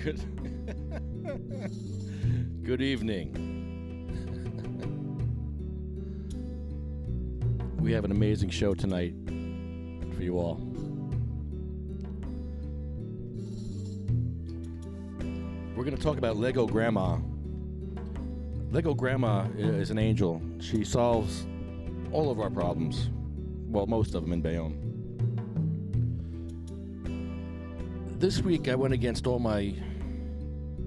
Good evening. We have an amazing show tonight for you all. We're going to talk about Lego Grandma. Lego Grandma is an angel. She solves all of our problems. Well, most of them in Bayonne. This week, I went against all my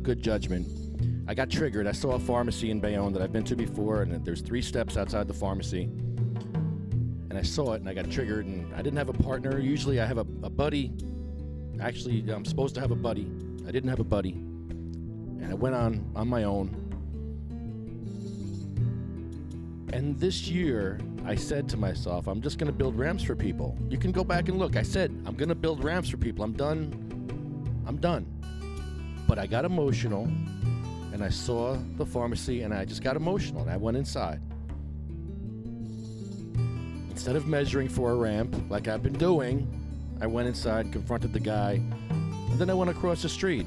good judgment. I got triggered. I saw a pharmacy in Bayonne that I've been to before, and there's 3 steps outside the pharmacy. And I saw it, and I got triggered, and I didn't have a partner. Usually, I have a buddy. Actually, I'm supposed to have a buddy. I didn't have a buddy. And I went on my own. And this year, I said to myself, I'm just going to build ramps for people. You can go back and look. I said, I'm going to build ramps for people. I'm done. But I got emotional, and I saw the pharmacy, and I just got emotional, and I went inside. Instead of measuring for a ramp, like I've been doing, I went inside, confronted the guy, and then I went across the street.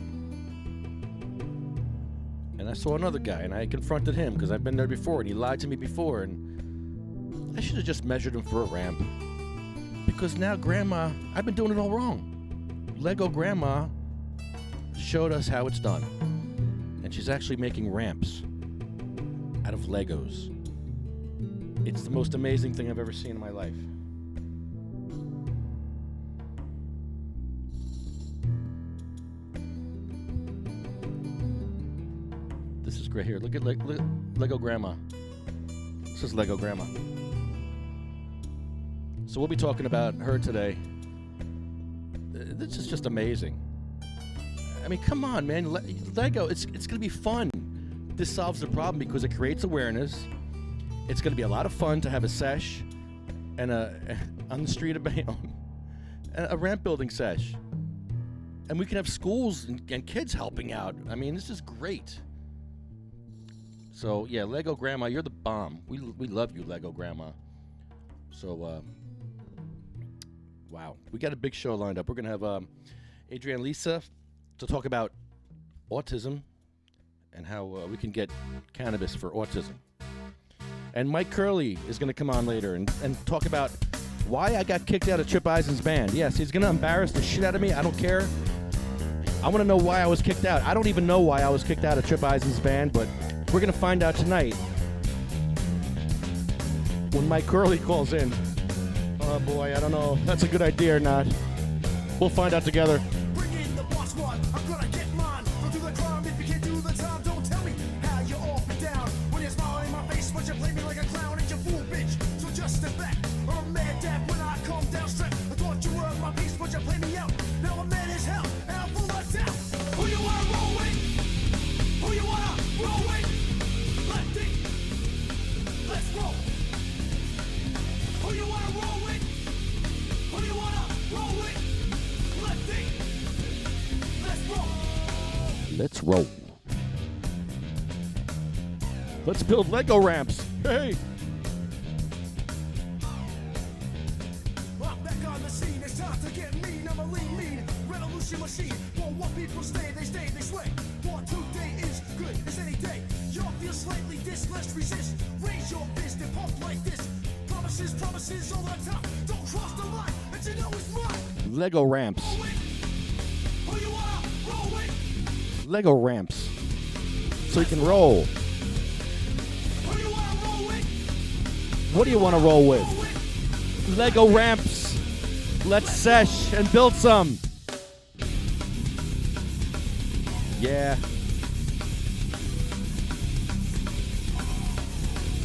And I saw another guy, and I confronted him, because I've been there before, and he lied to me before, and I should have just measured him for a ramp. Because now Grandma, I've been doing it all wrong. Lego Grandma showed us how it's done. And she's actually making ramps out of Legos. It's the most amazing thing I've ever seen in my life. This is great. Here, look at Lego Grandma. This is Lego Grandma. So we'll be talking about her today. This is just amazing. I mean, come on, man. Lego, it's going to be fun. This solves the problem because it creates awareness. It's going to be a lot of fun to have a sesh and on the street of Bayonne, a ramp building sesh. And we can have schools and kids helping out. I mean, this is great. So, yeah, Lego Grandma, you're the bomb. We love you, Lego Grandma. So, wow. We got a big show lined up. We're going to have Adrienne Lisa to talk about autism and how we can get cannabis for autism. And Mike Curley is going to come on later and talk about why I got kicked out of Trip Eisen's band. Yes, he's going to embarrass the shit out of me. I don't care. I want to know why I was kicked out. I don't even know why I was kicked out of Trip Eisen's band, but we're going to find out tonight when Mike Curley calls in. Oh, boy, I don't know if that's a good idea or not. We'll find out together. Let's roll. Let's build Lego ramps. Hey. I'm back on the scene. It's time to get mean. I'm a lean revolution machine. For what people stay, they sway. For today is good as any day. Y'all feel slightly this, let's resist. Raise your fist and pump like this. Promises all the time. Don't cross the line, but you know it's mine. Lego ramps. Lego ramps, so you can roll. What do you want to roll with? Lego ramps. Let's sesh and build some. Yeah.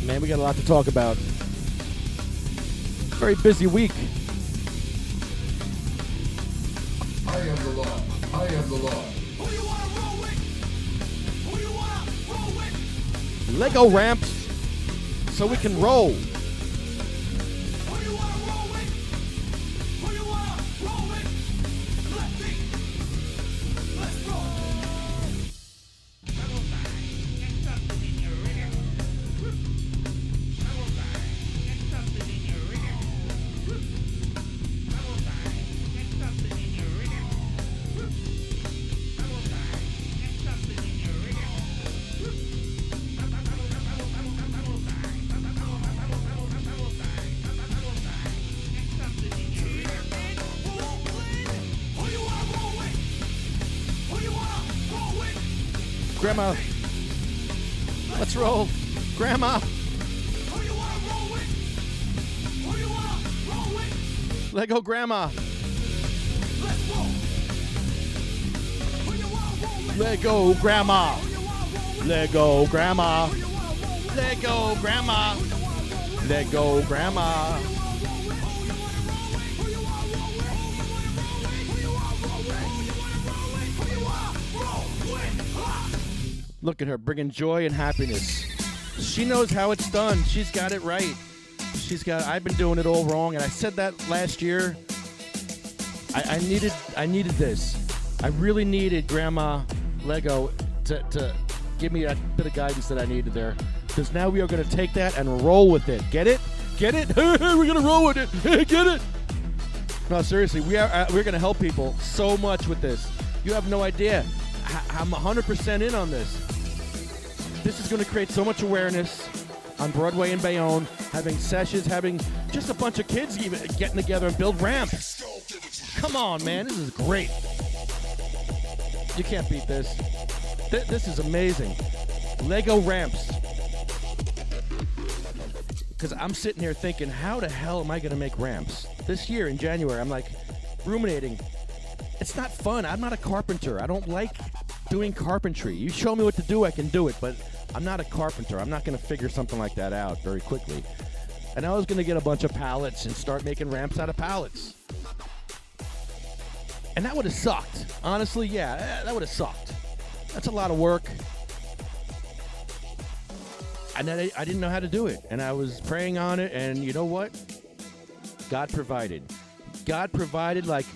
Man, we got a lot to talk about. Very busy week. I am the law. I am the law. Lego ramps so we can roll. Grandma. Let's roll. Grandma. Who you wanna roll with? Who you wanna roll with? Lego Grandma. Let's roll. Who you wanna roll with? Lego Grandma. Who you wanna roll with? Lego Grandma. Who you wanna roll with? Lego Grandma. Who you wanna roll with? Lego Grandma. Look at her, bringing joy and happiness. She knows how it's done. She's got it right. I've been doing it all wrong, and I said that last year. I needed this. I really needed Grandma Lego to give me that bit of guidance that I needed there. Because now we are going to take that and roll with it. Get it? Get it? We're going to roll with it. Get it? No, seriously, we're going to help people so much with this. You have no idea. I'm 100% in on this. This is going to create so much awareness on Broadway and Bayonne, having sessions, having just a bunch of kids even getting together and build ramps. Come on, man. This is great. You can't beat this. This is amazing. Lego ramps. Because I'm sitting here thinking, how the hell am I going to make ramps? This year in January, I'm like ruminating. It's not fun. I'm not a carpenter. I don't like doing carpentry. You show me what to do, I can do it, but I'm not a carpenter. I'm not going to figure something like that out very quickly. And I was going to get a bunch of pallets and start making ramps out of pallets. And that would have sucked. Honestly, yeah, that would have sucked. That's a lot of work. And then I didn't know how to do it. And I was praying on it, and you know what? God provided. God provided like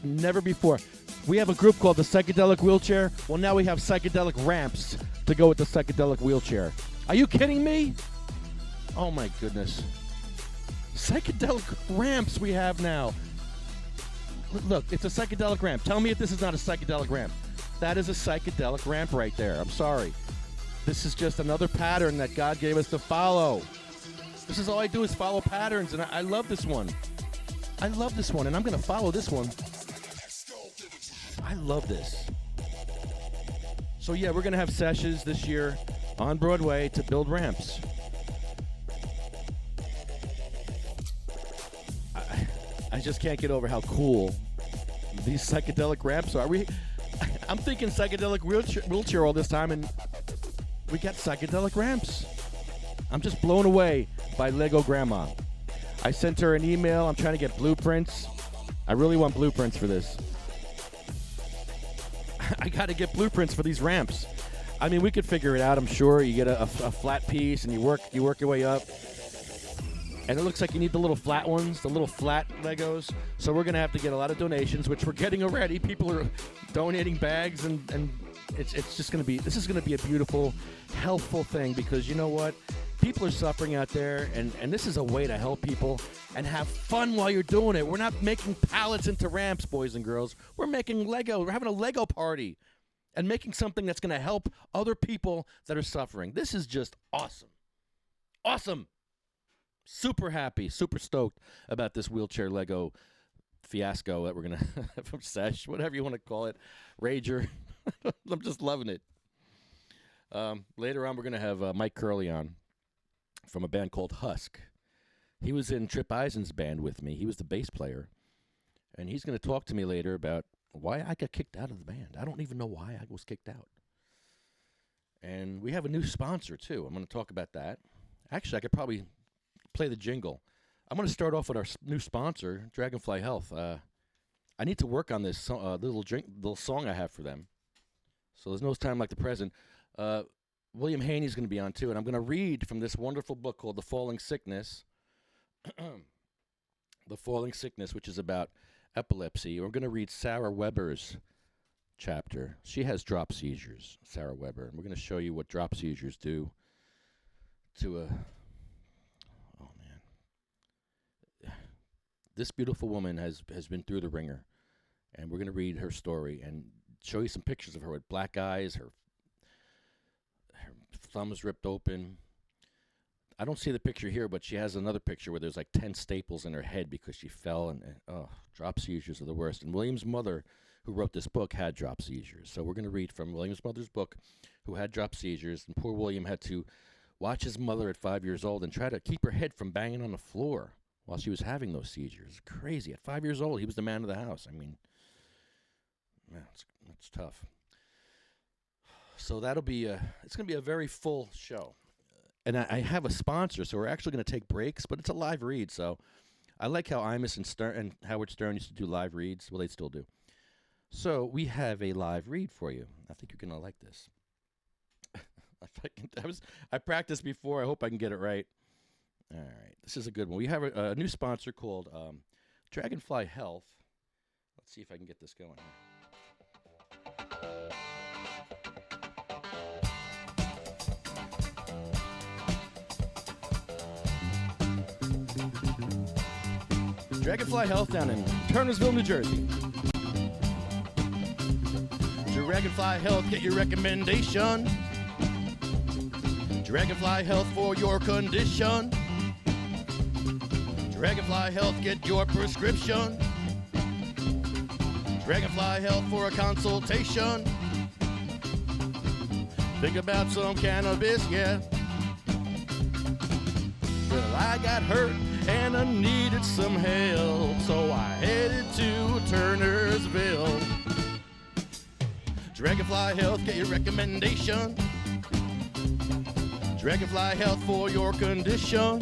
never before. We have a group called the Psychedelic Wheelchair. Well, now we have psychedelic ramps to go with the psychedelic wheelchair. Are you kidding me? Oh, my goodness. Psychedelic ramps we have now. Look, it's a psychedelic ramp. Tell me if this is not a psychedelic ramp. That is a psychedelic ramp right there. I'm sorry. This is just another pattern that God gave us to follow. This is all I do is follow patterns, and I love this one. I love this one, and I'm going to follow this one. I love this. So, yeah, we're going to have sessions this year on Broadway to build ramps. I just can't get over how cool these psychedelic ramps are. I'm thinking psychedelic wheelchair all this time, and we got psychedelic ramps. I'm just blown away by Lego Grandma. I sent her an email. I'm trying to get blueprints. I really want blueprints for this. I got to get blueprints for these ramps. I mean, we could figure it out, I'm sure. You get a flat piece, and you work your way up. And it looks like you need the little flat ones, the little flat Legos. So we're going to have to get a lot of donations, which we're getting already. People are donating bags, and it's just going to be, this is going to be a beautiful, healthful thing, because you know what? People are suffering out there, and this is a way to help people and have fun while you're doing it. We're not making pallets into ramps, boys and girls. We're making Lego. We're having a Lego party and making something that's going to help other people that are suffering. This is just awesome. Awesome. Super happy, super stoked about this wheelchair Lego fiasco that we're going to have, sesh, whatever you want to call it, rager. I'm just loving it. Later on, we're going to have Mike Curley on from a band called Husk. He was in Trip Eisen's band with me. He was the bass player. And he's going to talk to me later about why I got kicked out of the band. I don't even know why I was kicked out. And we have a new sponsor, too. I'm going to talk about that. Actually, I could probably play the jingle. I'm going to start off with our new sponsor, Dragonfly Health. I need to work on this little song I have for them. So there's no time like the present. William Haney's going to be on, too, and I'm going to read from this wonderful book called The Falling Sickness. The Falling Sickness, which is about epilepsy. We're going to read Sarah Weber's chapter. She has drop seizures, Sarah Weber, and we're going to show you what drop seizures do to a... Oh, man. This beautiful woman has been through the ringer, and we're going to read her story and show you some pictures of her with black eyes, her thumbs ripped open. I don't see the picture here, but she has another picture where there's like 10 staples in her head because she fell, and drop seizures are the worst. And William's mother who wrote this book, had drop seizures. So we're going to read from William's mother's book, who had drop seizures. And poor William had to watch his mother at 5 years old and try to keep her head from banging on the floor while she was having those seizures. Crazy. At 5 years old, he was the man of the house. I mean, man, it's tough. So that'll be it's going to be a very full show. And I have a sponsor, so we're actually going to take breaks, but it's a live read. So I like how Imus and Howard Stern used to do live reads. Well, they still do. So we have a live read for you. I think you're going to like this. I practiced before. I hope I can get it right. All right. This is a good one. We have a new sponsor called Dragonfly Health. Let's see if I can get this going here. Dragonfly Health down in Turnersville, New Jersey. Dragonfly Health, get your recommendation. Dragonfly Health for your condition. Dragonfly Health, get your prescription. Dragonfly Health for a consultation. Think about some cannabis, yeah. Well, I got hurt and I needed some help, so I headed to Turnersville. Dragonfly Health, get your recommendation. Dragonfly Health for your condition.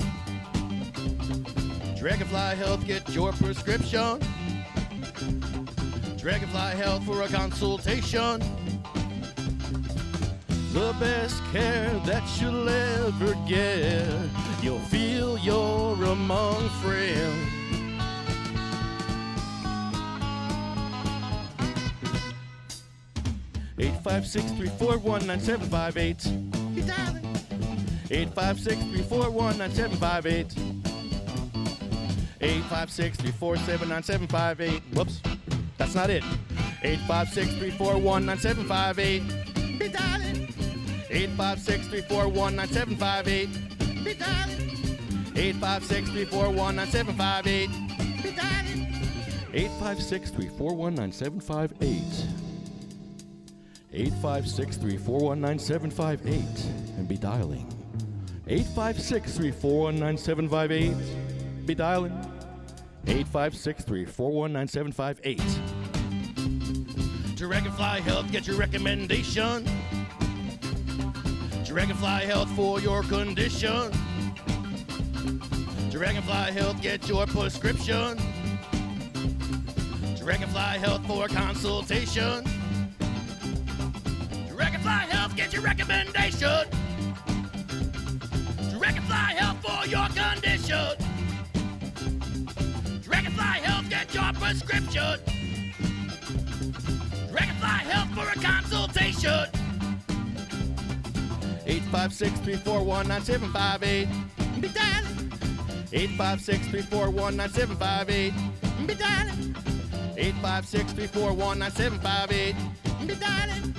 Dragonfly Health, get your prescription. Dragonfly Health for a consultation. The best care that you'll ever get. You'll feel you're among friends. Eight 856-341-9758. You dialing. 856-341-9758. 856-347-9758. Whoops, that's not it. 856-341-9758. Be dialing. 856-341-9758. Be dialing. 856-341-9758. Be dialing. 856-341-9758. 856-341-9758 and be dialing. 856-341-9758. Be dialing. 856-341-9758. Dragonfly Health, get your recommendation. Dragonfly Health for your condition. Dragonfly Health, get your prescription. Dragonfly Health for consultation. Dragonfly Health, get your recommendation. Dragonfly Health for your condition. Dragonfly Health, get your prescription. Dragonfly Health for a consultation. 856-341-9758. Be dialing. 856-341-9758. Be dialing. 856-341-9758. Be dialing.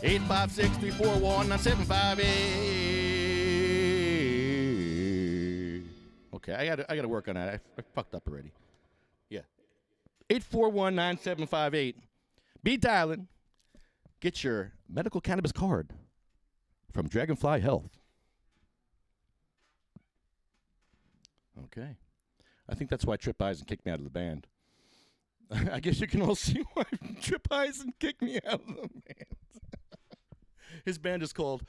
856-341-9758. Okay, I gotta work on that. I fucked up already. Yeah. 841-9758. Be dialing. Get your medical cannabis card from Dragonfly Health. Okay. I think that's why Trip Eisen kicked me out of the band. I guess you can all see why Trip Eisen kicked me out of the band. His band is called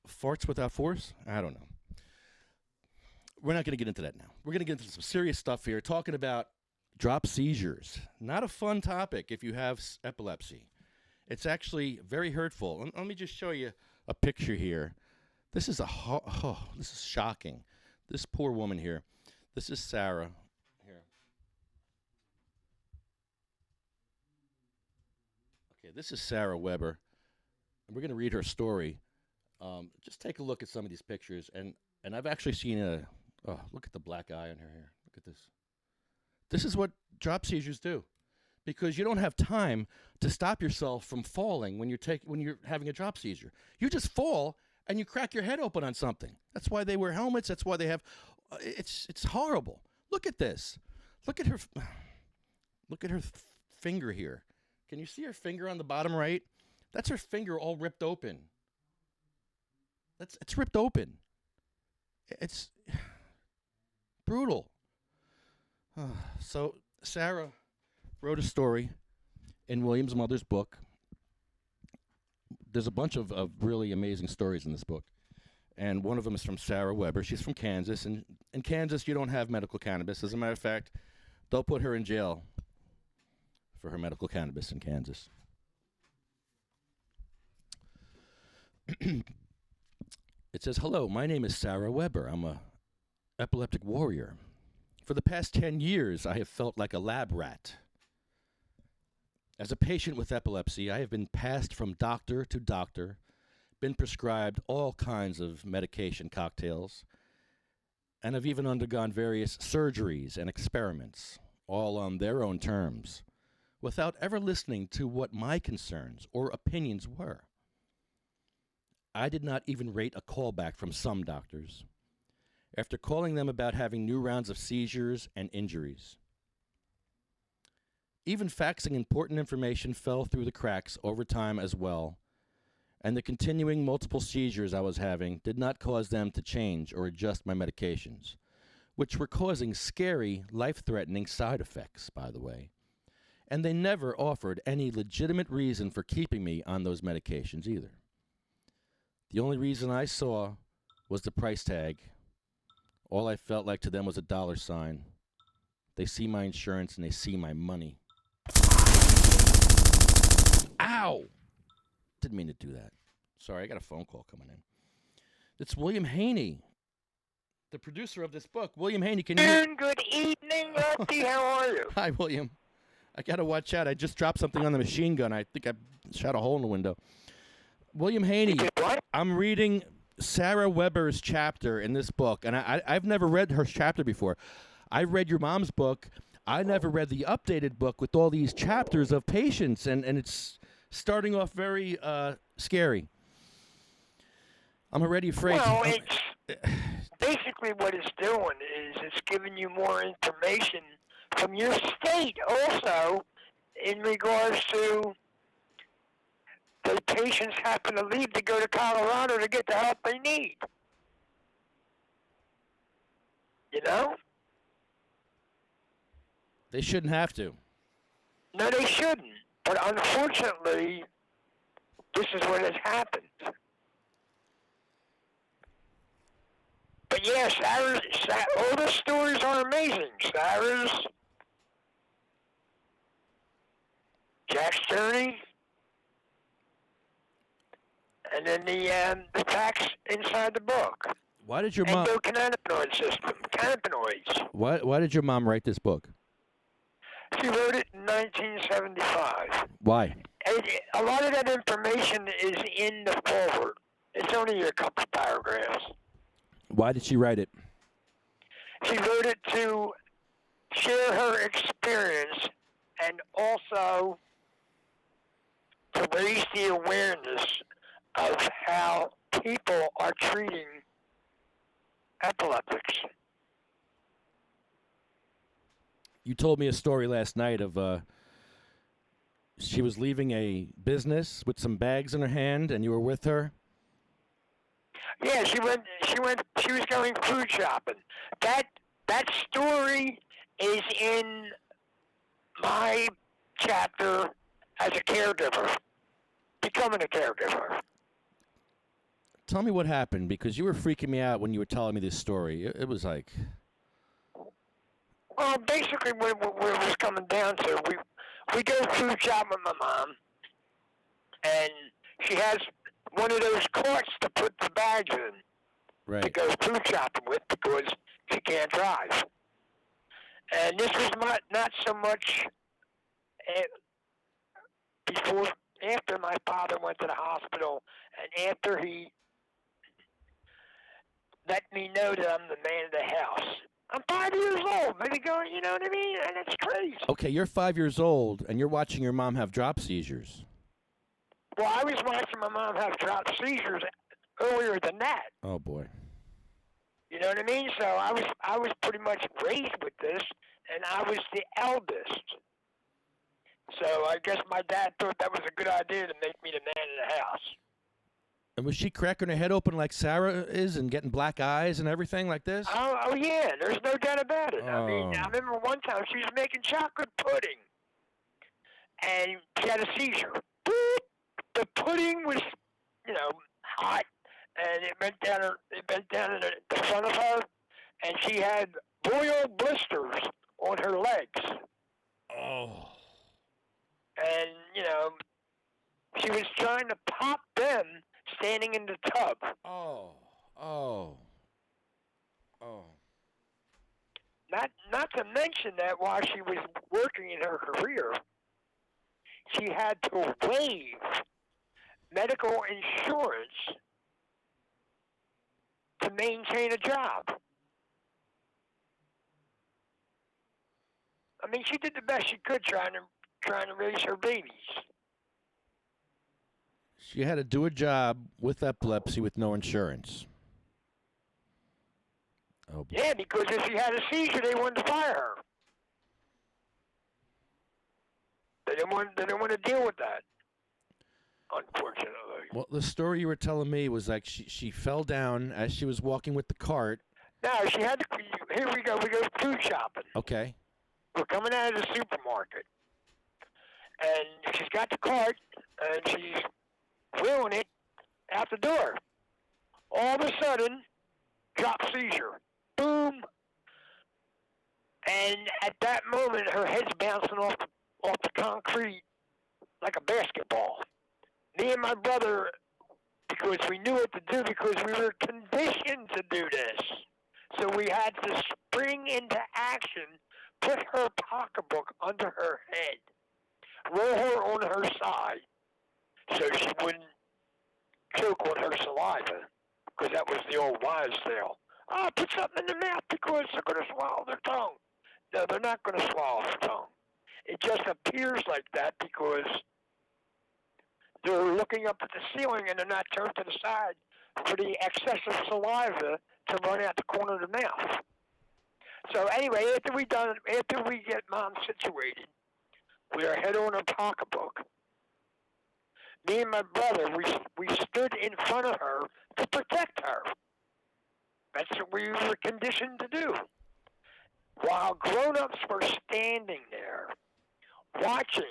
Farts Without Force? I don't know. We're not going to get into that now. We're going to get into some serious stuff here, talking about drop seizures. Not a fun topic if you have epilepsy. It's actually very hurtful. Let me just show you a picture here. This is this is shocking. This poor woman here. This is Sarah. Here. Okay, this is Sarah Weber. And we're going to read her story. Just take a look at some of these pictures. And I've actually seen look at the black eye on her hair. Look at this. This is what drop seizures do. Because you don't have time to stop yourself from falling when you're having a drop seizure. You just fall and you crack your head open on something. That's why they wear helmets. That's why they have. It's horrible. Look at this. Look at her. Look at her finger here. Can you see her finger on the bottom right? That's her finger all ripped open. It's ripped open. It's brutal. So Sarah wrote a story in William's mother's book. There's a bunch of really amazing stories in this book. And one of them is from Sarah Weber. She's from Kansas. And in Kansas, you don't have medical cannabis. As a matter of fact, they'll put her in jail for her medical cannabis in Kansas. It says, "Hello, my name is Sarah Weber. I'm a epileptic warrior. For the past 10 years, I have felt like a lab rat. As a patient with epilepsy, I have been passed from doctor to doctor, been prescribed all kinds of medication cocktails, and have even undergone various surgeries and experiments, all on their own terms, without ever listening to what my concerns or opinions were. I did not even rate a callback from some doctors, after calling them about having new rounds of seizures and injuries. Even faxing important information fell through the cracks over time as well, and the continuing multiple seizures I was having did not cause them to change or adjust my medications, which were causing scary, life-threatening side effects, by the way. And they never offered any legitimate reason for keeping me on those medications either. The only reason I saw was the price tag. All I felt like to them was a dollar sign. They see my insurance and they see my money." Ow! Didn't mean to do that. Sorry, I got a phone call coming in. It's William Haney, the producer of this book. William Haney, can you... Good evening, Lefty. How are you? Hi, William. I got to watch out. I just dropped something on the machine gun. I think I shot a hole in the window. William Haney, I'm reading Sarah Weber's chapter in this book, and I've never read her chapter before. I read your mom's book. I never read the updated book with all these chapters of patients, and it's starting off very scary. I'm already afraid. Well, it's basically what it's doing is it's giving you more information from your state also in regards to the patients happen to leave to go to Colorado to get the help they need. You know? They shouldn't have to. No, they shouldn't. But unfortunately, this is what has happened. But yeah, all the stories are amazing. Sarah's, Jack's journey, and then the facts inside the book. Why did your mom... Endocannabinoid system, cannabinoids. Why did your mom write this book? She wrote it in 1975. Why? A lot of that information is in the foreword. It's only a couple paragraphs. Why did she write it? She wrote it to share her experience and also to raise the awareness of how people are treating epileptics. You told me a story last night of she was leaving a business with some bags in her hand, and you were with her. Yeah, she was going food shopping. That story is in my chapter as a caregiver, becoming a caregiver. Tell me what happened, because you were freaking me out when you were telling me this story. It was like... Well, basically what it was coming down to, we go food shopping with my mom, and she has one of those carts to put the bags in. Right. To go food shopping with because she can't drive. And this was not so much after my father went to the hospital and after he let me know that I'm the man of the house. I'm 5 years old, maybe going, you know what I mean? And it's crazy. Okay, you're 5 years old, and you're watching your mom have drop seizures. Well, I was watching my mom have drop seizures earlier than that. Oh, boy. You know what I mean? So I was pretty much raised with this, and I was the eldest. So I guess my dad thought that was a good idea to make me the man of the house. And was she cracking her head open like Sarah is and getting black eyes and everything like this? Oh yeah, there's no doubt about it. I mean, Oh. I remember one time she was making chocolate pudding, and she had a seizure. The pudding was, hot, and it went down in the front of her, and she had boil blisters on her legs. Oh. And, she was trying to pop them standing in the tub. Oh. Not to mention that while she was working in her career, she had to waive medical insurance to maintain a job. I mean, she did the best she could trying to raise her babies. She had to do a job with epilepsy with no insurance. Oh, boy. Yeah, because if she had a seizure, they wanted to fire her. They didn't want to deal with that, unfortunately. Well, the story you were telling me was like she fell down as she was walking with the cart. Now, she had to, here we go food shopping. Okay. We're coming out of the supermarket, and she's got the cart, and she's wheeling it out the door. All of a sudden, drop seizure. Boom. And at that moment, her head's bouncing off the concrete like a basketball. Me and my brother, because we knew what to do, because we were conditioned to do this. So we had to spring into action, put her pocketbook under her head, roll her on her side so she wouldn't choke on her saliva, because that was the old wives' tale. Oh, put something in their mouth because they're going to swallow their tongue. No, they're not going to swallow their tongue. It just appears like that because they're looking up at the ceiling and they're not turned to the side for the excessive saliva to run out the corner of the mouth. So anyway, after we get Mom situated, we are head on her pocketbook. Me and my brother, we stood in front of her to protect her. That's what we were conditioned to do. While grown-ups were standing there, watching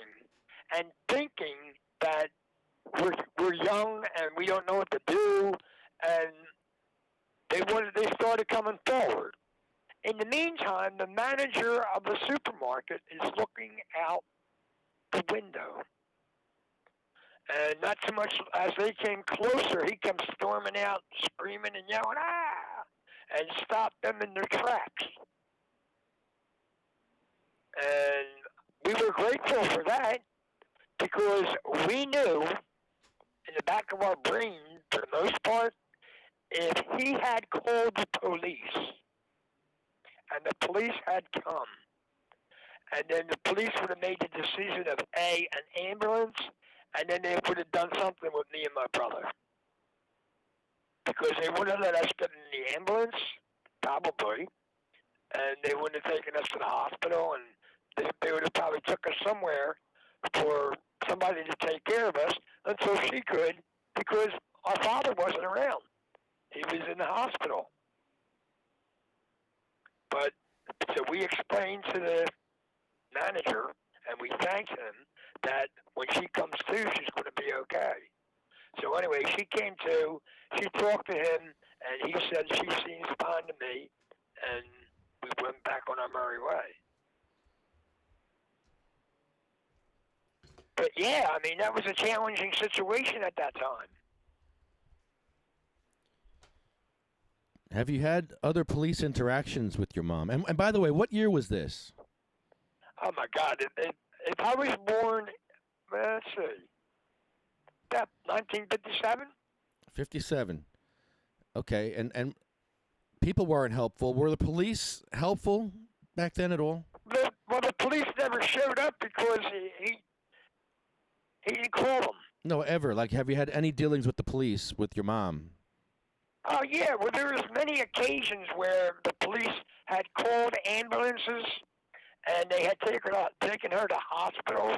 and thinking that we're young and we don't know what to do, and they started coming forward. In the meantime, the manager of the supermarket is looking out the window. And not so much as they came closer, he comes storming out, screaming and yelling, "Ah!" and stopped them in their tracks. And we were grateful for that because we knew in the back of our brain, for the most part, if he had called the police and the police had come, and then the police would have made the decision of an ambulance, and then they would have done something with me and my brother. Because they wouldn't have let us get in the ambulance, probably, and they wouldn't have taken us to the hospital, and they would have probably took us somewhere for somebody to take care of us until she could, because our father wasn't around. He was in the hospital. But, so we explained to the manager, and we thanked him, that when she comes to, she's going to be okay. So anyway, she came to, she talked to him, and he said she seems fine to me, and we went back on our merry way. But yeah, I mean, that was a challenging situation at that time. Have you had other police interactions with your mom? And by the way, what year was this? Oh my God! If I was born, let's see, that 1957. 57. Okay, and people weren't helpful. Were the police helpful back then at all? Well, the police never showed up because he didn't call them. No, ever. Like, have you had any dealings with the police with your mom? Oh yeah, well there was many occasions where the police had called ambulances and they had taken her to hospitals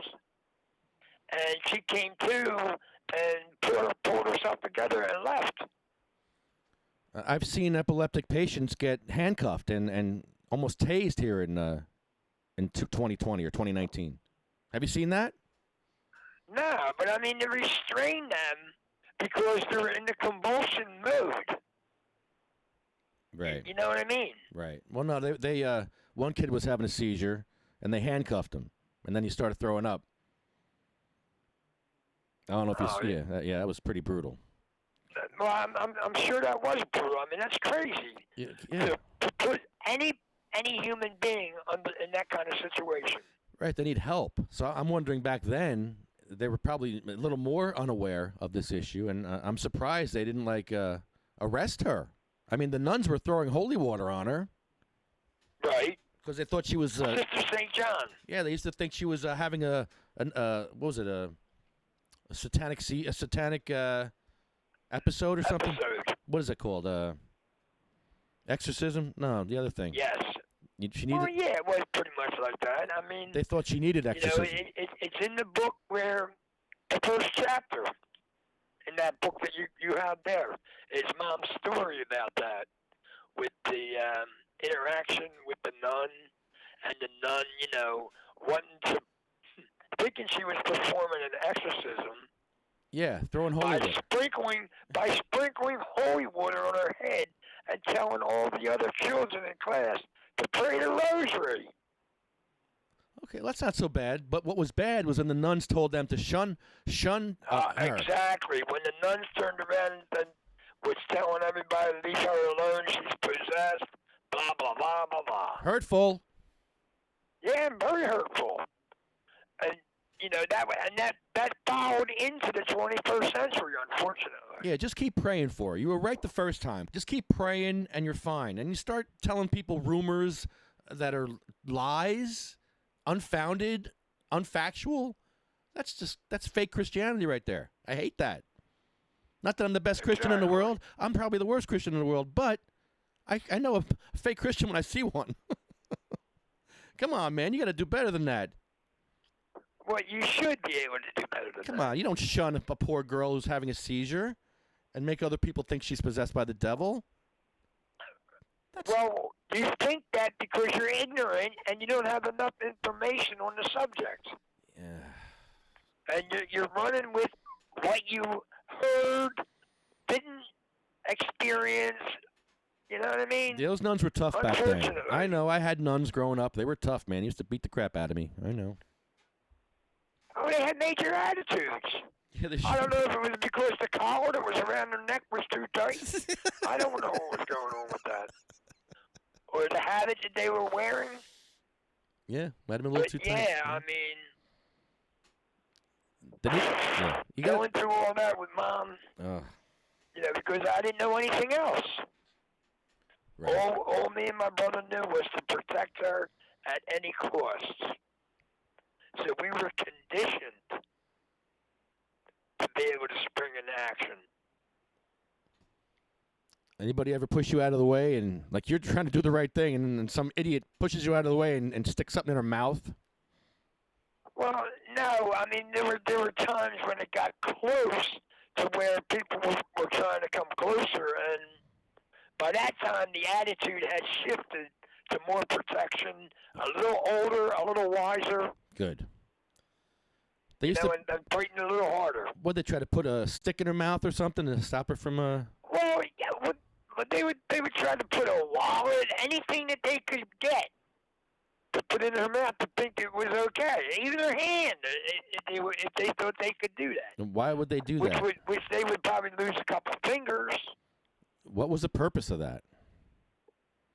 and she came to and pulled herself together and left. I've seen epileptic patients get handcuffed and almost tased here in 2020 or 2019. Have you seen that? No, but I mean, they restrain them because they're in the convulsion mode. Right. You know what I mean? Right. Well, no, they one kid was having a seizure, and they handcuffed him, and then he started throwing up. I don't know if you see it. Yeah, that was pretty brutal. Well, I'm sure that was brutal. I mean, that's crazy. Yeah. To put any human being in that kind of situation. Right. They need help. So I'm wondering back then they were probably a little more unaware of this issue, and I'm surprised they didn't arrest her. I mean, the nuns were throwing holy water on her. Right. Because they thought she was Sister St. John. Yeah, they used to think she was having a satanic episode or something. What is it called? Exorcism? No, the other thing. Yes. She needed. Yeah, it was pretty much like that. I mean, they thought she needed exorcism. It's in the book where the first chapter in that book that you have there is Mom's story about that, with the interaction with the nun, and the nun, thinking she was performing an exorcism. Yeah, throwing holy water. By sprinkling holy water on her head and telling all the other children in class to pray the rosary. Okay, that's not so bad. But what was bad was when the nuns told them to shun her. Exactly. When the nuns turned around and was telling everybody to leave her alone, she's possessed, blah, blah, blah, blah, blah. Hurtful. Yeah, very hurtful. And, that followed into the 21st century, unfortunately. Yeah, just keep praying for her. You were right the first time. Just keep praying and you're fine. And you start telling people rumors that are lies, unfounded, unfactual. That's fake Christianity right there. I hate that. Not that I'm the best Christian in the world. I'm probably the worst Christian in the world, but I know a fake Christian when I see one. Come on, man. You got to do better than that. Well, you should be able to do better than that. Come on. You don't shun a poor girl who's having a seizure and make other people think she's possessed by the devil. Well, you think that because you're ignorant and you don't have enough information on the subject. Yeah. And you're running with what you heard, didn't experience. You know what I mean? Those nuns were tough back then. I know. I had nuns growing up. They were tough, man. They used to beat the crap out of me. I know. Oh, they had major attitudes. Yeah, I don't know if it was because the collar that was around their neck was too tight. I don't know what was going on with that. Or the habit that they were wearing. Yeah, might have been a little too tight. Yeah, I mean, you going through all that with Mom, because I didn't know anything else. Right. All me and my brother knew was to protect her at any cost. So we were conditioned to be able to spring into action. Anybody ever push you out of the way and, like, you're trying to do the right thing and some idiot pushes you out of the way and sticks something in her mouth? Well, no. I mean, there were times when it got close to where people were trying to come closer, and by that time the attitude had shifted to more protection, a little older, a little wiser. Good. They used and fighting a little harder. What, they try to put a stick in her mouth or something to stop her from Well, yeah, but they would try to put a wallet, anything that they could get to put in her mouth to think it was okay. Even her hand, if they thought they could do that. And why would they do that? Which they would probably lose a couple fingers. What was the purpose of that?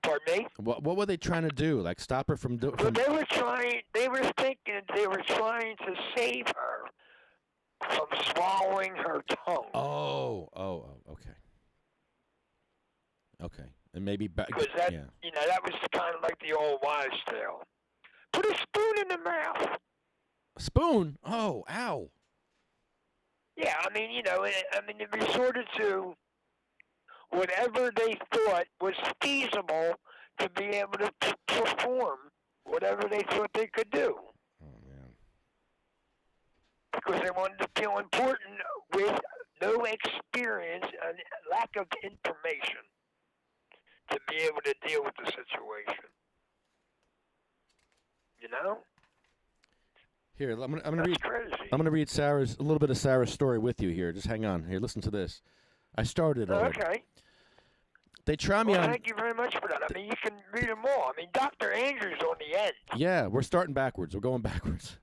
Pardon me? What were they trying to do? Like stop her from doing? Well, they were thinking they were trying to save her from swallowing her tongue. Oh, okay. Okay, and maybe back. Because that was kind of like the old wives' tale. Put a spoon in the mouth. A spoon? Oh, ow. Yeah, I mean, it resorted to whatever they thought was feasible to be able to perform whatever they thought they could do. Oh, man. because they wanted to feel important with no experience and lack of information to be able to deal with the situation. You know? Here, I'm gonna That's read. crazy. I'm gonna read a little bit of Sarah's story with you here. Just hang on. Here, listen to this. I started it already. Okay. They try me Well, on. thank you very much for that. I mean, you can read them all. I mean, Dr. Andrews on the end. Yeah, we're starting backwards. We're going backwards.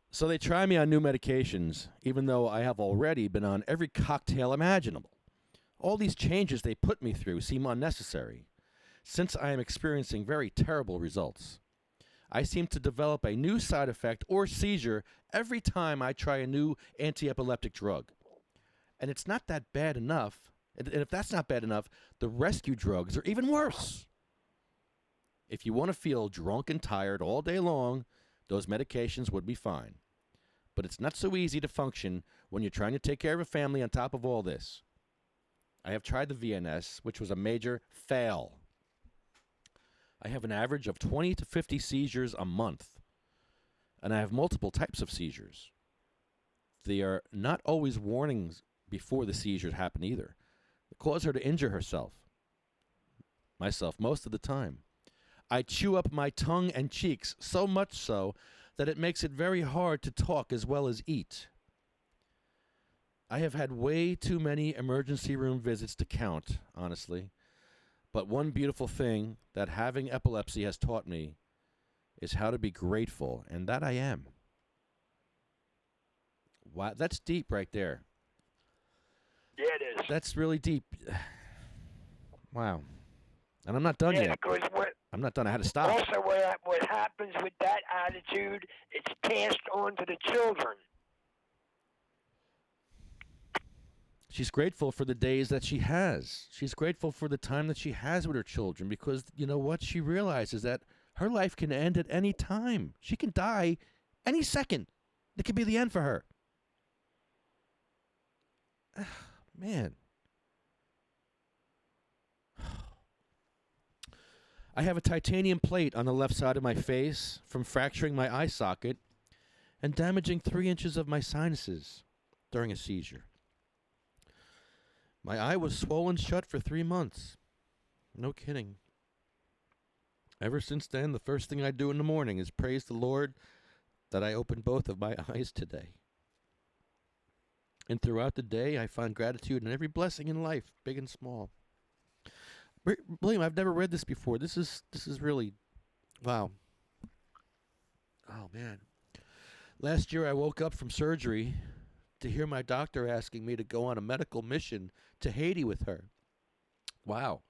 So they try me on new medications, even though I have already been on every cocktail imaginable. All these changes they put me through seem unnecessary, since I am experiencing very terrible results. I seem to develop a new side effect or seizure every time I try a new anti-epileptic drug. And it's not that bad enough. And if that's not bad enough, the rescue drugs are even worse. If you want to feel drunk and tired all day long, those medications would be fine. But it's not so easy to function when you're trying to take care of a family on top of all this. I have tried the VNS, which was a major fail. I have an average of 20 to 50 seizures a month, and I have multiple types of seizures. They are not always warnings before the seizures happen either. They cause her to injure myself most of the time. I chew up my tongue and cheeks so much so that it makes it very hard to talk as well as eat. I have had way too many emergency room visits to count, honestly. But one beautiful thing that having epilepsy has taught me is how to be grateful, and that I am. Wow, that's deep right there. Yeah, it is. That's really deep. Wow. And I'm not done yet. Because I'm not done. I had to stop. also what happens with that attitude, it's passed on to the children. She's grateful for the days that she has. She's grateful for the time that she has with her children because, you know what? She realizes that her life can end at any time. She can die any second. It could be the end for her. Man. I have a titanium plate on the left side of my face from fracturing my eye socket and damaging 3 inches of my sinuses during a seizure. My eye was swollen shut for 3 months. No kidding. Ever since then, the first thing I do in the morning is praise the Lord that I opened both of my eyes today. And throughout the day, I find gratitude in every blessing in life, big and small. William, I've never read this before. This is really, wow. Oh, man. Last year, I woke up from surgery to hear my doctor asking me to go on a medical mission to Haiti with her. Wow.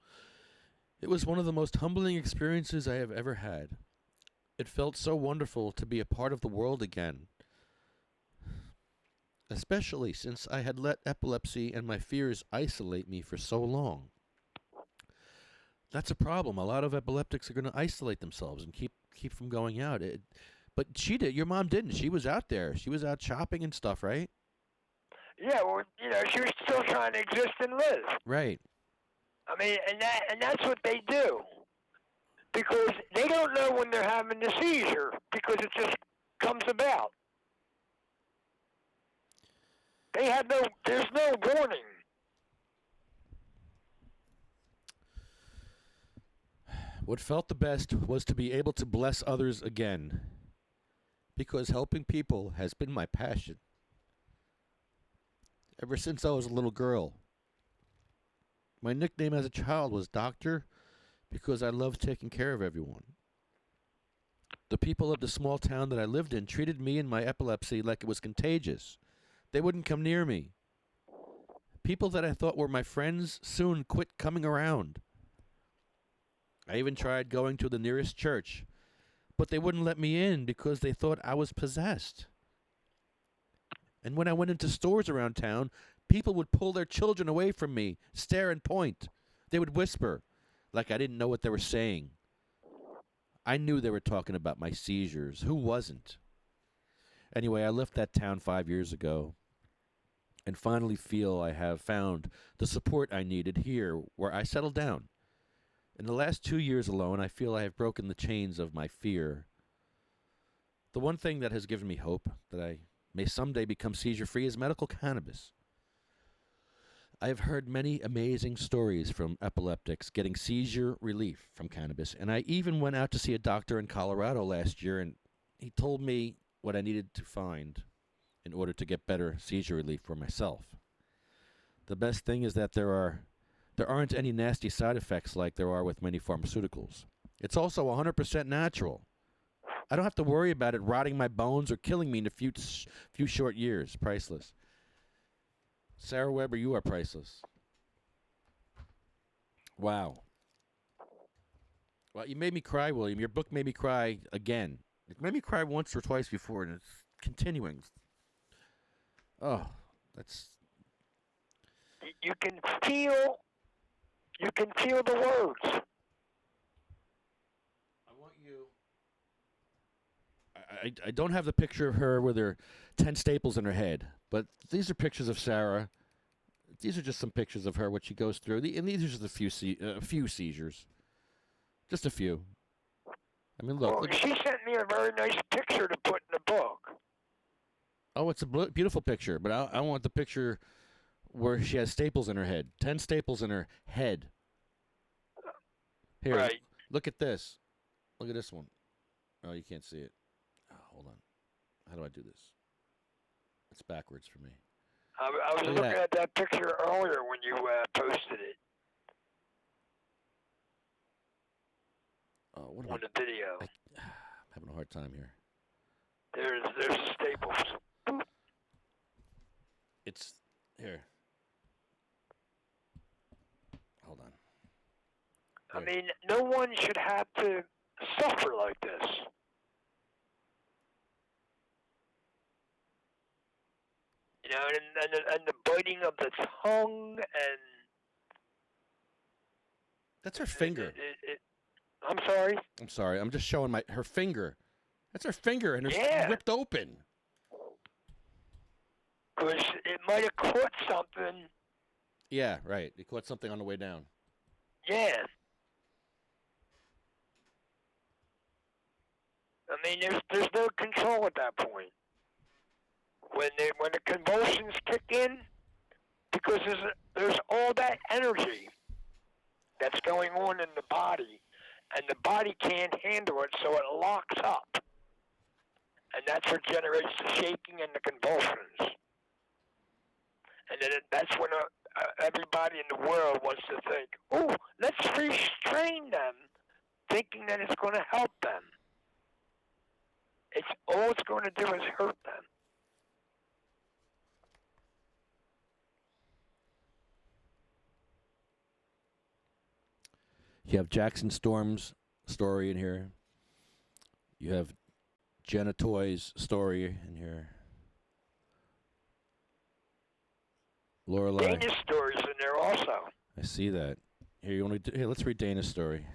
It was one of the most humbling experiences I have ever had. It felt so wonderful to be a part of the world again, especially since I had let epilepsy and my fears isolate me for so long. That's a problem. A lot of epileptics are going to isolate themselves and keep from going out. But she did. Your mom didn't. She was out there. She was out shopping and stuff, right? Yeah, well, she was still trying to exist and live. Right. I mean, and that's what they do. Because they don't know when they're having the seizure, because it just comes about. There's no warning. What felt the best was to be able to bless others again, because helping people has been my passion ever since I was a little girl. My nickname as a child was Doctor because I loved taking care of everyone. The people of the small town that I lived in treated me and my epilepsy like it was contagious. They wouldn't come near me. People that I thought were my friends soon quit coming around. I even tried going to the nearest church, but they wouldn't let me in because they thought I was possessed. And when I went into stores around town, people would pull their children away from me, stare and point. They would whisper, like I didn't know what they were saying. I knew they were talking about my seizures. Who wasn't? Anyway, I left that town 5 years ago and finally feel I have found the support I needed here where I settled down. In the last 2 years alone, I feel I have broken the chains of my fear. The one thing that has given me hope that I may someday become seizure-free is medical cannabis. I have heard many amazing stories from epileptics getting seizure relief from cannabis, and I even went out to see a doctor in Colorado last year, and he told me what I needed to find in order to get better seizure relief for myself. The best thing is that there aren't any nasty side effects like there are with many pharmaceuticals. It's also 100% natural. I don't have to worry about it rotting my bones or killing me in a few short years. Priceless. Sarah Weber, you are priceless. Wow. Well, you made me cry, William. Your book made me cry again. It made me cry once or twice before, and it's continuing. Oh, that's... You can feel the words. I want you... I don't have the picture of her with her 10 staples in her head, but these are pictures of Sarah. These are just some pictures of her, what she goes through. And these are just a few seizures. Just a few. I mean, look. Well, she sent me a very nice picture to put in the book. Oh, it's a beautiful picture, but I want the picture where she has staples in her head. 10 staples in her head. Here, right. Look at this. Look at this one. Oh, you can't see it. Oh, hold on. How do I do this? It's backwards for me. I was looking at that picture earlier when you posted it. Oh, what on the video. I'm having a hard time here. There's staples. It's here. Hold on. I mean, no one should have to suffer like this. You know, and the biting of the tongue and... That's her finger. I'm sorry? I'm sorry. I'm just showing her finger. That's her finger, and her ripped open. Because it might have caught something. Yeah, right. It caught something on the way down. Yeah. I mean, there's no control at that point. When the convulsions kick in, because there's all that energy that's going on in the body, and the body can't handle it, so it locks up. And that's what generates the shaking and the convulsions. And then that's when everybody in the world wants to think, oh, let's restrain them, thinking that it's going to help them. All it's going to do is hurt them. You have Jackson Storm's story in here. You have Jenna Toy's story in here. Lorelai. Dana's story's in there also. I see that. Here, let's read Dana's story.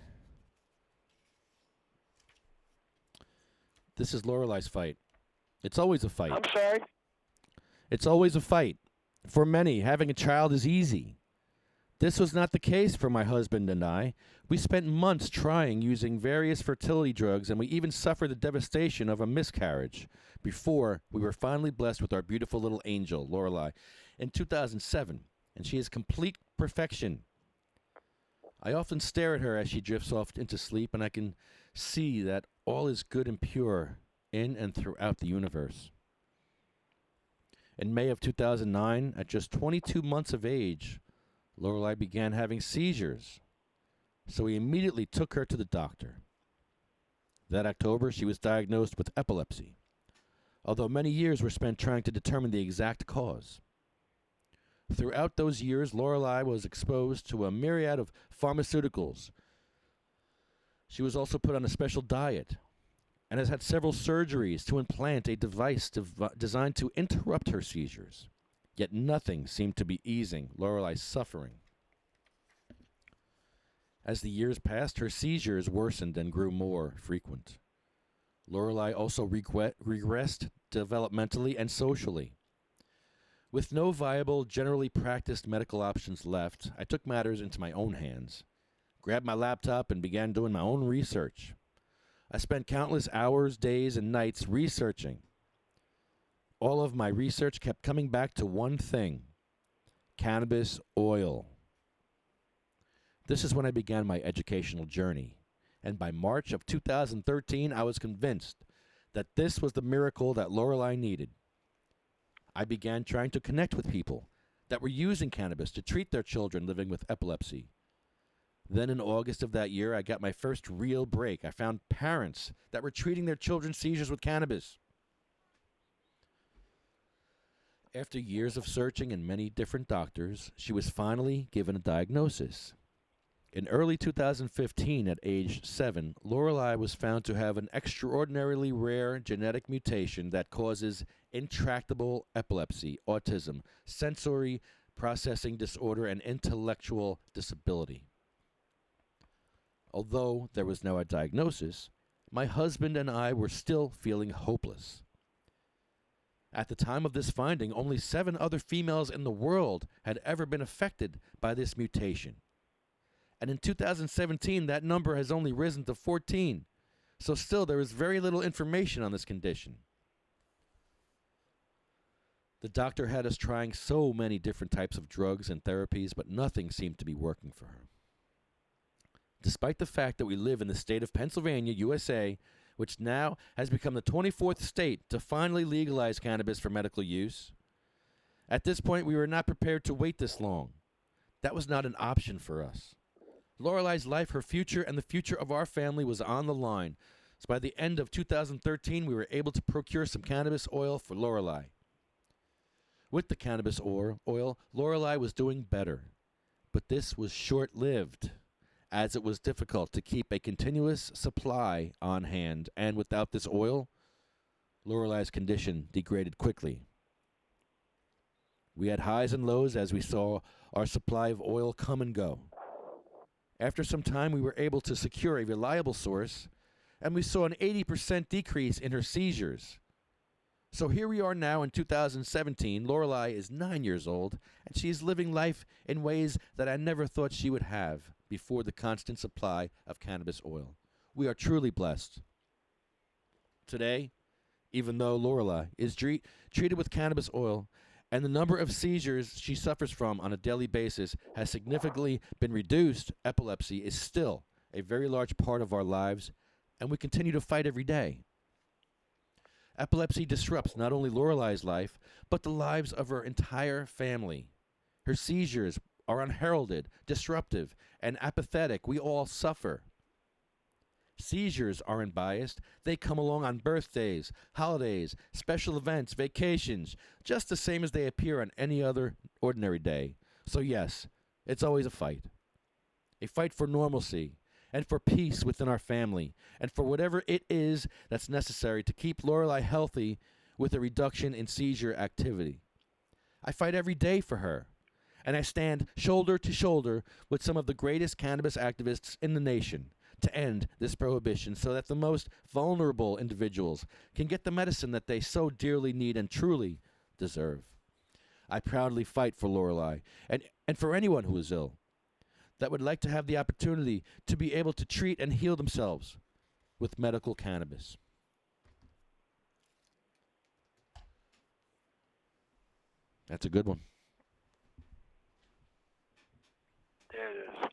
This is Lorelai's fight. It's always a fight. I'm sorry? It's always a fight. For many, having a child is easy. This was not the case for my husband and I. We spent months trying using various fertility drugs, and we even suffered the devastation of a miscarriage before we were finally blessed with our beautiful little angel, Lorelai, in 2007, and she is complete perfection. I often stare at her as she drifts off into sleep, and I can see that all is good and pure in and throughout the universe. In May of 2009, at just 22 months of age, Lorelai began having seizures, so we immediately took her to the doctor. That October, she was diagnosed with epilepsy, although many years were spent trying to determine the exact cause. Throughout those years, Lorelai was exposed to a myriad of pharmaceuticals. She was also put on a special diet and has had several surgeries to implant a device designed to interrupt her seizures. Yet nothing seemed to be easing Lorelai's suffering. As the years passed, her seizures worsened and grew more frequent. Lorelai also regressed developmentally and socially. With no viable, generally practiced medical options left, I took matters into my own hands, grabbed my laptop, and began doing my own research. I spent countless hours, days, and nights researching. all of my research kept coming back to one thing: cannabis oil. This is when I began my educational journey, and by March of 2013, I was convinced that this was the miracle that Lorelei needed. I began trying to connect with people that were using cannabis to treat their children living with epilepsy. Then in August of that year, I got my first real break. I found parents that were treating their children's seizures with cannabis. After years of searching and many different doctors, she was finally given a diagnosis. In early 2015, at age 7, Lorelei was found to have an extraordinarily rare genetic mutation that causes intractable epilepsy, autism, sensory processing disorder, and intellectual disability. Although there was no diagnosis, my husband and I were still feeling hopeless. At the time of this finding, only 7 other females in the world had ever been affected by this mutation. And in 2017, that number has only risen to 14. So still, there is very little information on this condition. The doctor had us trying so many different types of drugs and therapies, but nothing seemed to be working for her. Despite the fact that we live in the state of Pennsylvania, USA, which now has become the 24th state to finally legalize cannabis for medical use, at this point we were not prepared to wait this long. That was not an option for us. Lorelei's life, her future, and the future of our family was on the line. So by the end of 2013, we were able to procure some cannabis oil for Lorelei. With the cannabis oil, Lorelei was doing better. But this was short-lived, as it was difficult to keep a continuous supply on hand, and without this oil, Lorelei's condition degraded quickly. We had highs and lows as we saw our supply of oil come and go. After some time, we were able to secure a reliable source, and we saw an 80% decrease in her seizures. So here we are now in 2017. Lorelei is 9 years old, and she is living life in ways that I never thought she would have before the constant supply of cannabis oil. We are truly blessed. Today, even though Lorelei is treated with cannabis oil, and the number of seizures she suffers from on a daily basis has significantly been reduced, epilepsy is still a very large part of our lives, and we continue to fight every day. Epilepsy disrupts not only Lorelei's life, but the lives of her entire family. Her seizures are unheralded, disruptive, and apathetic. We all suffer. Seizures aren't biased. They come along on birthdays, holidays, special events, vacations, just the same as they appear on any other ordinary day. So yes, it's always a fight. A fight for normalcy and for peace within our family and for whatever it is that's necessary to keep Lorelei healthy with a reduction in seizure activity. I fight every day for her, and I stand shoulder to shoulder with some of the greatest cannabis activists in the nation to end this prohibition so that the most vulnerable individuals can get the medicine that they so dearly need and truly deserve. I proudly fight for Lorelei and for anyone who is ill that would like to have the opportunity to be able to treat and heal themselves with medical cannabis. That's a good one. There it is.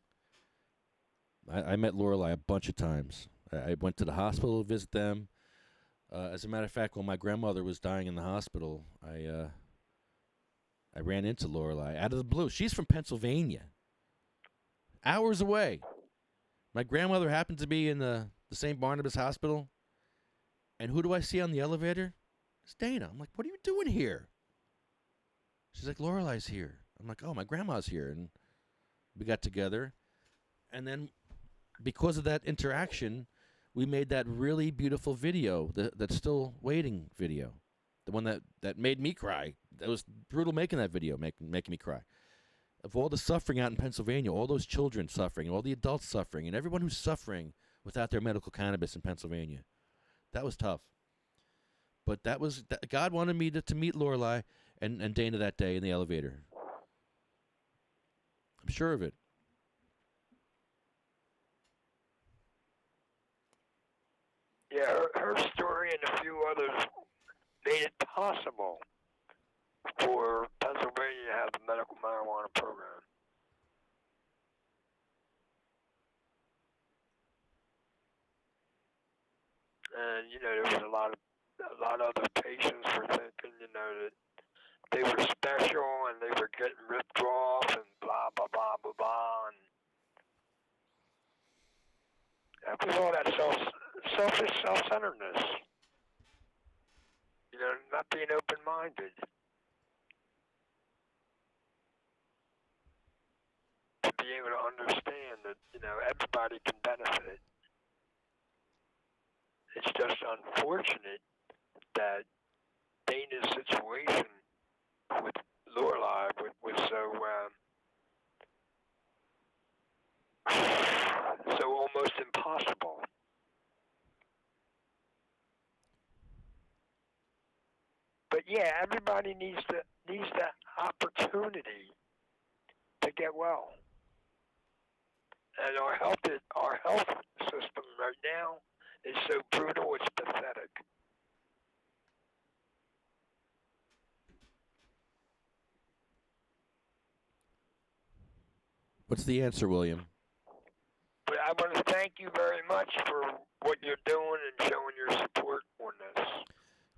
I met Lorelei a bunch of times. I went to the hospital to visit them. As a matter of fact, when my grandmother was dying in the hospital, I ran into Lorelei out of the blue. She's from Pennsylvania, hours away. My grandmother happened to be in the St. Barnabas Hospital, and who do I see on the elevator? It's Dana. I'm like, what are you doing here? She's like, Lorelei's here. I'm like, oh, my grandma's here. And we got together, and then because of that interaction, we made that really beautiful video, that Still Waiting video, the one that made me cry. It was brutal making that video, making me cry. Of all the suffering out in Pennsylvania, all those children suffering, all the adults suffering, and everyone who's suffering without their medical cannabis in Pennsylvania. That was tough. But God wanted me to meet Lorelei and Dana that day in the elevator. I'm sure of it. Yeah, her story and a few others made it impossible for Pennsylvania to have the medical marijuana program. And there was a lot of other patients were thinking, that they were special and they were getting ripped off and blah blah blah blah blah. And that was all that selfish self-centeredness. Not being open-minded. To be able to understand that, everybody can benefit. It's just unfortunate that Dana's situation with Lorelei was so almost impossible. But yeah, everybody needs the opportunity to get well. And our health system right now is so brutal, it's pathetic. What's the answer, William? But I want to thank you very much for what you're doing and showing your support on this.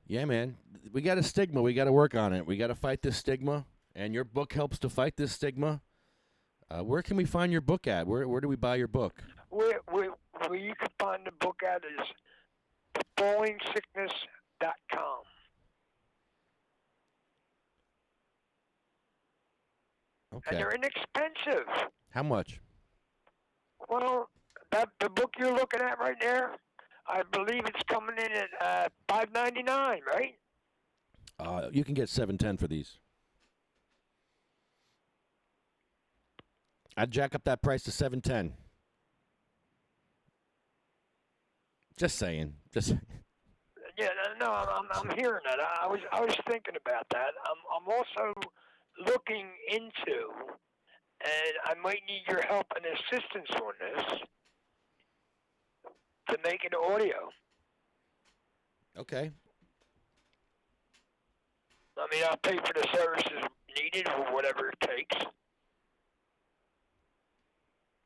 Yeah, man. We got a stigma. We got to work on it. We got to fight this stigma, and your book helps to fight this stigma. Where can we find your book at? Where do we buy your book? Where you can find the book at is fallingsickness.com. Okay. And they're inexpensive. How much? Well, the book you're looking at right there, I believe it's coming in at $5.99, right? You can get $7.10 for these. I'd jack up that price to $7.10. Just saying. Yeah, no, I'm hearing that. I was thinking about that. I'm also looking into, and I might need your help and assistance on this, to make it audio. Okay. I mean, I'll pay for the services needed or whatever it takes.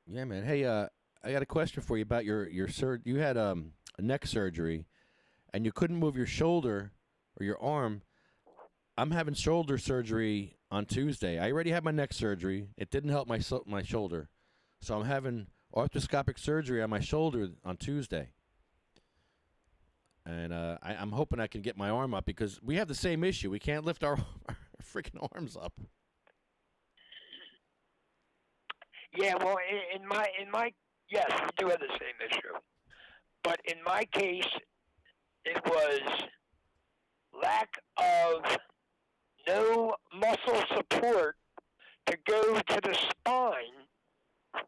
Yeah, man. Hey, I got a question for you about your you had a neck surgery, and you couldn't move your shoulder or your arm. I'm having shoulder surgery on Tuesday. I already had my neck surgery. It didn't help my shoulder, so I'm having arthroscopic surgery on my shoulder on Tuesday. And I'm hoping I can get my arm up because we have the same issue. We can't lift our freaking arms up. Yeah, well, in my yes, we do have the same issue, but in my case, it was lack of no muscle support to go to the spine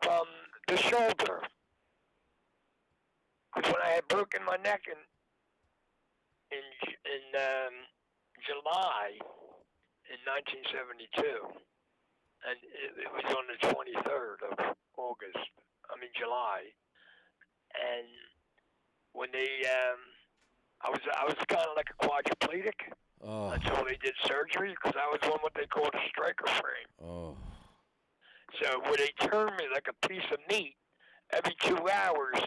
from the shoulder. Because when I had broken my neck in July in 1972. And it was on the 23rd of July. And when they, I was kind of like a quadriplegic until they did surgery because I was on what they called a striker frame. Oh. So where they turned me like a piece of meat every 2 hours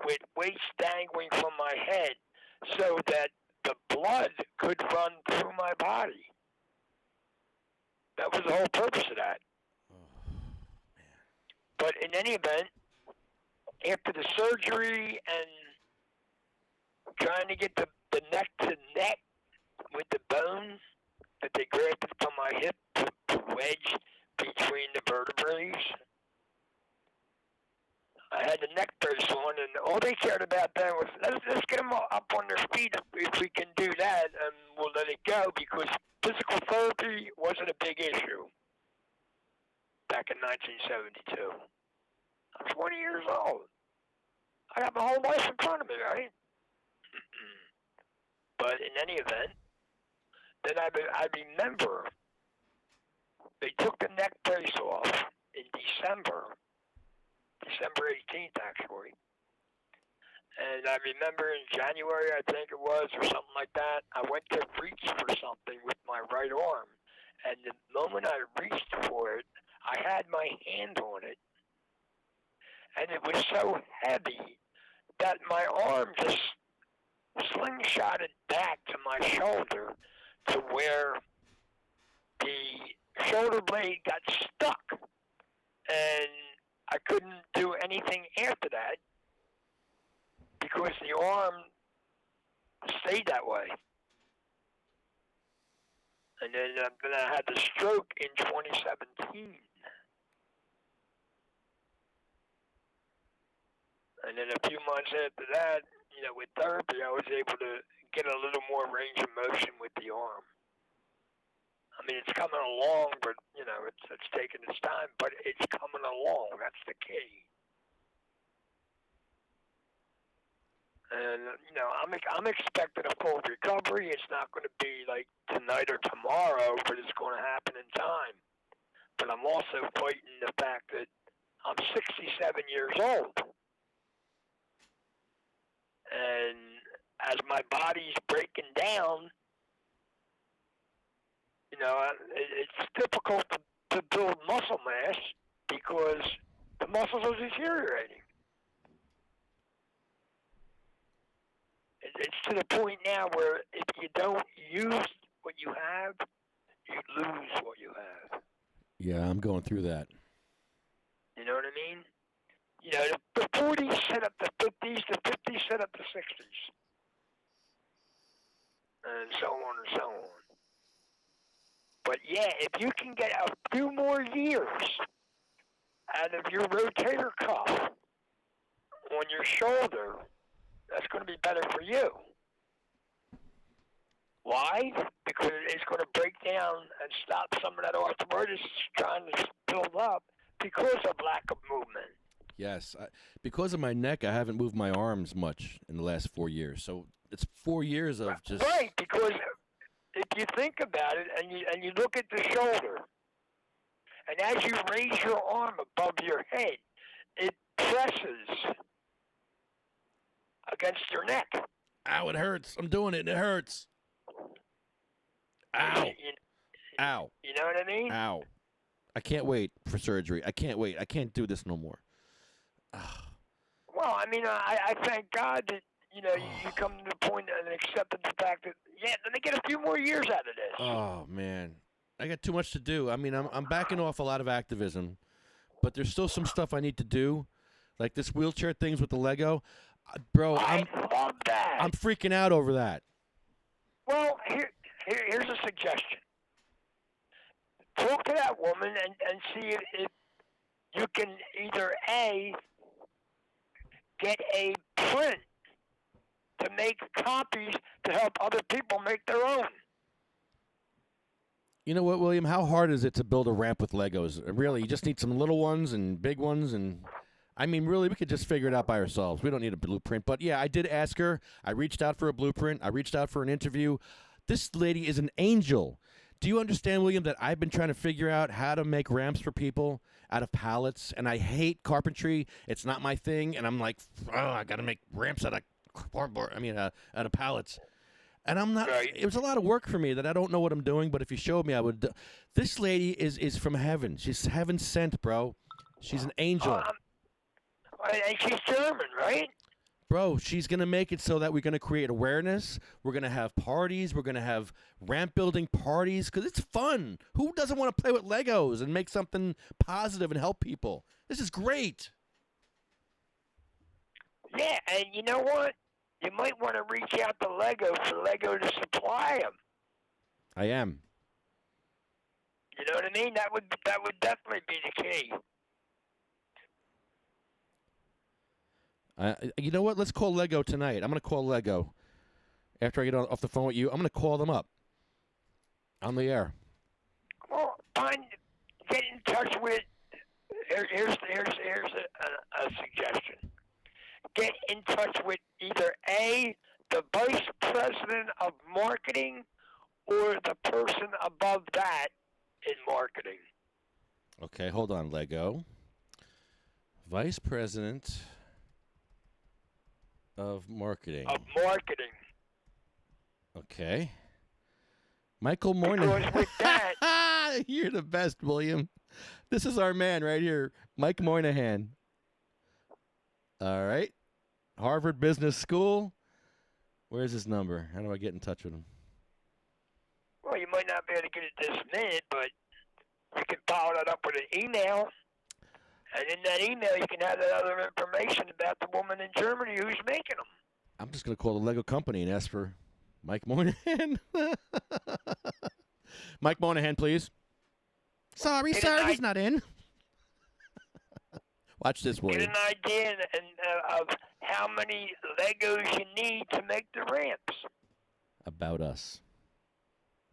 with weights dangling from my head so that the blood could run through my body. That was the whole purpose of that. Oh, man. But in any event, after the surgery and trying to get the neck to neck with the bone that they grafted from my hip to wedge between the vertebrae, I had the neck brace on, and all they cared about then was, let's get them up on their feet if we can do that, and we'll let it go, because physical therapy wasn't a big issue back in 1972. I'm 20 years old. I got my whole life in front of me, right? But in any event, then I remember they took the neck brace off in December 18th, actually. And I remember in January, I think it was, or something like that, I went to reach for something with my right arm. And the moment I reached for it, I had my hand on it. And it was so heavy that my arm just slingshotted back to my shoulder to where the shoulder blade got stuck. And I couldn't do anything after that because the arm stayed that way. And then I had the stroke in 2017. And then a few months after that, with therapy, I was able to get a little more range of motion with the arm. I mean, it's coming along, but, it's taking its time, but it's coming along. That's the key. And, I'm expecting a full recovery. It's not going to be like tonight or tomorrow, but it's going to happen in time. But I'm also fighting the fact that I'm 67 years old. And as my body's breaking down, it's difficult to build muscle mass because the muscles are deteriorating. It's to the point now where if you don't use what you have, you lose what you have. Yeah, I'm going through that. You know what I mean? The 40s set up the 50s, the 50s set up the 60s. And so on and so on. But yeah, if you can get a few more years out of your rotator cuff on your shoulder, that's going to be better for you. Why? Because it's going to break down and stop some of that arthritis trying to build up because of lack of movement. Yes. Because of my neck, I haven't moved my arms much in the last 4 years. So it's 4 years of just... Right, because if you think about it and you look at the shoulder, and as you raise your arm above your head, it presses against your neck. Ow, it hurts. I'm doing it, and it hurts. Ow. Ow. You know what I mean? Ow. I can't wait for surgery. I can't wait. I can't do this no more. Well, I mean, I thank God that, you come to the point and accepted the fact that, let me get a few more years out of this. Oh, man. I got too much to do. I mean, I'm backing off a lot of activism, but there's still some stuff I need to do, like this wheelchair things with the Lego. Bro, I love that. I'm freaking out over that. Well, here's a suggestion. Talk to that woman and see if you can either A, get a print to make copies to help other people make their own. You know what, William? How hard is it to build a ramp with Legos? Really, you just need some little ones and big ones, and I mean, really, we could just figure it out by ourselves. We don't need a blueprint. But yeah, I did ask her. I reached out for a blueprint. I reached out for an interview. This lady is an angel. Do you understand, William, that I've been trying to figure out how to make ramps for people out of pallets, and I hate carpentry. It's not my thing, and I'm like, I got to make ramps out of cardboard. out of pallets. And I'm not. Right. It was a lot of work for me that I don't know what I'm doing. But if you showed me, I would. This lady is from heaven. She's heaven sent, bro. She's an angel. And she's German, right? Bro, she's going to make it so that we're going to create awareness. We're going to have parties. We're going to have ramp building parties because it's fun. Who doesn't want to play with Legos and make something positive and help people? This is great. Yeah, and you know what? You might want to reach out to Lego for Lego to supply them. I am. You know what I mean? That would definitely be the key. You know what? Let's call Lego tonight. I'm going to call Lego. After I get off the phone with you, I'm going to call them up on the air. Well, get in touch with. Here's a suggestion. Get in touch with either A, the vice president of marketing, or the person above that in marketing. Okay, hold on, Lego. Vice president Of marketing. Of marketing. Okay. Michael Moynihan. Because with that, You're the best, William. This is our man right here, Mike Moynihan. All right. Harvard Business School. Where's his number? How do I get in touch with him? well, you might not be able to get it this minute, but you can follow that up with an email. And in that email, you can have that other information about the woman in Germany who's making them. I'm just going to call the Lego company and ask for Mike Moynihan. Mike Moynihan, please. Sorry, Get sir, an he's not in. Watch this, Get William. an idea of how many Legos you need to make the ramps. About us.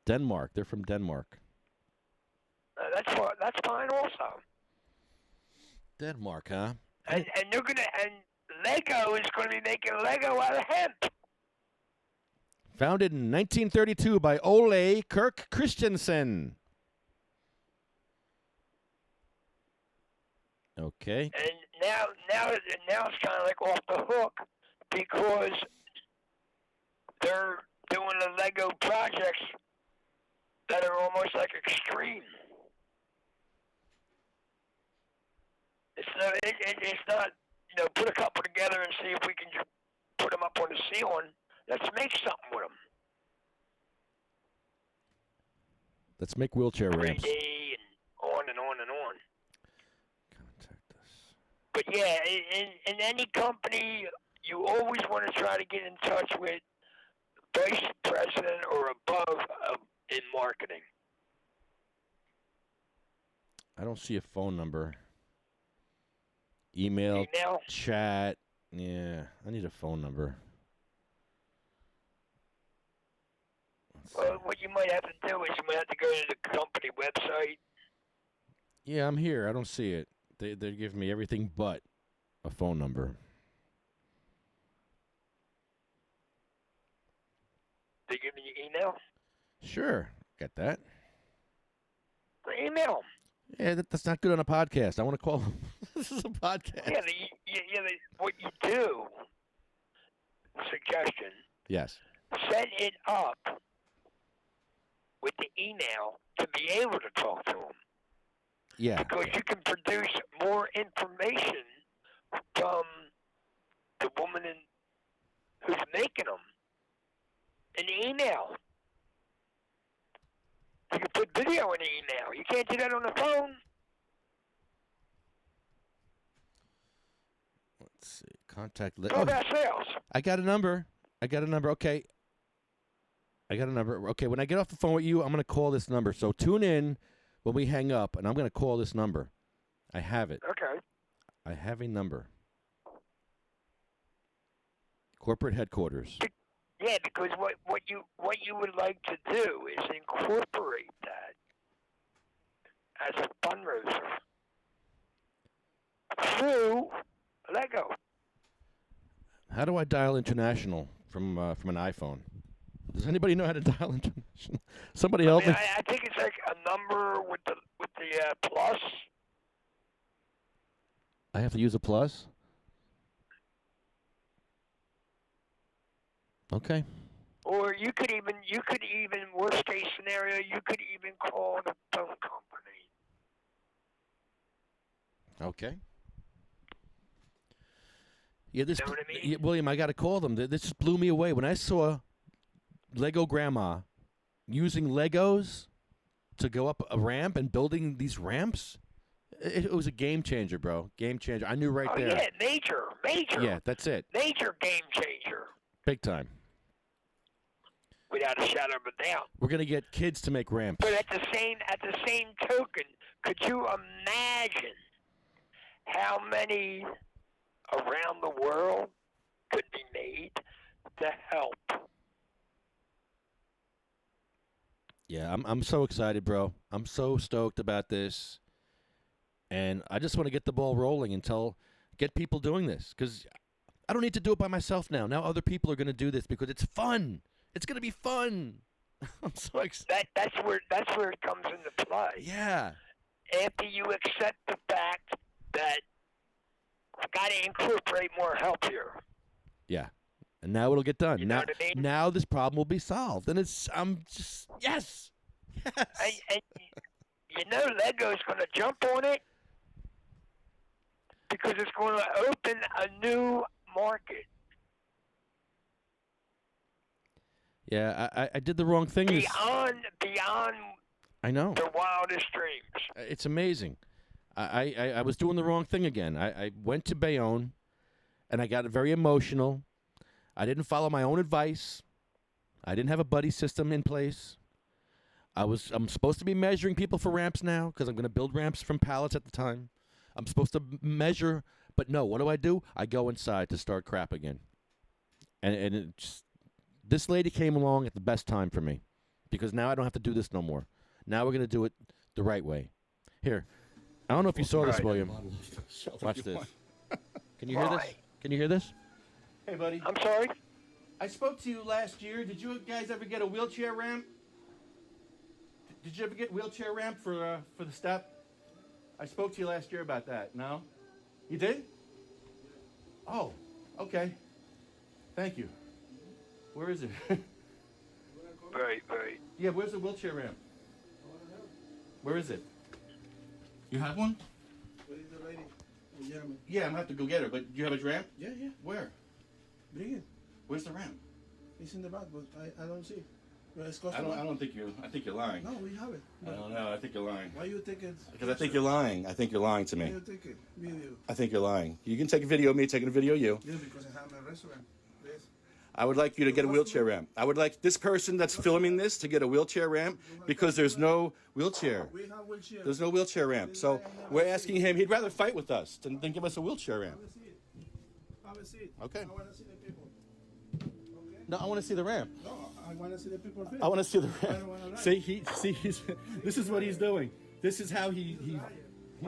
Denmark. They're from Denmark. That's fine also. Denmark, huh? And Lego is going to be making Lego out of hemp. Founded in 1932 by Ole Kirk Christensen. Okay. And now it's kind of like off the hook because they're doing the Lego projects that are almost like extreme. It's not, put a couple together and see if we can just put them up on the ceiling. Let's make something with them. Let's make wheelchair ramps. 3D and on and on and on. Contact us. But yeah, in any company, you always want to try to get in touch with vice president or above in marketing. I don't see a phone number. Email, chat. Yeah, I need a phone number. Well, what you might have to do is you might have to go to the company website. Yeah, I'm here. I don't see it. They're giving me everything but a phone number. They give me your email? Sure. Got that. Email them. Yeah, that's not good on a podcast. I want to call them. This is a podcast. Yeah, what you do, suggestion, Yes. set it up with the email to be able to talk to them. Yeah. Because you can produce more information from the woman who's making them in the email. You can put video in the email. You can't do that on the phone. Let's see. Contact. It's all about sales. I got a number. Okay. I got a number. Okay, when I get off the phone with you, I'm going to call this number. So tune in when we hang up, and I'm going to call this number. I have it. Okay. I have a number. Corporate headquarters. Yeah, because what you would like to do is incorporate that as a fundraiser through Lego. How do I dial international from an iPhone? Does anybody know how to dial international? Somebody help me. I think it's like a number with the plus. I have to use a plus? Okay. Or you could even worst case scenario, you could even call the phone company. Okay. Yeah, this. Know what I mean? Yeah, William, I got to call them. This just blew me away when I saw Lego Grandma using Legos to go up a ramp and building these ramps. It was a game changer, bro. Game changer. I knew right there. Yeah, major. Yeah, that's it. Major game changer. Big time. Without a shadow of a doubt. We're gonna get kids to make ramps. But at the same token, could you imagine how many around the world could be made to help? Yeah, I'm so excited, bro. I'm so stoked about this, and I just want to get the ball rolling and get people doing this, because I don't need to do it by myself now. Now other people are gonna do this because it's fun. It's gonna be fun. I'm so excited. That's where it comes into play. Yeah. After you accept the fact that I've got to incorporate more help here. Yeah. And now it'll get done. You know what I mean? Now this problem will be solved. And I'm just, yes. Yes. And you know Lego's going to jump on it because it's going to open a new market. Yeah, I did the wrong thing. Beyond I know. the wildest dreams. It's amazing. I was doing the wrong thing again. I went to Bayonne, and I got very emotional. I didn't follow my own advice. I didn't have a buddy system in place. I'm supposed to be measuring people for ramps now because I'm going to build ramps from pallets at the time. I'm supposed to measure, but no. What do? I go inside to start crap again, and it just, this lady came along at the best time for me because now I don't have to do this no more. Now we're going to do it the right way. Here, I don't know if you saw this, William. Watch this. Can you hear this? Can you hear this? Hey, buddy. I'm sorry? I spoke to you last year. Did you guys ever get a wheelchair ramp? Did you ever get wheelchair ramp for the step? I spoke to you last year about that. No? You did? Oh, okay. Thank you. Where is it? Right. Yeah, where's the wheelchair ramp? Where is it? You have one? Where is the lady? The gentleman. Yeah, I'm gonna have to go get her. But do you have a ramp? Yeah. Where? Bring it. Where's the ramp? It's in the back, but I don't see. Well, it's I don't think you. I think you're lying. No, we have it. I don't know. I think you're lying. Why you think it's? Because I think you're lying. I think you're lying to Why me. you think it? Video. I think you're lying. You can take a video of me taking a video of you. Yeah, because I have a restaurant. Yes. I would like you to get a wheelchair ramp. I would like this person that's filming this to get a wheelchair ramp because there's no wheelchair. We have wheelchair. There's no wheelchair ramp. So we're asking him. He'd rather fight with us than give us a wheelchair ramp. Have a seat. Okay. I want to see the people. Okay. No, I want to see the ramp. No, I want to see the people. I want to see the I ramp. don't wanna lie. He's this is what he's doing. This is how he's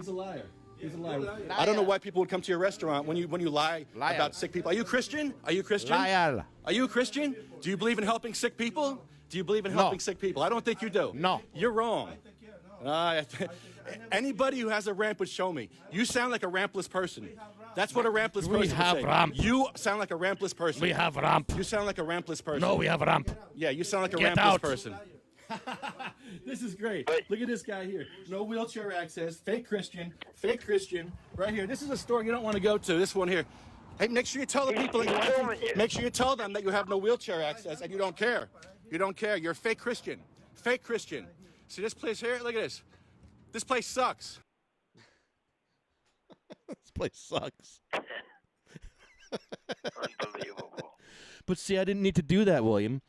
a liar. He's a liar. I don't know why people would come to your restaurant when you lie about sick people. Are you Christian? Are you Christian? Liar. Are you a Christian? Do you believe in helping sick people? Do you believe in helping sick people? I don't think you do. No. You're wrong. Anybody who has a ramp would show me. You sound like a rampless person. That's what a rampless person have would say. ramp. You sound like a rampless person. We have ramp. You sound like a rampless person. No, we have ramp. Yeah, you sound like a Get rampless out. person. This is great. Look at this guy here. No wheelchair access. Fake Christian. Fake Christian. Right here. This is a store you don't want to go to. This one here. Hey, make sure you tell the people that you want to. Make sure you tell them that you have no wheelchair access and you don't care. You don't care. You're a fake Christian. Fake Christian. See this place here? Look at this. This place sucks. This place sucks. Unbelievable. But see, I didn't need to do that, William.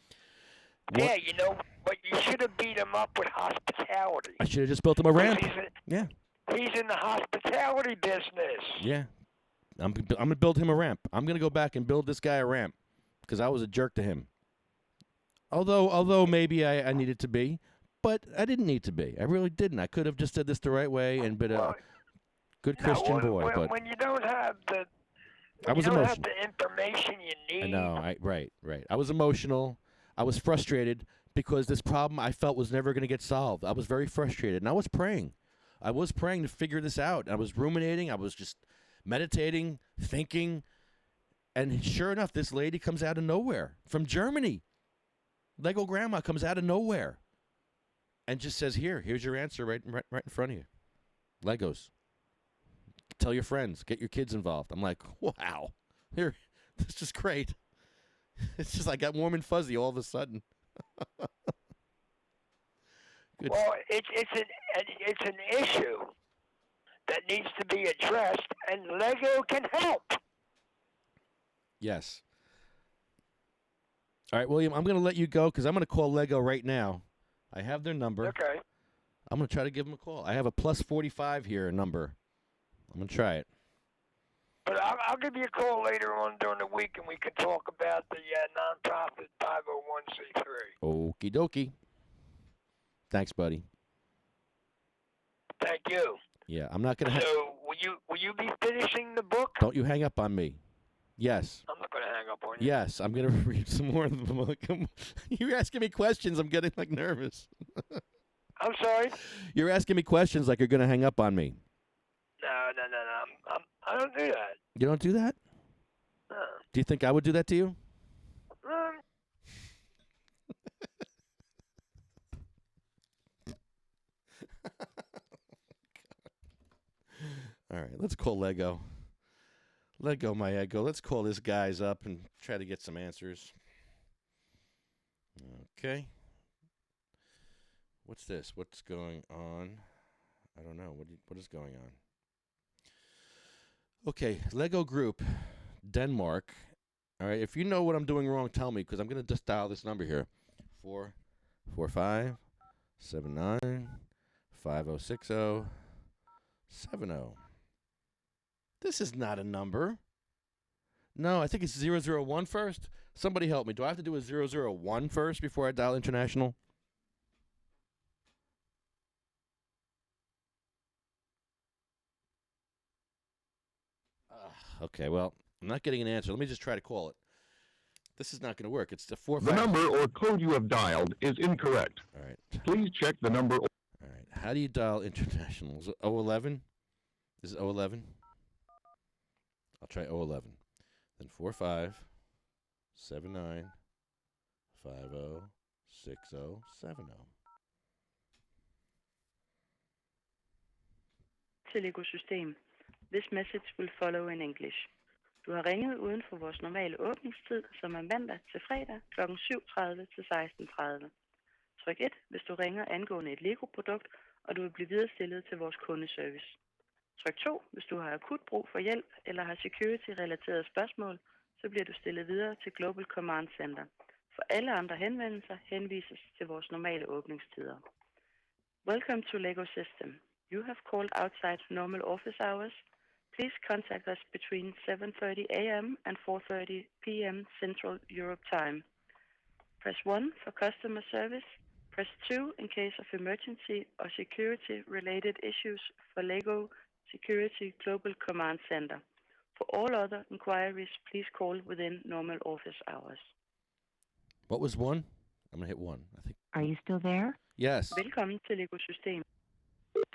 Yeah, you know, but you should have beat him up with hospitality. I should have just built him a ramp. Yeah. He's in the hospitality business. Yeah. I'm going to build him a ramp. I'm going to go back and build this guy a ramp because I was a jerk to him. Although maybe I needed to be, but I didn't need to be. I really didn't. I could have just said this the right way and been a good Christian boy. But when you don't have the, I was you don't emotional. have the information you need. I know. Right. I was emotional. I was frustrated because this problem I felt was never going to get solved. I was very frustrated, and I was praying. I was praying to figure this out. I was ruminating. I was just meditating, thinking, and sure enough, this lady comes out of nowhere from Germany. Lego Grandma comes out of nowhere and just says, here's your answer right in front of you. Legos. Tell your friends. Get your kids involved. I'm like, wow. Here, this is great. It's just I got warm and fuzzy all of a sudden. Good. Well, it's an issue that needs to be addressed, and Lego can help. Yes. All right, William, I'm going to let you go because I'm going to call Lego right now. I have their number. Okay. I'm going to try to give them a call. I have a plus 45 here number. I'm going to try it. But I'll give you a call later on during the week, and we can talk about the nonprofit 501c3. Okie dokie. Thanks, buddy. Thank you. Yeah, I'm not going to. So will you be finishing the book? Don't you hang up on me. Yes. I'm not going to hang up on you. Yes, I'm going to read some more of the book. You're asking me questions. I'm getting nervous. I'm sorry? You're asking me questions like you're going to hang up on me. No. I don't do that. You don't do that? No. Do you think I would do that to you? All right, let's call Lego. Lego, my ego. Let's call this guys up and try to get some answers. Okay. What's this? What's going on? I don't know. What is going on? Okay, Lego Group, Denmark. All right, if you know what I'm doing wrong, tell me, because I'm going to just dial this number here. 445-79-5060-70. This is not a number. No, I think it's 001 first. Somebody help me. Do I have to do a 001 first before I dial international? Okay, well, I'm not getting an answer. Let me just try to call it. This is not going to work. It's the 45. The number or code you have dialed is incorrect. All right. Please check the number. All right. How do you dial international? Is it 011? Is it 011? I'll try 011. Then 45-79-50-60-70. Til Lego-system. This message will follow in English. Du har ringet uden for vores normale åbningstid, som er mandag til fredag kl. 7:30 til 16:30. Tryk 1, hvis du ringer angående et Lego-produkt, og du vil blive viderestillet til vores kundeservice. Tryk 2, hvis du har akut brug for hjælp eller har security-relaterede spørgsmål, så bliver du stillet videre til Global Command Center. For alle andre henvendelser henvises til vores normale åbningstider. Welcome to Lego System. You have called outside normal office hours. Please contact us between 7:30 a.m. and 4:30 p.m. Central Europe Time. Press 1 for customer service. Press 2 in case of emergency or security-related issues for Lego Security Global Command Center. For all other inquiries, please call within normal office hours. What was 1? I'm going to hit 1. I think. Are you still there? Yes. Velkommen til Lego System.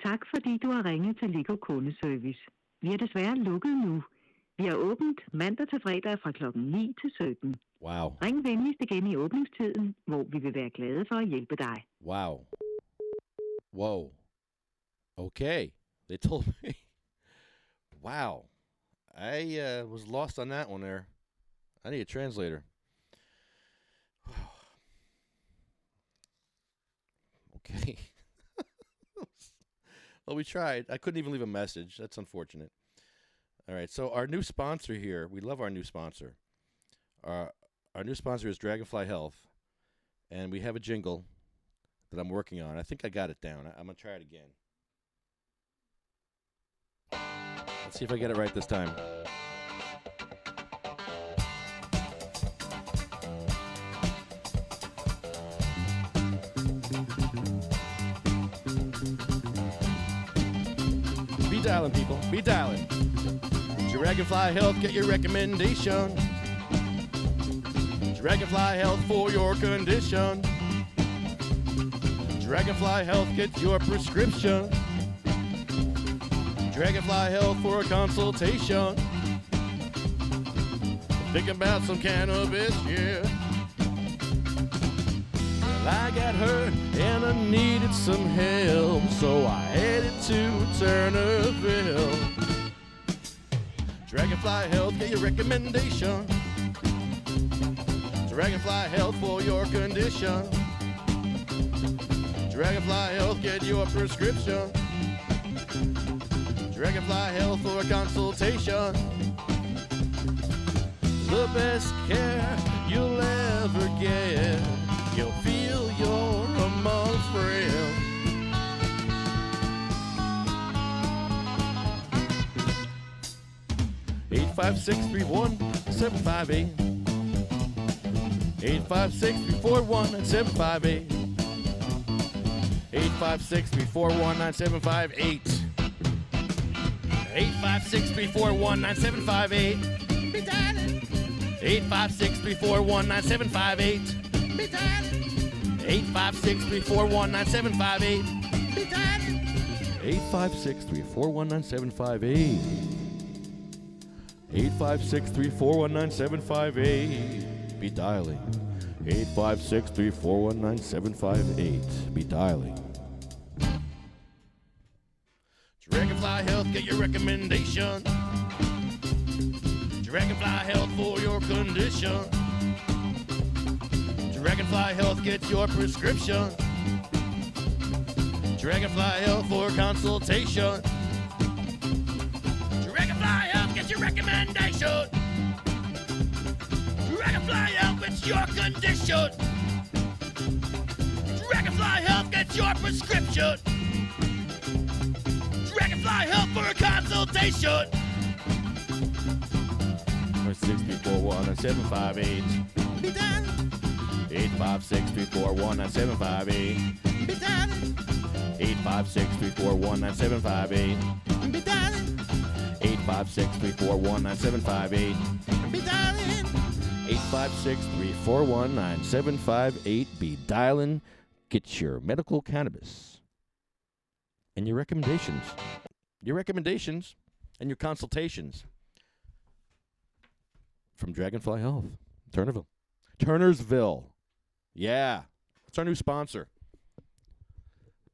Tak fordi du har ringet til Lego Kundeservice. Vi er desværre lukket nu. Vi er åbent mandag til fredag fra klokken 9 til 17. Wow. Ring venligst igen i åbningstiden, hvor vi vil være glade for at hjælpe dig. Wow. Whoa. Okay. They told me. Wow. I was lost on that one there. I need a translator. Okay. Well, we tried. I couldn't even leave a message. That's unfortunate. All right. So our new sponsor here, we love our new sponsor. Our new sponsor is Dragonfly Health, and we have a jingle that I'm working on. I think I got it down. I'm going to try it again. Let's see if I get it right this time. Be dialing, people. Be dialing. Dragonfly Health, get your recommendation. Dragonfly Health for your condition. Dragonfly Health, get your prescription. Dragonfly Health for a consultation. Thinking about some cannabis, yeah. Well, I got hurt and I needed some help, so I headed to Turnerville. Dragonfly Health, get your recommendation. Dragonfly Health for your condition. Dragonfly Health, get your prescription. Dragonfly Health for a consultation. The best care you'll ever get. You'll feel you're amongst friends. Eight 856-341-758. 856-341-9758. 856-341-9758. 856-341-9758. Be dialing. 856-341-9758. Be dialing. 856-341-9758. Be dialing. 856-341-9758. 856-341-9758. Be dialing. 856-341-9758. Be dialing. Dragonfly Health, get your recommendation. Dragonfly Health for your condition. Dragonfly Health, get your prescription. Dragonfly Health for consultation. Dragonfly Health, get your recommendation. Dragonfly Health, it's your condition. Dragonfly Health, get your prescription. Dragonfly Health for a consultation. 856-341-9758. Be done. 856-341-9758. Be done. 856-341-9758. Be done. 856-341-9758. Be dialing. 856-341-9758. Be dialing. Get your medical cannabis and your recommendations. Your recommendations and your consultations from Dragonfly Health. Turnersville. Yeah. It's our new sponsor.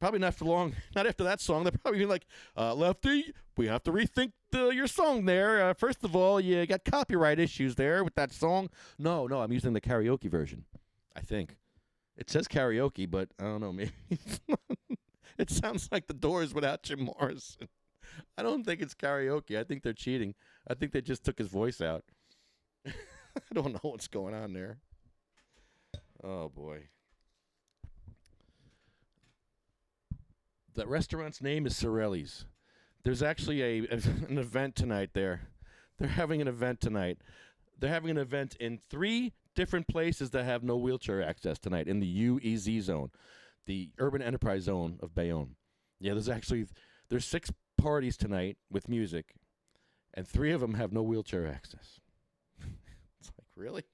Probably not for long. Not after that song. They're probably like, Lefty, we have to rethink your song there. First of all, you got copyright issues there with that song. No, I'm using the karaoke version, I think. It says karaoke, but I don't know. Maybe it sounds like The Doors without Jim Morrison. I don't think it's karaoke. I think they're cheating. I think they just took his voice out. I don't know what's going on there. Oh, boy. That restaurant's name is Sorelli's. There's actually an event tonight there. They're having an event tonight. They're having an event in 3 different places that have no wheelchair access tonight in the UEZ zone, the Urban Enterprise Zone of Bayonne. Yeah, there's 6 parties tonight with music, and 3 of them have no wheelchair access. It's like, really?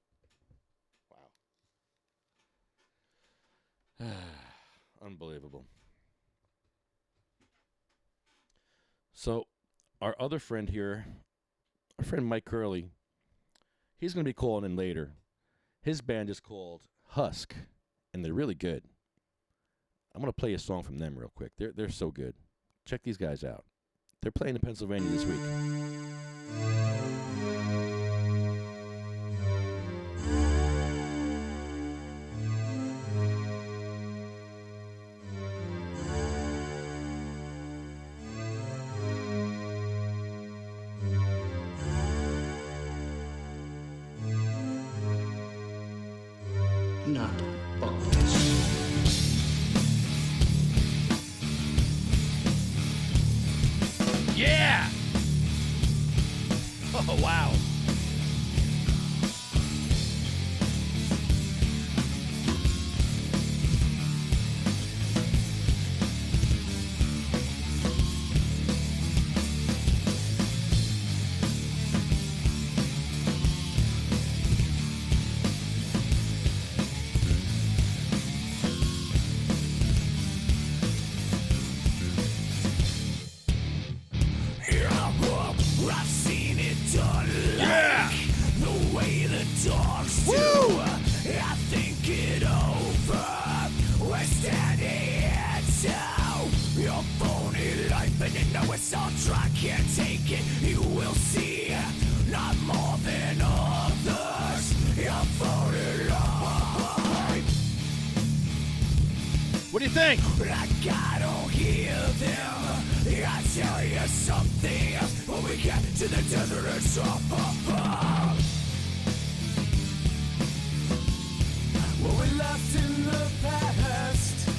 Wow. Unbelievable. So, our other friend here, our friend Mike Curley, he's going to be calling in later. His band is called Husk, and they're really good. I'm going to play a song from them real quick. They're so good. Check these guys out. They're playing in Pennsylvania this week. Not bogus. Yeah! Oh, wow. I've seen it done like the way the dogs do. I think it over. We're standing here too. Your phony life and you know it's all dry. Can't take it, you will see. Not more than others. Your phony life. What do you think? Like I don't hear them. I tell you something else. When we get to the desert, it's all what we left in the past,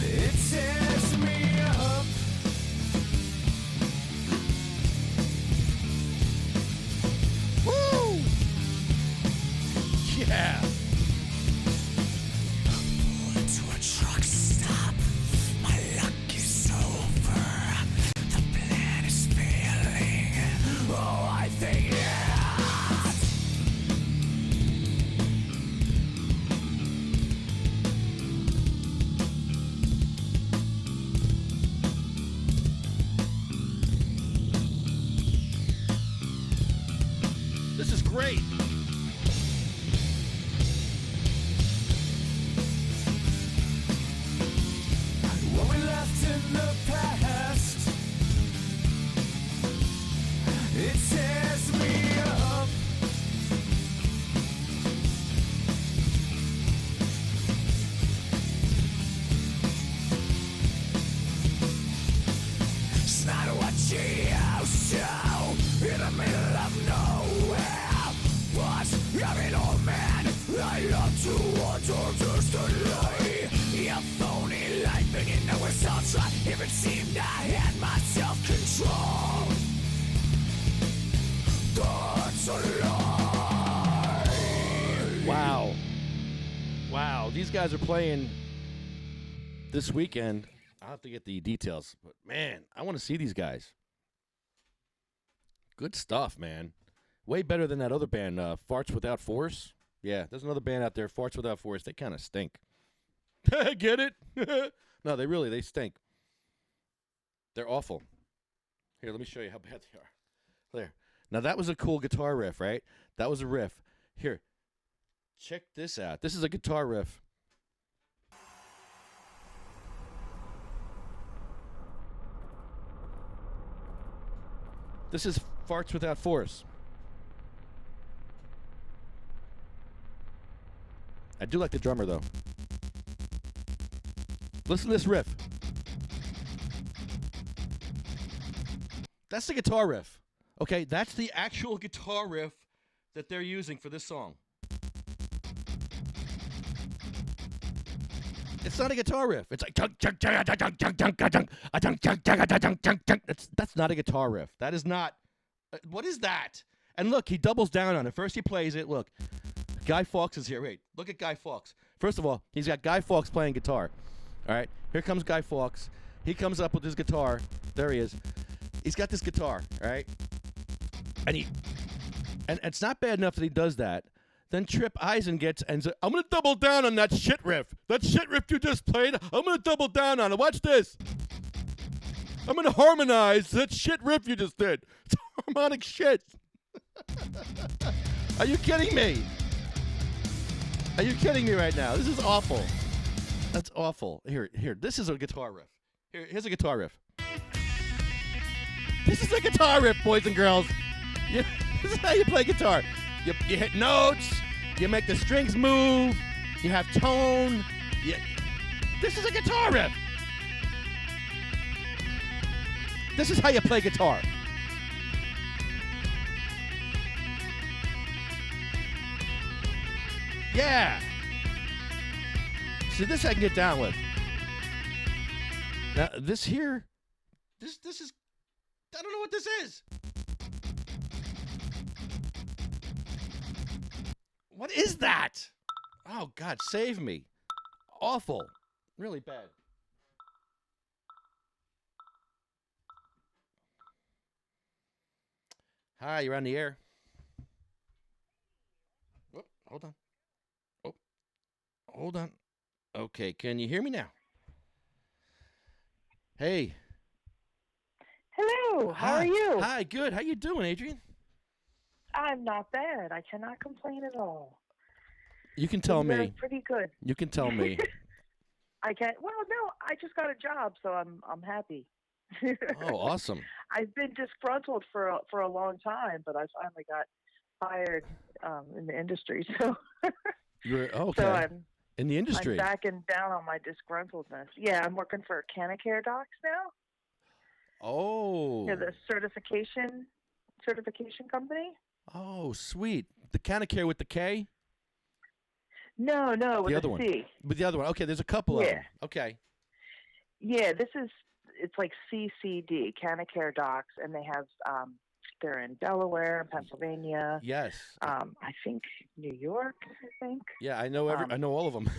it tears me up. Woo! Yeah. Pull into a truck stop. My luck is over. The plan is failing. This is great. What we left in the past, it tears me up. It's not what you used to, in the middle of nowhere. But I'm an old man, I love to understand lie. You phony life, and you know it's all try. If it seemed I had my self-control, that's a lie. Wow. Wow. These guys are playing this weekend. I'll have to get the details. But, man, I want to see these guys. Good stuff, man. Way better than that other band, Farts Without Force. Yeah, there's another band out there, Farts Without Force. They kind of stink. Get it? No, they stink. They're awful. Here, let me show you how bad they are. There. Now, that was a cool guitar riff, right? That was a riff. Here, check this out. This is a guitar riff. This is Farts Without Force. I do like the drummer, though. Listen to this riff. That's the guitar riff. Okay, that's the actual guitar riff that they're using for this song. It's not a guitar riff. It's like that's not a guitar riff. That is not. What is that? And look, he doubles down on it. First he plays it. Look, Guy Fawkes is here. Wait, look at Guy Fawkes. First of all, he's got Guy Fawkes playing guitar. All right, here comes Guy Fawkes. He comes up with his guitar. There he is. He's got this guitar. All right, and it's not bad enough that he does that. Then Trip Eisen gets and says, I'm going to double down on that shit riff. That shit riff you just played, I'm going to double down on it. Watch this. I'm going to harmonize that shit riff you just did. It's harmonic shit. Are you kidding me? Are you kidding me right now? This is awful. That's awful. Here. This is a guitar riff. Here's a guitar riff. This is a guitar riff, boys and girls. This is how you play guitar. You hit notes, you make the strings move, you have tone. This is a guitar riff. This is how you play guitar. Yeah. So this I can get down with. Now this here, this is, I don't know what this is. What is that? Oh, God, save me. Awful. Really bad. Hi, you're on the air. Oh, hold on. Oh, hold on. Okay, can you hear me now? Hey. Hello, how are you? Hi, good. How you doing, Adrian? I'm not bad. I cannot complain at all. You can tell me. Pretty good. You can tell me. I can't. Well, no, I just got a job, so I'm happy. Oh, awesome. I've been disgruntled for a long time, but I finally got hired in the industry. So You're okay. So in the industry. I'm backing down on my disgruntledness. Yeah, I'm working for Canacare Docs now. Oh. Yeah, the certification company. Oh, sweet. The Canacare with the K? No, with the other one. C. With the other one. Okay, there's a couple of them. Okay. Yeah, it's like CCD, Canacare Docs, and they have they're in Delaware and Pennsylvania. Yes. I think New York. I think. Yeah, I know I know all of them.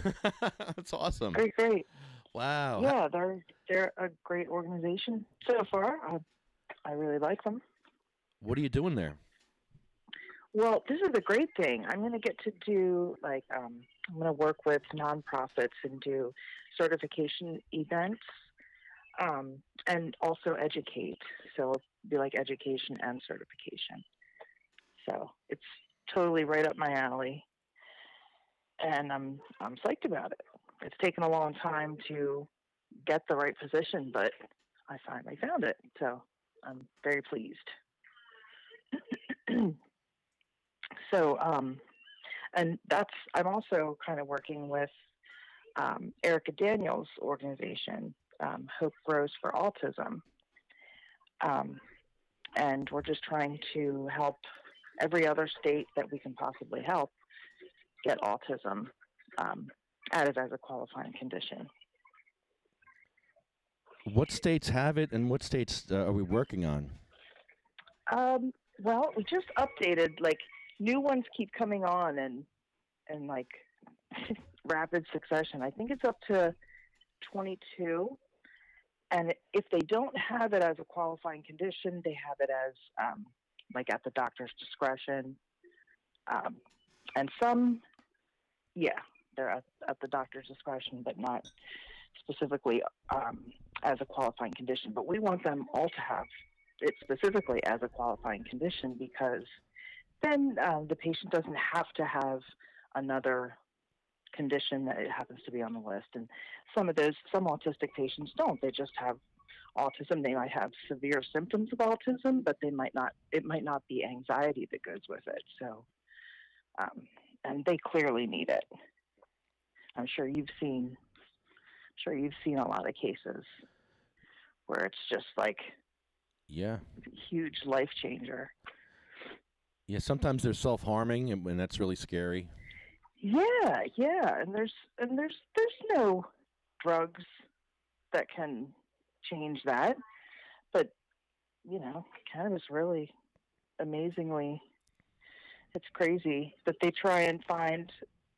That's awesome. Great. Wow. Yeah, they're a great organization so far. I really like them. What are you doing there? Well, this is a great thing. I'm going to get to do I'm going to work with nonprofits and do certification events, and also educate. So it'll be like education and certification. So it's totally right up my alley, and I'm psyched about it. It's taken a long time to get the right position, but I finally found it. So I'm very pleased. So, and I'm also kind of working with Erica Daniels' organization, Hope Grows for Autism. And we're just trying to help every other state that we can possibly help get autism added as a qualifying condition. What states have it, and what states are we working on? Well, we just updated, like, new ones keep coming on and like rapid succession. I think it's up to 22. And if they don't have it as a qualifying condition, they have it as like at the doctor's discretion. And some, yeah, they're at the doctor's discretion, but not specifically as a qualifying condition. But we want them all to have it specifically as a qualifying condition, because then the patient doesn't have to have another condition that it happens to be on the list. And some autistic patients don't. They just have autism. They might have severe symptoms of autism, but it might not be anxiety that goes with it. So, and they clearly need it. I'm sure you've seen a lot of cases where it's just like, yeah, huge life changer. Yeah, sometimes they're self-harming, and that's really scary. Yeah, and there's no drugs that can change that, but cannabis really, amazingly, it's crazy that they try and find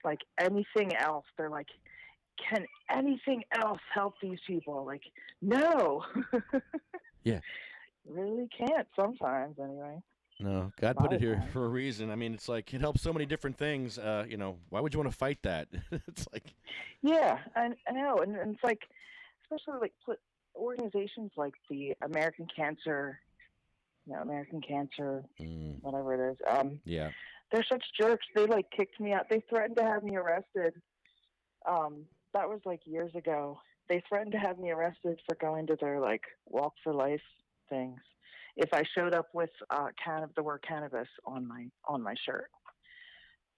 like anything else. They're like, can anything else help these people? Like, no. Yeah. Really can't sometimes, anyway. No, God put it here for a reason. I mean, it's like it helps so many different things. Why would you want to fight that? It's like, yeah, I know, and it's like, especially like organizations like the American Cancer, whatever it is. yeah, they're such jerks. They like kicked me out. They threatened to have me arrested. That was like years ago. They threatened to have me arrested for going to their like Walk for Life things if I showed up with the word cannabis on my shirt.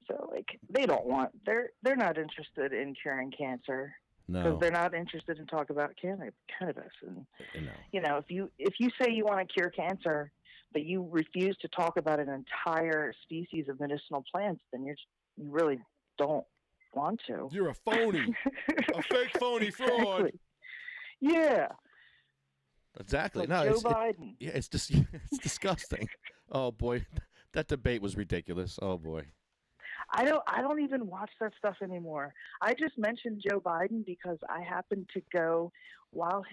So like they're not interested in curing cancer. No, because they're not interested in talking about cannabis. And no. if you say you want to cure cancer, but you refuse to talk about an entire species of medicinal plants, then you really don't want to. You're a phony, a fake phony fraud. Exactly. Yeah. Exactly. Like No, Joe Biden. It's disgusting. Oh boy, that debate was ridiculous. Oh boy. I don't even watch that stuff anymore. I just mentioned Joe Biden because I happened to go when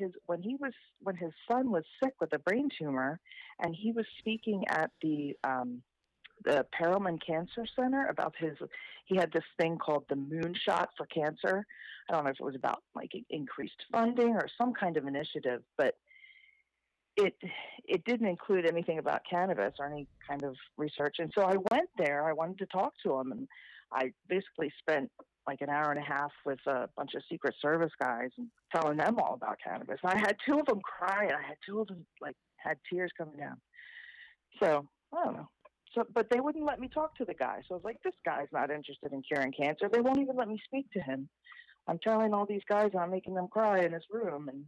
his son was sick with a brain tumor, and he was speaking at the Perelman Cancer Center about he had this thing called the Moonshot for Cancer. I don't know if it was about like increased funding or some kind of initiative, but it didn't include anything about cannabis or any kind of research. And so I went there. I wanted to talk to him, and I basically spent like an hour and a half with a bunch of Secret Service guys and telling them all about cannabis. And I had two of them cry, and I had two of them like had tears coming down. So I don't know. So, but they wouldn't let me talk to the guy. So I was like, this guy's not interested in curing cancer. They won't even let me speak to him. I'm telling all these guys I'm making them cry in his room, and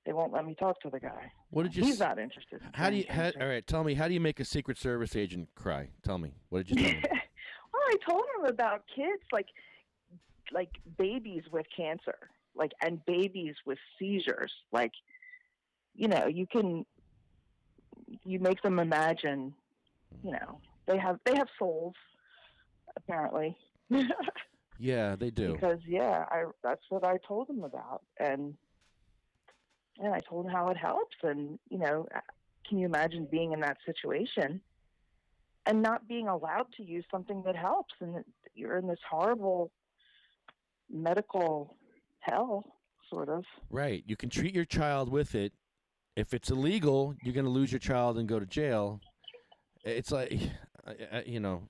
they won't let me talk to the guy. What did you? He's not interested. All right, tell me, how do you make a Secret Service agent cry? Tell me. What did you tell me? Well, I told him about kids like babies with cancer, and babies with seizures. Like, you make them imagine. They have soul, apparently. Yeah, they do. Because that's what I told him about, and I told him how it helps. And can you imagine being in that situation and not being allowed to use something that helps, and you're in this horrible medical hell, sort of. Right. You can treat your child with it. If it's illegal, you're going to lose your child and go to jail. It's like, You know,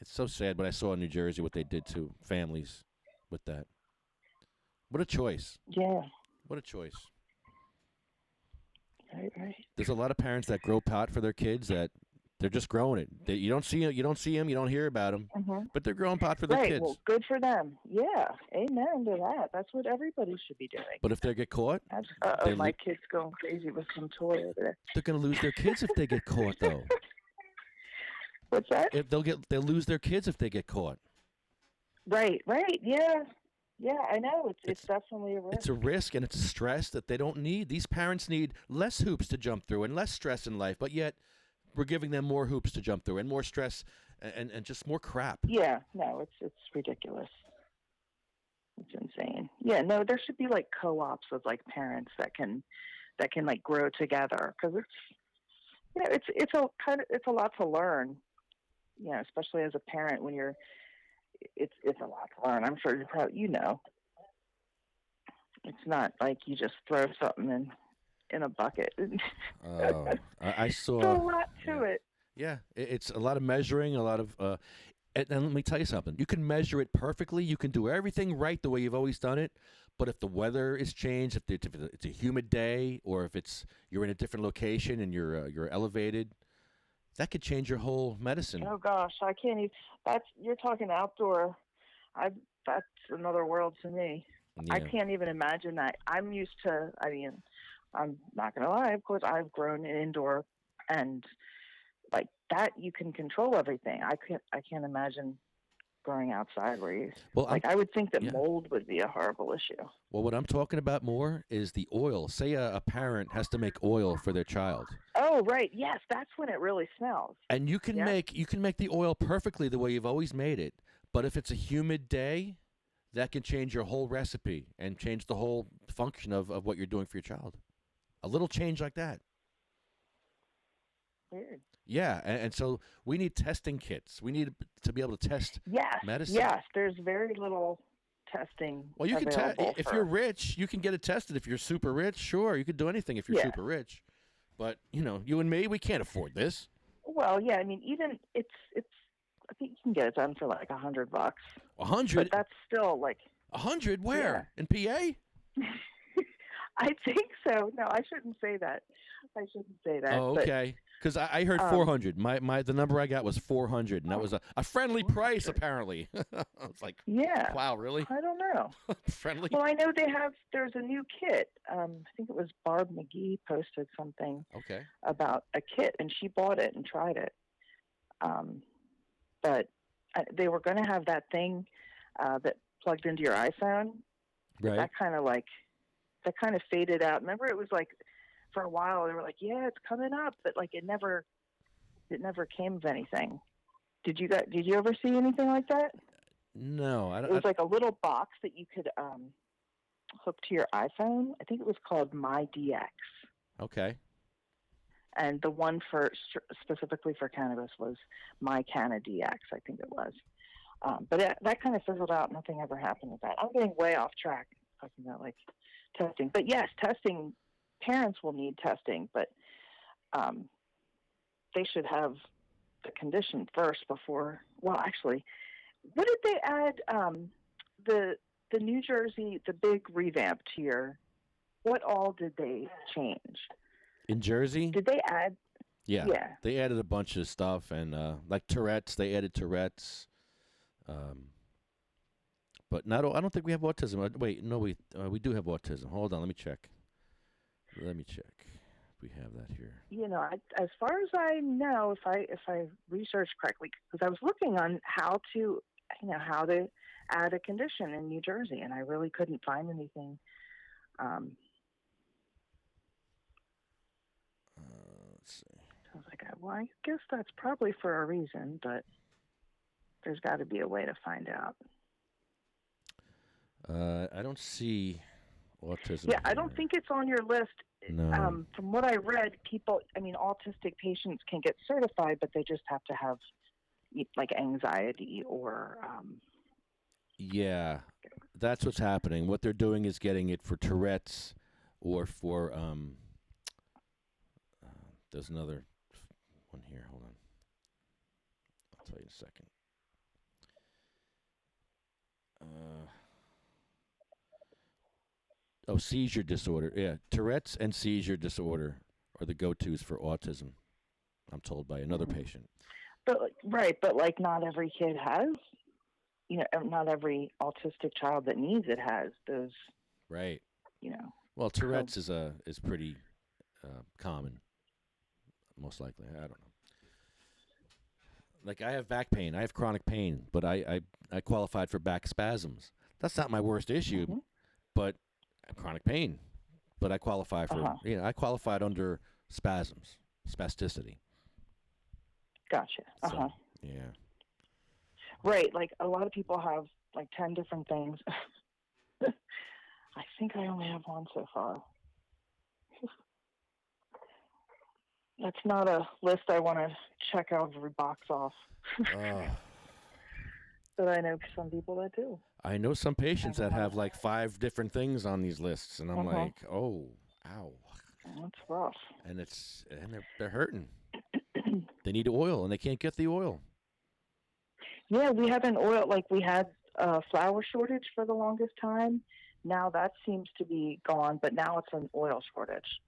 it's so sad. But I saw in New Jersey what they did to families with that. What a choice! Yeah. What a choice! Right. There's a lot of parents that grow pot for their kids that they're just growing it. You don't see them, you don't hear about them, but they're growing pot for their Right. kids. Well, good for them. Yeah. Amen to that. That's what everybody should be doing. But if they get caught, My kid's going crazy with some toy over there. they're going to lose their kids if they get caught, though. What's that? If they'll lose their kids if they get caught. Right. Yeah. Yeah, I know. It's definitely a risk. It's a risk and it's a stress that they don't need. These parents need less hoops to jump through and less stress in life, but yet we're giving them more hoops to jump through and more stress and just more crap. Yeah, no, it's ridiculous. It's insane. Yeah, no, there should be like co-ops with like parents that can like grow together, because it's a lot to learn. You know, especially as a parent when you're. It's a lot to learn. I'm sure you know. It's not like you just throw something in a bucket. Oh, I saw. There's a lot to it. Yeah, it's a lot of measuring, a lot of. And let me tell you something. You can measure it perfectly. You can do everything right the way you've always done it. But if the weather is changed, if it's a humid day, or if you're in a different location and you're elevated, that could change your whole medicine. Oh gosh, I can't even. You're talking outdoor. That's another world to me. Yeah. I can't even imagine that. I'm used to. I mean, I'm not gonna lie. Of course, I've grown indoor, and like that, you can control everything. I can't imagine growing outside where you. Well, I would think that mold would be a horrible issue. Well, what I'm talking about more is the oil. Say a parent has to make oil for their child. Oh, right. Yes, that's when it really smells. And you can make the oil perfectly the way you've always made it. But if it's a humid day, that can change your whole recipe and change the whole function of what you're doing for your child. A little change like that. Weird. Yeah, and so we need testing kits. We need to be able to test medicine. Yes, there's very little testing. Well, you can test if you're rich. You can get it tested. If you're super rich, sure, you could do anything if you're super rich. But you and me, we can't afford this. Well, yeah, I mean, even it's. I think you can get it done for like $100. 100? But that's still like. 100? Where? In PA? I think so. No, I shouldn't say that. Oh, okay. Because I heard 400. The number I got was 400, and that was a friendly price apparently. I was like, wow, really? I don't know. Friendly? Well, I know there's a new kit. I think it was Barb McGee posted something about a kit, and she bought it and tried it. But they were going to have that thing that plugged into your iPhone. Right. That kind of faded out. Remember, it was like for a while they were like, "Yeah, it's coming up," but like it never came of anything. Did you ever see anything like that? No, I don't. It was like a little box that you could hook to your iPhone. I think it was called MyDX. Okay. And the one specifically for cannabis was MyCannaDX, I think it was. But that kind of fizzled out. Nothing ever happened with that. I'm getting way off track talking about like testing. But yes, testing. Parents will need testing, but they should have the condition first before. Well, actually, what did they add? The New Jersey, the big revamp tier. What all did they change? In Jersey? Did they add? Yeah. They added a bunch of stuff, and like Tourette's, they added Tourette's. But I don't think we have autism. Wait, no, we do have autism. Hold on, let me check. If we have that here. You know, as far as I know, if I researched correctly, because I was looking on how to add a condition in New Jersey, and I really couldn't find anything. Let's see. I was like, well, I guess that's probably for a reason, but there's got to be a way to find out. I don't see autism. Yeah, I don't think it's on your list. No. From what I read, autistic patients can get certified, but they just have to have like anxiety or. Yeah, that's what's happening. What they're doing is getting it for Tourette's or for there's another one here. Hold on. second. Seizure disorder. Yeah, Tourette's and seizure disorder are the go-tos for autism. I'm told by another patient. But like not every kid has, not every autistic child that needs it has those. Right. Well, Tourette's is pretty common, most likely. I don't know. Like, I have back pain. I have chronic pain, but I qualified for back spasms. That's not my worst issue, but I have chronic pain. But I qualify for, I qualified under spasms, spasticity. Gotcha. So, yeah. Right. Like, a lot of people have, like, 10 different things. I think I only have one so far. That's not a list I want to check out every box off. But I know some people that do. I know some patients that have like 5 different things on these lists, and I'm like, oh, ow. That's rough. And they're hurting. They need oil, and they can't get the oil. Yeah, we have an oil, like we had a flour shortage for the longest time. Now that seems to be gone, but now it's an oil shortage.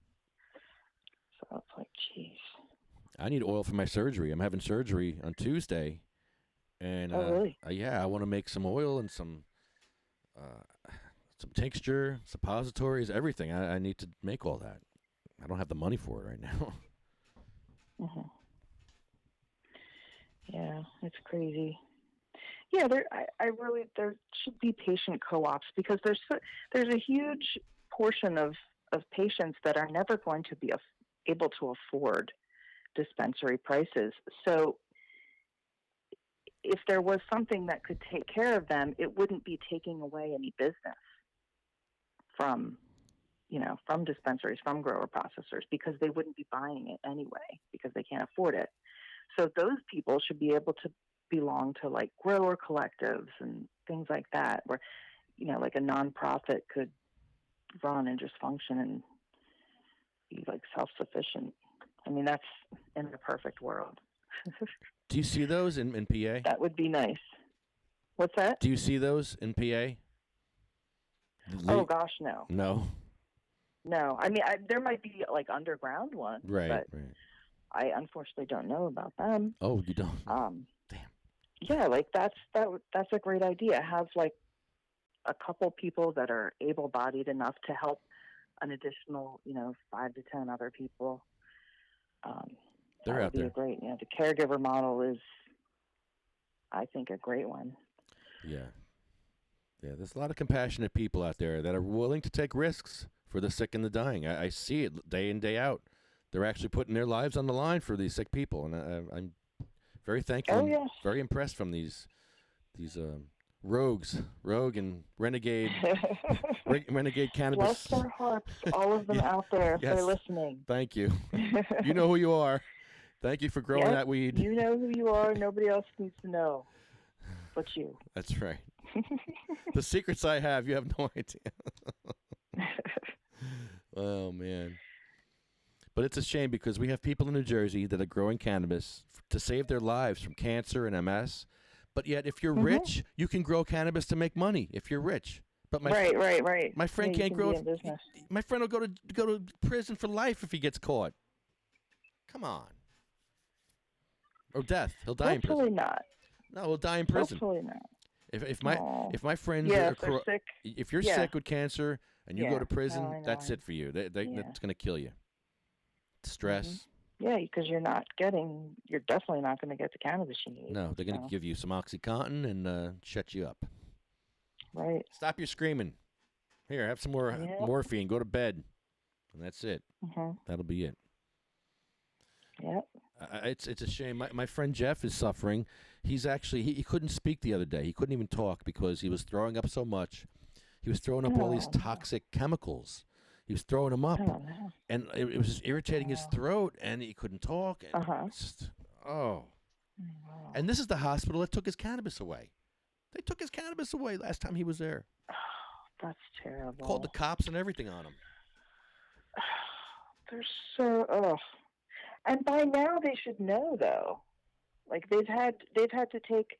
So it's like, geez. I need oil for my surgery. I'm having surgery on Tuesday. And really? Yeah, I want to make some oil and some tincture, suppositories, everything. I need to make all that. I don't have the money for it right now. Yeah, it's crazy. Yeah, there should be patient co-ops, because there's a huge portion of patients that are never going to be able to afford dispensary prices. So if there was something that could take care of them, it wouldn't be taking away any business from dispensaries, from grower processors, because they wouldn't be buying it anyway because they can't afford it. So those people should be able to belong to like grower collectives and things like that, where, like a nonprofit could run and just function and be like self-sufficient. I mean, that's in the perfect world. Do you see those in PA? That would be nice. What's that? Do you see those in PA? Oh, gosh, no. No? No. I mean, there might be, like, underground ones. Right, but right. I unfortunately don't know about them. Oh, you don't? Damn. Yeah, like, that's a great idea. Have, like, a couple people that are able-bodied enough to help an additional, 5 to 10 other people. They're out there. Great. The caregiver model is, I think, a great one. Yeah. Yeah, there's a lot of compassionate people out there that are willing to take risks for the sick and the dying. I see it day in, day out. They're actually putting their lives on the line for these sick people, and I'm very thankful. Oh, yes. Very impressed from these rogue and renegade renegade cannabis. Bless their hearts, all of them out there, if Yes. they're listening. Thank you. You know who you are. Thank you for growing that weed. You know who you are. Nobody else needs to know but you. That's right. The secrets I have, you have no idea. Oh, man. But it's a shame because we have people in New Jersey that are growing cannabis to save their lives from cancer and MS. But yet, if you're rich, you can grow cannabis to make money if you're rich. But right. My friend can't grow. My friend will go to prison for life if he gets caught. Come on. Or death. He'll die in prison. Hopefully not. No, he'll die in prison. Hopefully not. If my friends if they're sick. If you're sick with cancer and you go to prison, No, I know. that's it for you. That's going to kill you. Stress. Yeah, because you're definitely not going to get the cannabis you need. No, they're going to give you some OxyContin and shut you up. Right. Stop your screaming. Here, have some more morphine. Go to bed. And that's it. That'll be it. Yep. It's a shame. My friend Jeff is suffering. He's actually, he couldn't speak the other day. He couldn't even talk because he was throwing up so much. He was throwing up all these toxic chemicals. He was throwing them up. And it was just irritating his throat, and he couldn't talk. And it's just, And this is the hospital that took his cannabis away. They took his cannabis away last time he was there. That's terrible. Called the cops and everything on him. They're so, And by now they should know, though. Like they've had to take,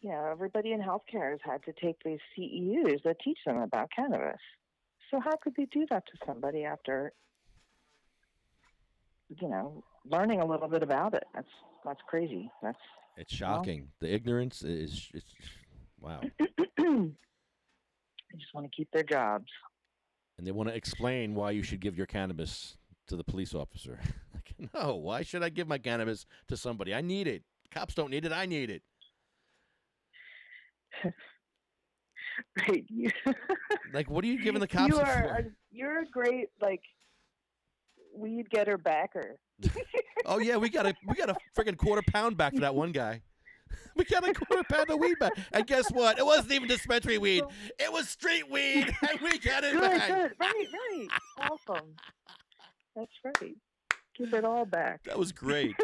everybody in healthcare has had to take these CEUs that teach them about cannabis. So how could they do that to somebody after, learning a little bit about it? That's crazy. It's shocking. The ignorance is wow. They just want to keep their jobs. And they want to explain why you should give your cannabis to the police officer. Like, no, why should I give my cannabis to somebody? I need it. Cops don't need it. I need it. Right. Like, what are you giving the cops for? You're a great, weed getter backer. Oh yeah, we got a freaking quarter-pound back for that one guy. We got a quarter-pound of weed back, and guess what? It wasn't even dispensary weed; it was street weed, and we got it back. Good, right, awesome. That's right. Give it all back. That was great.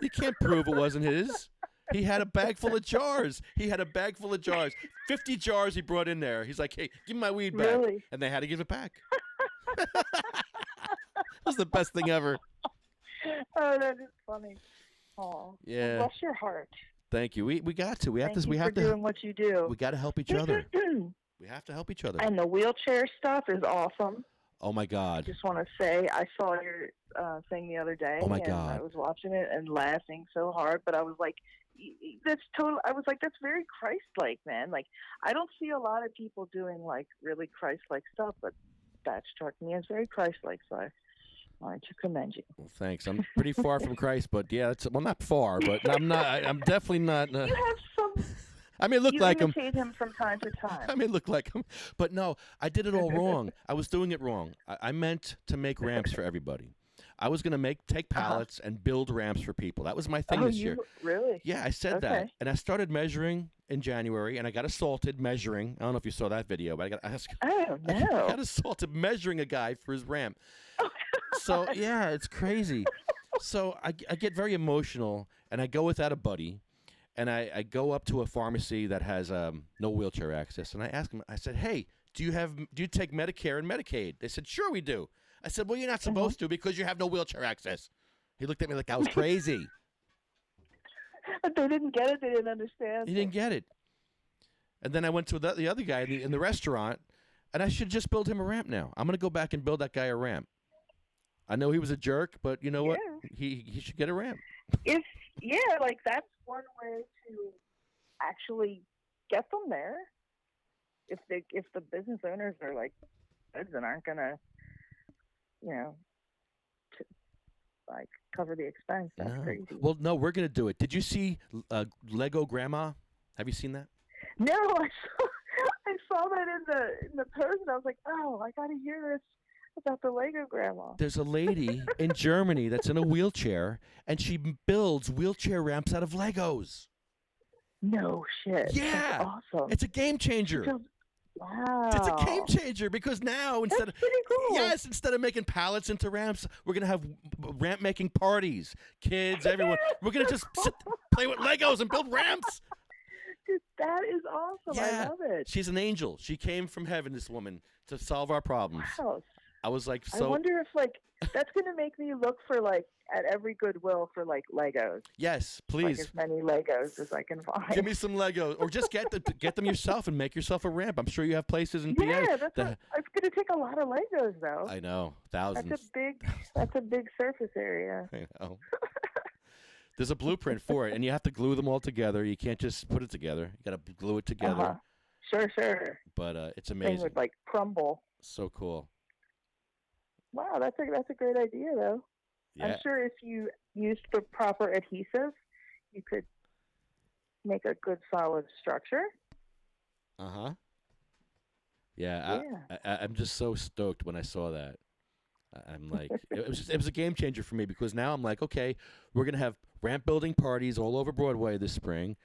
You can't prove it wasn't his. He had a bag full of jars. 50 jars he brought in there. He's like, hey, give me my weed back. Really? And they had to give it back. That was the best thing ever. Oh, that is funny. Oh, yeah. Bless your heart. Thank you. We got to. We have Thank to. you for doing what you do. We got to help each other. We have to help each other. And the wheelchair stuff is awesome. Oh my God. I just want to say I saw your thing the other day. Oh my and God. I was watching it and laughing so hard, but I was like, that's total. I was like, that's very Christ-like, man. Like, I don't see a lot of people doing like really Christ-like stuff, but that struck me as very Christ-like. So I wanted to commend you. Well, thanks. I'm pretty far from Christ, but yeah, not far, but I'm not. I'm definitely not. You have some. I may look like him. You imitate him from time to time. I may look like him, but no, I did it all wrong. I was doing it wrong. I meant to make ramps for everybody. I was going to take pallets and build ramps for people. That was my thing this year. Really? Yeah, I said that. And I started measuring in January, and I got assaulted measuring. I don't know if you saw that video, but I got assaulted measuring a guy for his ramp. So, yeah, it's crazy. So I get very emotional, and I go without a buddy. And I go up to a pharmacy that has no wheelchair access, and I ask them. I said, "Hey, do you take Medicare and Medicaid?" They said, "Sure, we do." I said, "Well, you're not supposed to because you have no wheelchair access." He looked at me like I was crazy. They didn't get it. They didn't understand. He didn't get it. And then I went to the other guy in the restaurant, and I should just build him a ramp now. I'm going to go back and build that guy a ramp. I know he was a jerk, but you know what? He should get a ramp. That's one way to actually get them there. If the business owners are like kids and aren't gonna, cover the expense, that's crazy. Well, no, we're gonna do it. Did you see Lego Grandma? Have you seen that? No, I saw that in the post, and I was like, oh, I gotta hear this about the Lego Grandma. There's a lady in Germany that's in a wheelchair, and she builds wheelchair ramps out of Legos. No shit. Yeah. That's awesome. It's a game changer. Wow. It's a game changer because now That's pretty cool. instead of making pallets into ramps, we're gonna have ramp making parties. Kids, everyone. We're gonna just play with Legos and build ramps. Dude, that is awesome. Yeah. I love it. She's an angel. She came from heaven, this woman, to solve our problems. Wow. I was like, I wonder if that's gonna make me look for at every Goodwill for Legos. Yes, please. As many Legos as I can find. Give me some Legos, or just get them yourself and make yourself a ramp. I'm sure you have places in PA. Yeah, it's gonna take a lot of Legos though. I know, thousands. That's a big surface area. I know. There's a blueprint for it, and you have to glue them all together. You can't just put it together. You got to glue it together. Sure. But it's amazing. Thing would crumble. So cool. Wow, that's a great idea though. Yeah. I'm sure if you used the proper adhesive, you could make a good solid structure. Yeah. I'm just so stoked when I saw that. I'm like, it was a game changer for me because now I'm like, okay, we're gonna have ramp building parties all over Broadway this spring.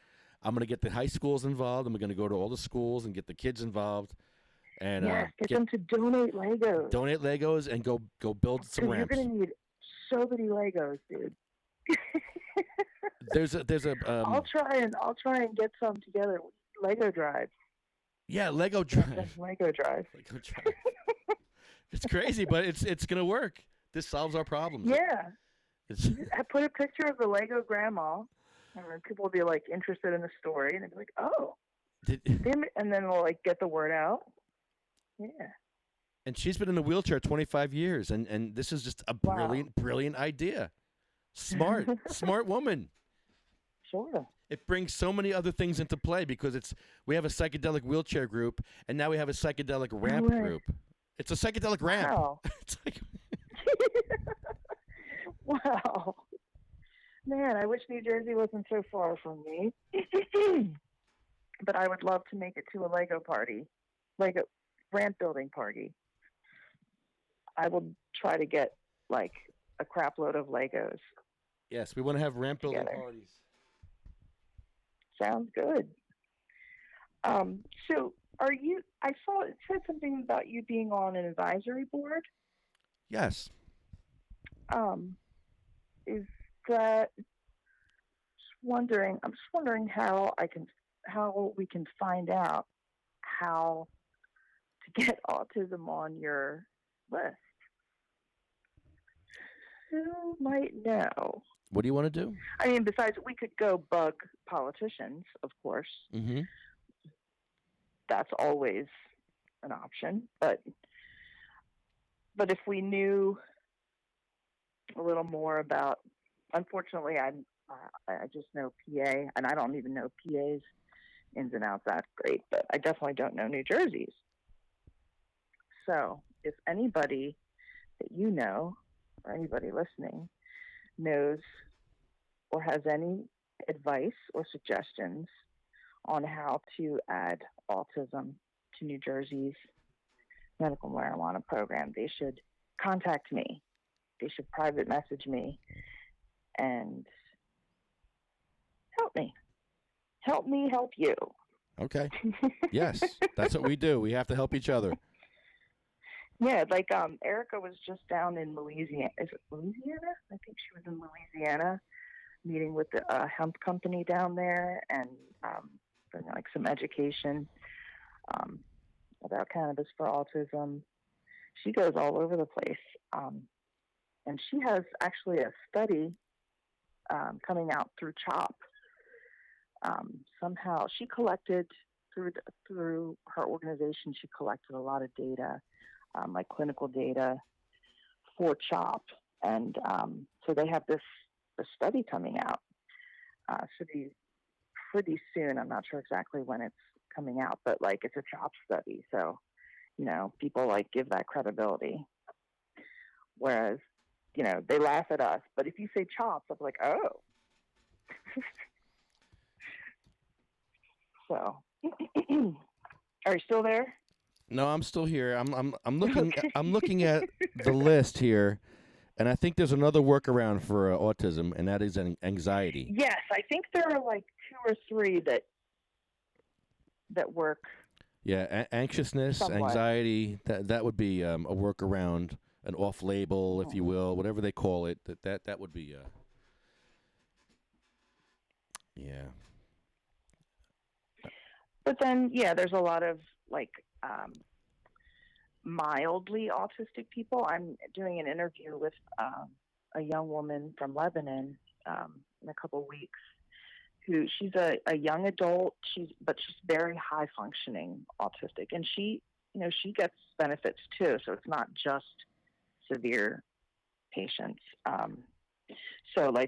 I'm gonna get the high schools involved, and we're gonna go to all the schools and get the kids involved, and get them to donate Legos. Donate Legos and go build some ramps. You're gonna need so many Legos, dude. There's a. I'll try and get some together. Lego Drive. Yeah, Lego Drive. Lego Drive. Lego Drive. It's crazy, but it's gonna work. This solves our problems. Yeah. I put a picture of the Lego Grandma And then people will be like interested in the story, and they'll be like, "Oh, Did, damn it!" And then we'll like get the word out. Yeah. and she's been in a wheelchair 25 years, and this is just a brilliant idea. Smart, smart woman. Sure. It brings so many other things into play because we have a psychedelic wheelchair group, and now we have a psychedelic ramp group. It's a psychedelic ramp. Wow. It's like, Wow. Man, I wish New Jersey wasn't so far from me. But I would love to make it to a Lego party, Lego ramp building party. I will try to get like a crap load of Legos. yes, we want to have ramp building Together. parties. Sounds good. So are you, I saw it said something about you being on an advisory board. Yes. Is that, I'm just wondering how we can find out how to get autism on your list. Who might know? What do you want to do? I mean, besides, we could go bug politicians, of course. Mm-hmm. That's always an option. But if we knew a little more about, unfortunately, I just know PA, and I don't even know PA's ins and outs that great, but I definitely don't know New Jersey's. So if anybody that you know, or anybody listening, knows or has any advice or suggestions on how to add autism to New Jersey's medical marijuana program, they should contact me. They should private message me and help me. Help me help you. Okay. Yes, that's what we do. We have to help each other. Yeah, like Erica was just down in Louisiana. Is it Louisiana? I think she was in Louisiana, meeting with the hemp company down there and doing like some education about cannabis for autism. She goes all over the place, and she has actually a study coming out through CHOP. Somehow she collected through her organization. She collected a lot of data. Like clinical data for CHOP. And so they have this study coming out. Should be pretty soon. I'm not sure exactly when it's coming out, but like it's a CHOP study. So, people like give that credibility. Whereas, they laugh at us. But if you say CHOP, I'm like, oh. So, are you still there? No, I'm still here. I'm looking. I'm looking at the list here, and I think there's another workaround for autism, and that is anxiety. Yes, I think there are like 2 or 3 that work. Yeah, anxiousness, somewhat. anxiety. That would be a workaround, an off-label, if you will, whatever they call it. That would be. Yeah. But then, there's a lot of like mildly autistic people. I'm doing an interview with a young woman from Lebanon in a couple of weeks. She's a young adult. She's very high functioning autistic, and she gets benefits too. So it's not just severe patients.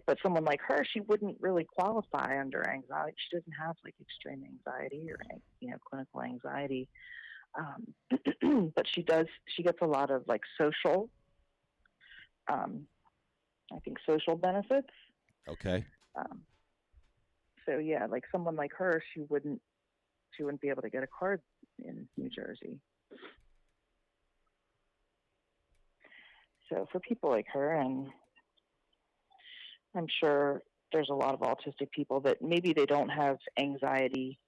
But someone like her, she wouldn't really qualify under anxiety. She doesn't have like extreme anxiety or clinical anxiety. But she gets a lot of like social, I think social benefits. Okay. So like someone like her, she wouldn't be able to get a card in New Jersey. So for people like her, and I'm sure there's a lot of autistic people that maybe they don't have anxiety,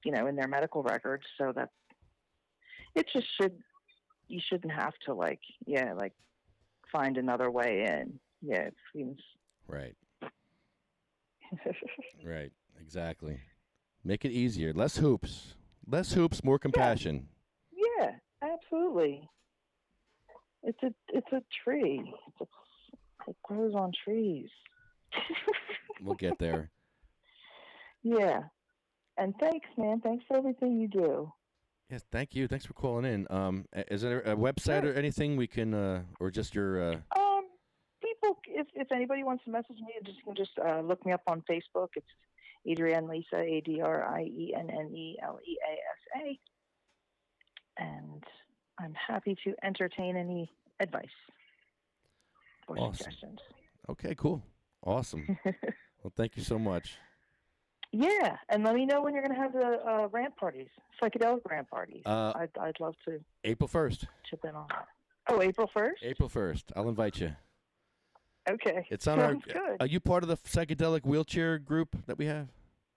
in their medical records, so that it just you shouldn't have to find another way in. Yeah, it seems. Right. Right. Exactly. Make it easier. Less hoops. Less hoops, more compassion. Yeah, absolutely. It's a tree. It grows on trees. We'll get there. Yeah. And thanks, man. Thanks for everything you do. Yes, thank you. Thanks for calling in. Is there a website or anything we can, or just your? People, if anybody wants to message me, you can just look me up on Facebook. It's Adrienne Lisa, ADRIENNELEASA, and I'm happy to entertain any advice or suggestions. Okay, cool, awesome. Well, thank you so much. Yeah, and let me know when you're going to have the rant parties, psychedelic rant parties. I'd love to. April 1st. Chip in on that. Oh, April 1st? April 1st. I'll invite you. Okay. It's on Sounds good. Are you part of the psychedelic wheelchair group that we have?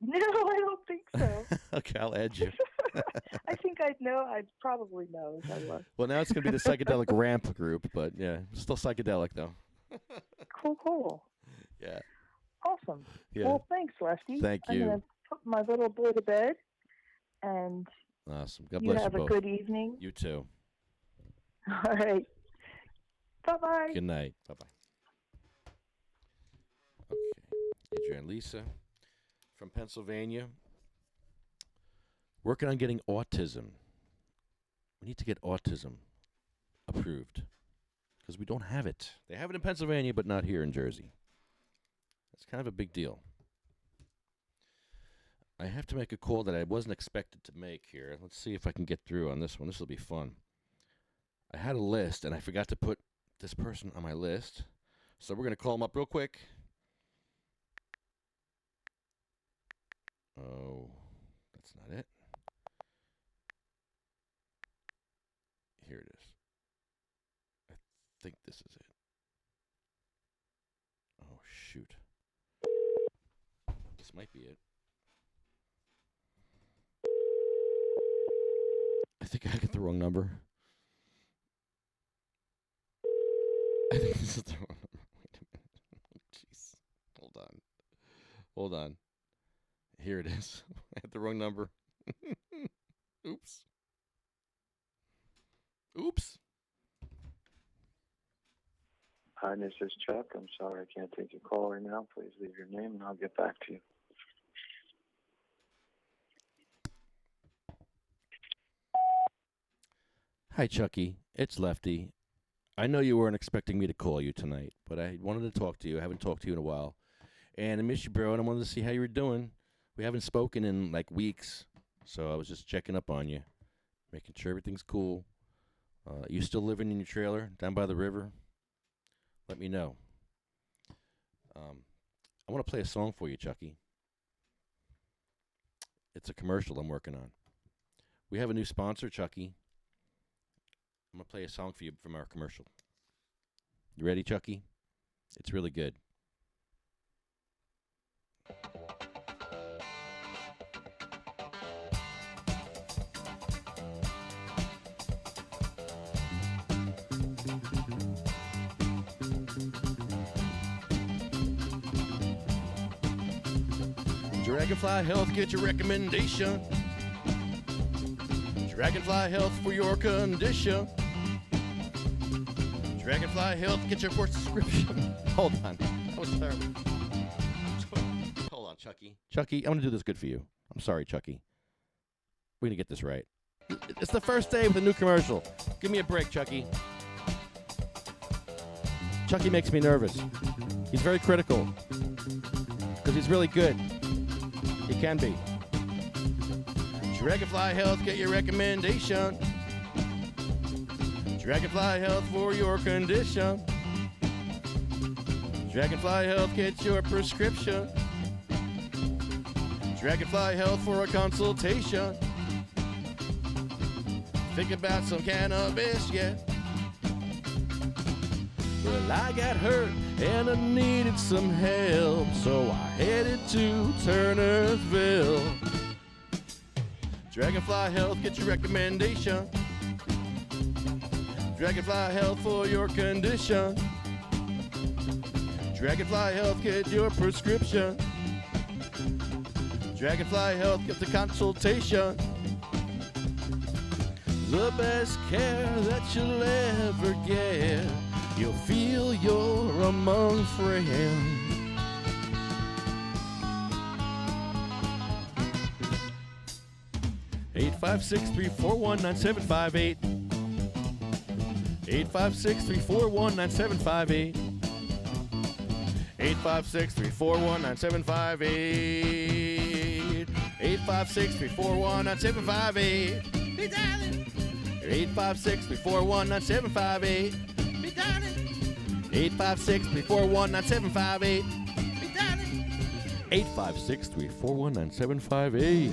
No, I don't think so. Okay, I'll add you. I think I'd know. I'd probably know if I was. Well, now it's going to be the psychedelic ramp group, but yeah, still psychedelic though. Cool. Yeah. Awesome. Yeah. Well, thanks, Lefty. Thank you. I'm going to put my little boy to bed, and Awesome. God you bless have you a both. good evening. You too. All right. Bye-bye. Good night. Bye-bye. Okay. Adrienne Lisa from Pennsylvania. Working on getting autism. We need to get autism approved because we don't have it. They have it in Pennsylvania, but not here in Jersey. It's kind of a big deal. I have to make a call that I wasn't expected to make here. Let's see if I can get through on this one. This will be fun. I had a list, and I forgot to put this person on my list. So we're going to call him up real quick. Oh, that's not it. Here it is. I think this is it. Oh, shoot. This might be it. I think I got the wrong number. I think this is the wrong number. Wait a minute. Jeez. Hold on. Here it is. I had the wrong number. Oops. Hi, this is Chuck. I'm sorry I can't take your call right now. Please leave your name and I'll get back to you. Hi, Chucky. It's Lefty. I know you weren't expecting me to call you tonight, but I wanted to talk to you. I haven't talked to you in a while. And I miss you, bro, and I wanted to see how you were doing. We haven't spoken in, like, weeks, so I was just checking up on you, making sure everything's cool. You still living in your trailer down by the river? Let me know. I want to play a song for you, Chucky. It's a commercial I'm working on. We have a new sponsor, Chucky. I'm going to play a song for you from our commercial. You ready, Chucky? It's really good. Dragonfly Health, get your recommendation. Dragonfly Health for your condition. Dragonfly Health, get your prescription. Hold on. That was terrible. Hold on, Chucky. Chucky, I'm going to do this good for you. I'm sorry, Chucky. We're going to get this right. It's the first day with a new commercial. Give me a break, Chucky. Chucky makes me nervous. He's very critical. Because he's really good. He can be. Dragonfly Health, get your recommendation. Dragonfly Health for your condition. Dragonfly Health, get your prescription. Dragonfly Health for a consultation. Think about some cannabis, yeah. Well, I got hurt and I needed some help, so I headed to Turnersville. Dragonfly Health, get your recommendation. Dragonfly Health for your condition. Dragonfly Health, get your prescription. Dragonfly Health, get the consultation. The best care that you'll ever get. You'll feel you're among friends. 856-341-9758. 856-341-9758. 856-341-9758. 856-341-9758. 856-341-9758. 856-341-9758. 856-341-9758.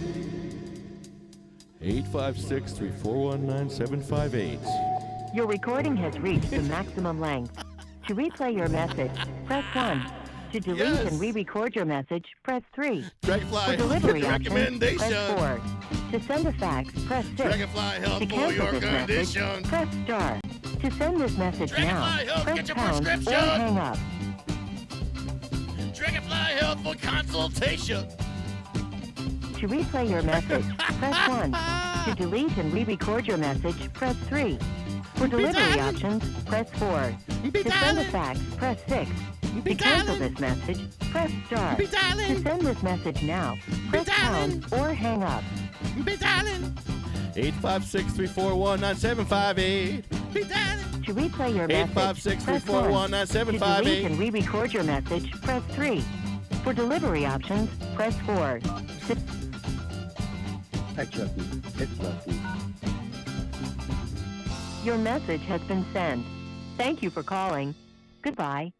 856-341-9758. Your recording has reached the maximum length. To replay your message, press 1. To delete and re-record your message, press 3. Dragonfly, For delivery options, recommendation. press 4. To send a fax, press 6. Dragonfly, help To for cancel your this message, condition. press star. To send this message now, Dragonfly, help, press get your pound or prescription. hang up. Dragonfly Health for consultation. To replay your message, press 1. To delete and re-record your message, press 3. For delivery options, press 4. To send a fax, press 6. To cancel this message, press star. To send this message now, press pound or hang up. 856-341-9758. To replay your message, press 1. To delete 856-341-9758. and re-record your message, press 3. For delivery options, press 4. Hi, Chucky. It's Lefty. Your message has been sent. Thank you for calling. Goodbye.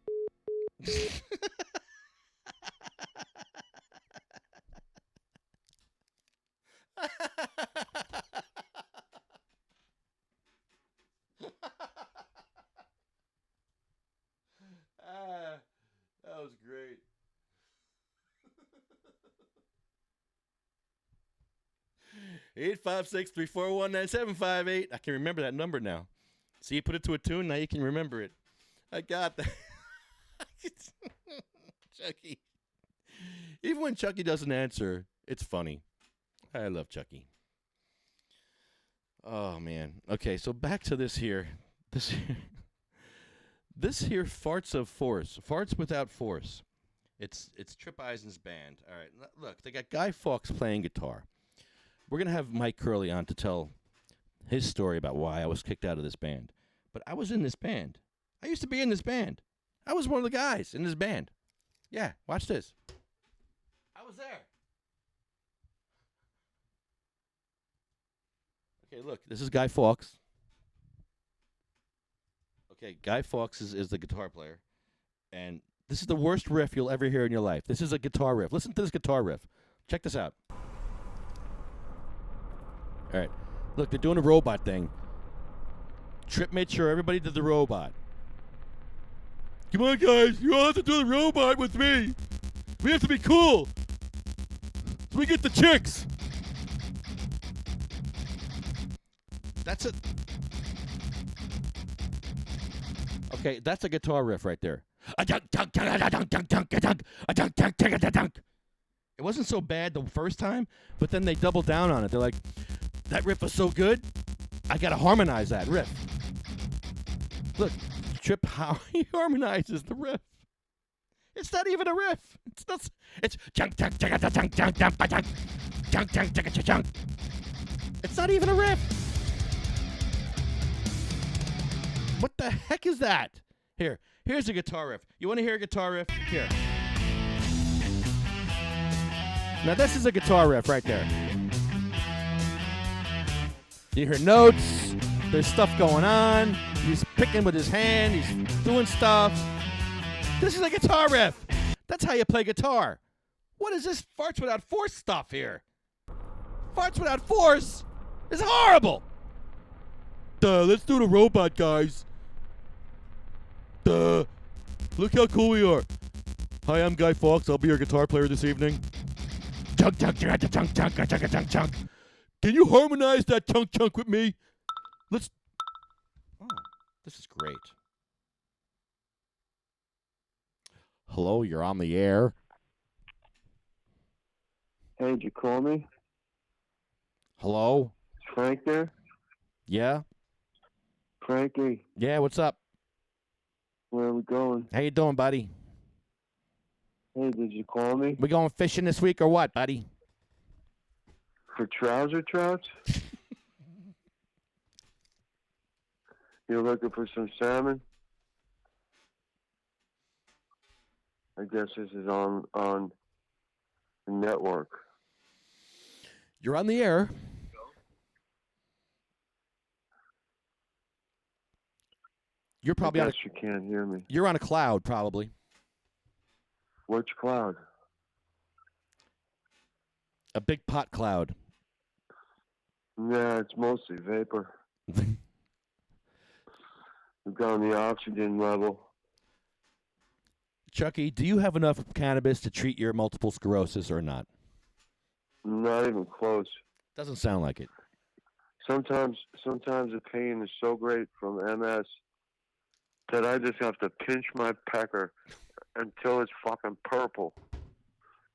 That was great. Eight 856-341-9758. I can remember that number now. See, you put it to a tune, now you can remember it. I got that. Chucky. Even when Chucky doesn't answer, it's funny. I love Chucky. Oh, man. Okay, so back to this here. This here farts of force. Farts without force. It's Trip Eisen's band. All right, look, they got Guy Fawkes playing guitar. We're going to have Mike Curley on to tell his story about why I was kicked out of this band. But I was in this band. I used to be in this band. I was one of the guys in this band. Yeah, watch this. I was there. Okay, look, this is Guy Fawkes. Okay, Guy Fawkes is the guitar player. And this is the worst riff you'll ever hear in your life. This is a guitar riff. Listen to this guitar riff. Check this out. All right. Look, they're doing a robot thing. Trip made sure everybody did the robot. Come on, guys. You all have to do the robot with me. We have to be cool. So we get the chicks. That's it. Okay, that's a guitar riff right there. It wasn't so bad the first time, but then they doubled down on it. They're like, that riff was so good, I gotta harmonize that riff. Look, Trip, how he harmonizes the riff. It's not even a riff. It's not. It's junk. It's not even a riff. What the heck is that? Here's a guitar riff. You want to hear a guitar riff? Here. Now this is a guitar riff right there. You hear notes. There's stuff going on. He's picking with his hand. He's doing stuff. This is a guitar riff. That's how you play guitar. What is this farts without force stuff here? Farts without force is horrible. Let's do the robot, guys. Look how cool we are. Hi, I'm Guy Fawkes. I'll be your guitar player this evening. Chunk. Can you harmonize that chunk with me? Let's. Oh, this is great. Hello, you're on the air. Hey, did you call me? Hello? Is Frank there? Yeah? Frankie, Yeah, what's up? where are we going? How you doing, buddy? Hey, did you call me? We going fishing this week or what, buddy? For trouser trouts? You're looking for some salmon? I guess this is on the network. You're on the air. You're probably on. You can't hear me. You're on a cloud, probably. Which cloud? A big pot cloud. Nah, it's mostly vapor. We've gone the oxygen level. Chucky, do you have enough cannabis to treat your multiple sclerosis or not? Not even close. Doesn't sound like it. Sometimes the pain is so great from MS that I just have to pinch my pecker until it's fucking purple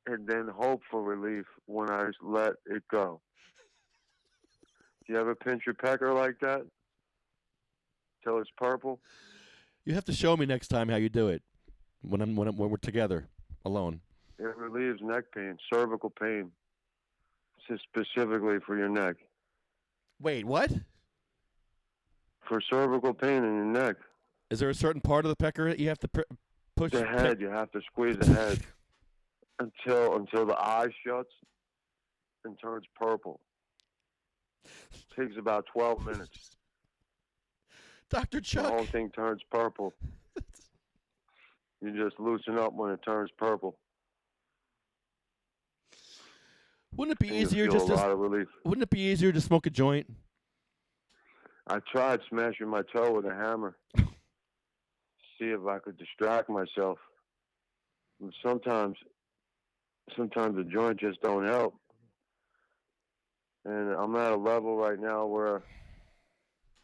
and then hope for relief when I let it go. Do you ever pinch your pecker like that? Till it's purple? You have to show me next time how you do it when we're together, alone. It relieves neck pain, cervical pain, specifically for your neck. Wait, what? For cervical pain in your neck. Is there a certain part of the pecker that you have to push? The head, you have to squeeze the head until the eye shuts and turns purple. Takes about 12 minutes. Dr. Chuck. The whole thing turns purple. You just loosen up when it turns purple. Wouldn't it be And easier you feel just a to? lot of relief. Wouldn't it be easier to smoke a joint? I tried smashing my toe with a hammer. See if I could distract myself. And sometimes the joint just don't help. And I'm at a level right now where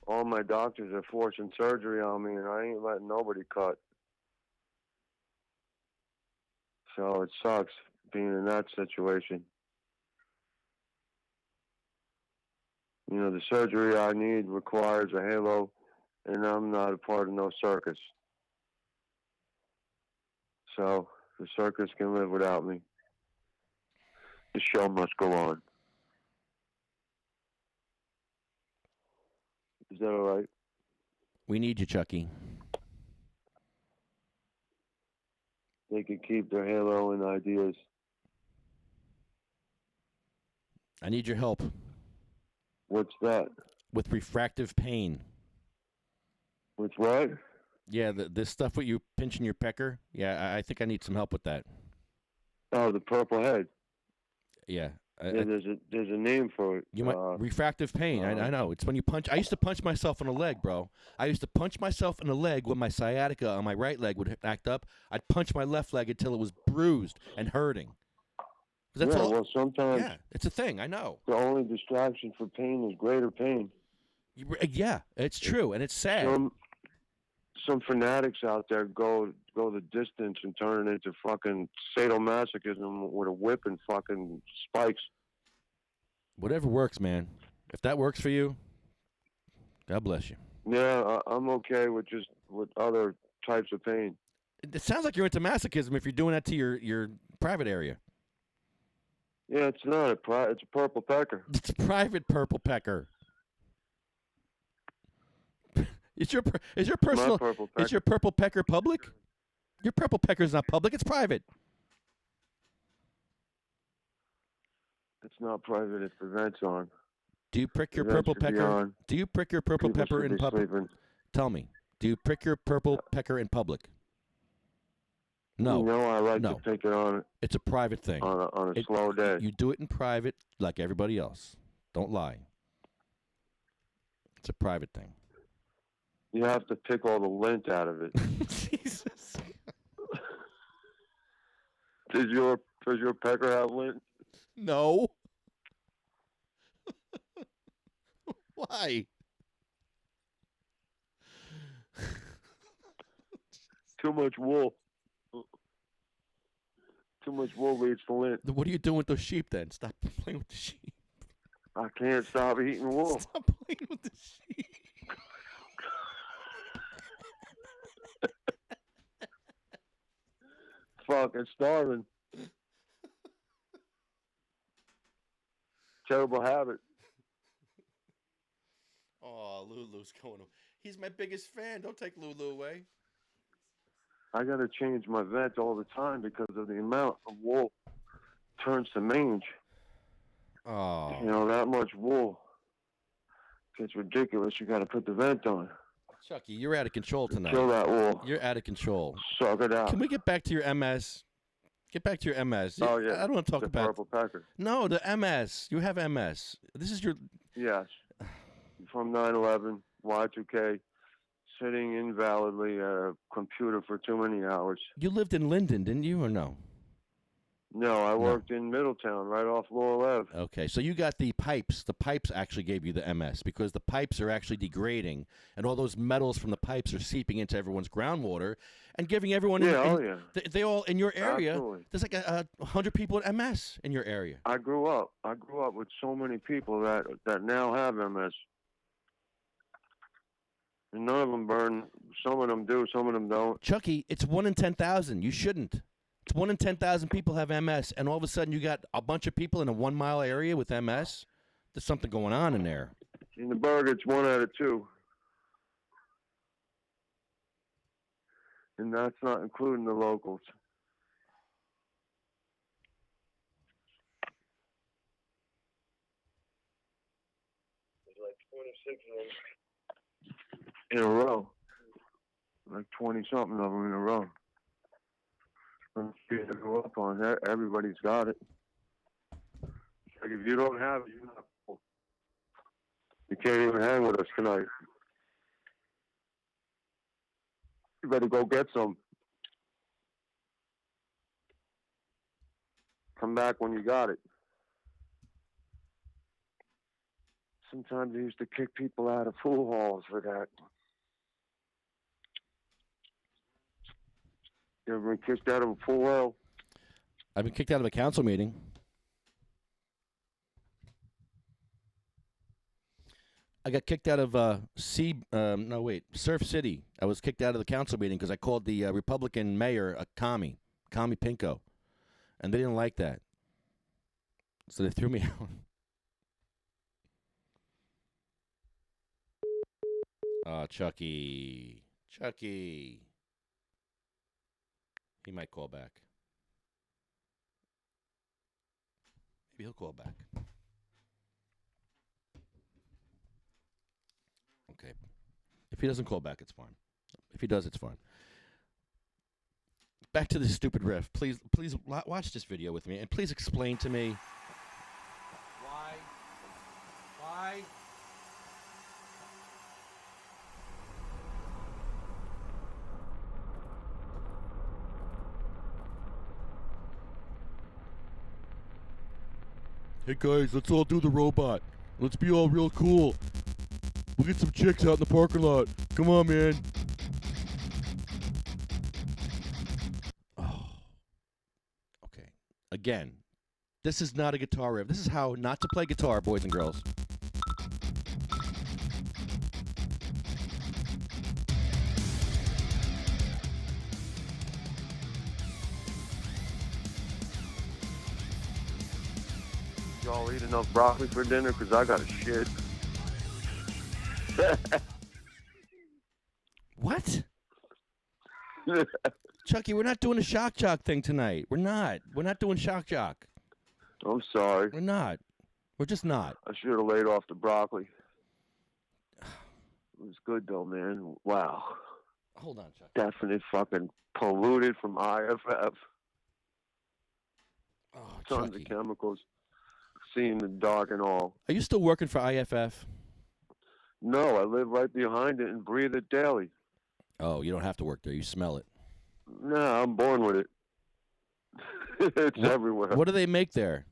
all my doctors are forcing surgery on me, and I ain't letting nobody cut. So it sucks being in that situation. You know, the surgery I need requires a halo, and I'm not a part of no circus. So the circus can live without me. The show must go on. Is that all right? We need you, Chucky. They can keep their halo and ideas. I need your help. What's that? With refractive pain. With what? Yeah, this stuff with you pinching your pecker. Yeah, I think I need some help with that. Oh, the purple head. Yeah. There's a name for it. You might refractive pain. I know. It's when you punch. I used to punch myself in the leg, bro. I used to punch myself in the leg when my sciatica on my right leg would act up. I'd punch my left leg until it was bruised and hurting. That's all. Well, sometimes. Yeah, it's a thing. I know. The only distraction for pain is greater pain. Yeah, it's true, and it's sad. Some fanatics out there go the distance and turn it into fucking sadomasochism with a whip and fucking spikes. Whatever works, man. If that works for you, God bless you. Yeah, I'm okay with other types of pain. It sounds like you're into masochism if you're doing that to your private area. Yeah, it's not it's a purple pecker. It's a private purple pecker. Is your personal is your purple pecker public? Your purple pecker is not public. It's private. It's not private if the vent's on. Do you prick your purple pecker? Do you prick your purple pepper in public? Tell me. Do you prick your purple pecker in public? No. No, I like to pick it on. It's a private thing. On a slow day. You do it in private like everybody else. Don't lie. It's a private thing. You have to pick all the lint out of it. Jesus. Does your pecker have lint? No. Why? Too much wool. Too much wool leads to lint. What are you doing with those sheep then? Stop playing with the sheep. I can't stop eating wool. Stop playing with the sheep. Fucking starving. Terrible habit. Oh, Lulu's going. He's my biggest fan. Don't take Lulu away. I got to change my vent all the time because of the amount of wool turns to mange. Oh. You know, that much wool. It's ridiculous. You got to put the vent on. Chucky, you're out of control tonight. Kill that wool. You're out of control. Suck it out. Can we get back to your MS? Get back to your MS. Oh, yeah. I don't want to talk the about... Purple Packer. No, the MS. You have MS. This is your... Yes. From 9/11, Y2K, sitting invalidly at a computer for too many hours. You lived in Linden, didn't you, or no? No, I worked in Middletown, right off Laurel Ave. Okay, so you got the pipes. The pipes actually gave you the MS because the pipes are actually degrading, and all those metals from the pipes are seeping into everyone's groundwater and giving everyone. They all in your area. Absolutely. There's like 100 people with MS in your area. I grew up with so many people that now have MS. And none of them burn. Some of them do. Some of them don't. Chucky, it's 1 in 10,000. You shouldn't. It's 1 in 10,000 people have MS, and all of a sudden you got a bunch of people in a 1 mile area with MS. There's something going on in there. In the burg, it's 1 out of 2. And that's not including the locals. There's like 26 of them in a row. Like 20-something of them in a row. To go up on that, everybody's got it. Like if you don't have it, you're not cool. You can't even hang with us tonight. You better go get some. Come back when you got it. Sometimes they used to kick people out of pool halls for that. You ever been kicked out of a pool hall? I've been kicked out of a council meeting. I got kicked out of Surf City. I was kicked out of the council meeting because I called the Republican mayor a commie pinko, and they didn't like that, so they threw me out. Oh, Chucky. He might call back. Maybe he'll call back. Okay. If he doesn't call back, it's fine. If he does, it's fine. Back to this stupid riff. Please watch this video with me, and please explain to me why. Hey guys, let's all do the robot. Let's be all real cool. We'll get some chicks out in the parking lot. Come on, man. Oh. Okay. Again, this is not a guitar riff. This is how not to play guitar, boys and girls. Y'all eat enough broccoli for dinner? Because I got a shit. What? Chucky, we're not doing a shock jock thing tonight. We're not. We're not doing shock jock. I'm sorry. We're not. We're just not. I should have laid off the broccoli. It was good, though, man. Wow. Hold on, Chuck. Definite fucking polluted from IFF. Oh, Tons Chucky. of chemicals. Seeing the dark and all. Are you still working for IFF? No, I live right behind it and breathe it daily. Oh, you don't have to work there. You smell it. Nah, I'm born with it. It's everywhere. What do they make there?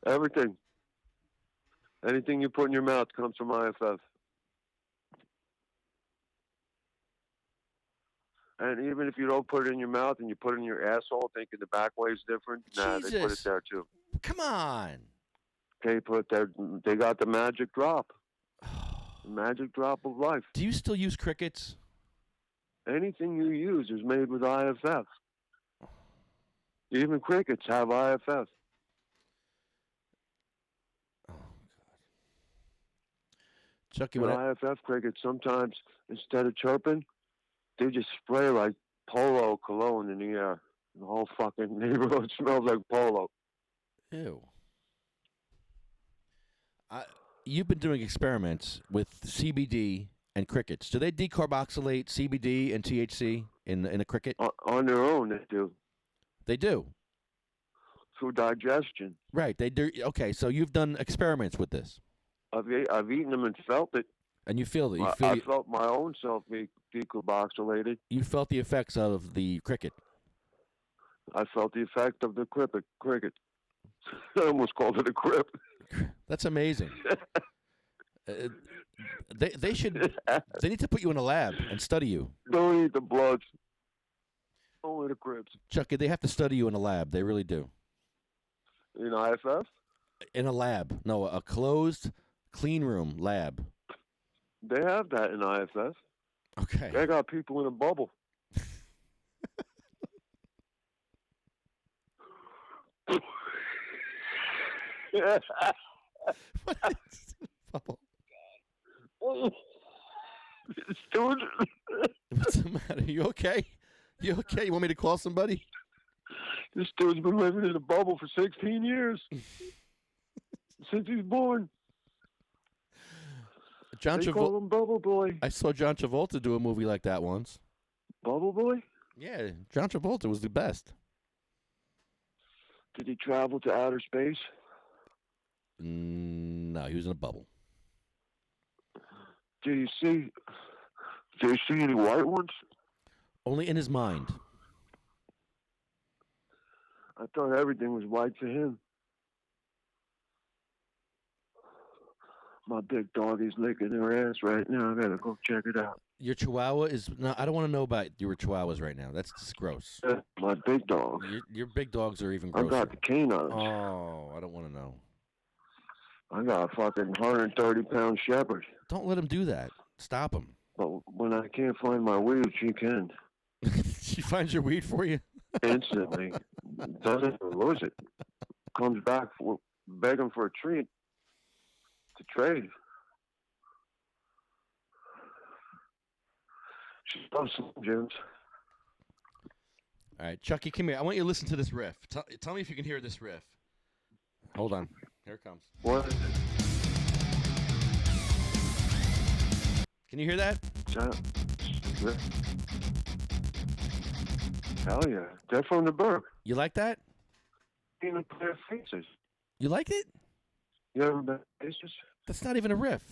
Everything. Anything you put in your mouth comes from IFF. And even if you don't put it in your mouth and you put it in your asshole thinking the back way's different, nah, they put it Jesus. there too. Come on. They got the magic drop. The magic drop of life. Do you still use crickets? Anything you use is made with IFF. Even crickets have IFF. Chucky, You what? know, IFF crickets, sometimes instead of chirping, they just spray like polo cologne in the air. The whole fucking neighborhood smells like polo. Ew. You've been doing experiments with CBD and crickets. Do they decarboxylate CBD and THC in a cricket? On their own, they do. They do. Through digestion. Right. They do. Okay, so you've done experiments with this. I've eaten them and felt it. And you feel it. I felt my own self be decarboxylated. You felt the effects of the cricket. I felt the effect of the cricket. I almost called it a crip. That's amazing. They should. They need to put you in a lab and study you. Don't eat the bloods. Only the crips. Chucky, they have to study you in a lab. They really do. In IFF? In a lab. No, a closed, clean room lab. They have that in IFF. Okay. They got people in a bubble. What is bubble? Dude. What's the matter? You okay? You okay? You want me to call somebody? This dude's been living in a bubble for 16 years. Since he's born. They call him Bubble Boy. I saw John Travolta do a movie like that once. Bubble Boy? Yeah, John Travolta was the best. Did he travel to outer space? No, he was in a bubble. Do you see any white ones? Only in his mind. I thought everything was white to him. My big dog is licking her ass right now. I gotta go check it out. Your chihuahua is... No, I don't want to know about your chihuahuas right now. That's just gross. My big dog. Your big dogs are even I grosser. got the canines. Oh, I don't want to know. I got a fucking 130-pound shepherd. Don't let him do that. Stop him. But when I can't find my weed, she can. She finds your weed for you? Instantly. Doesn't lose it. Comes back begging for a treat to trade. She loves some Jims. All right, Chucky, come here. I want you to listen to this riff. Tell me if you can hear this riff. Hold on. Here it comes. What? Can you hear that? Hell yeah. They're from the Burg. You like that? Even player faces. You like it? You ever been faces? That's not even a riff.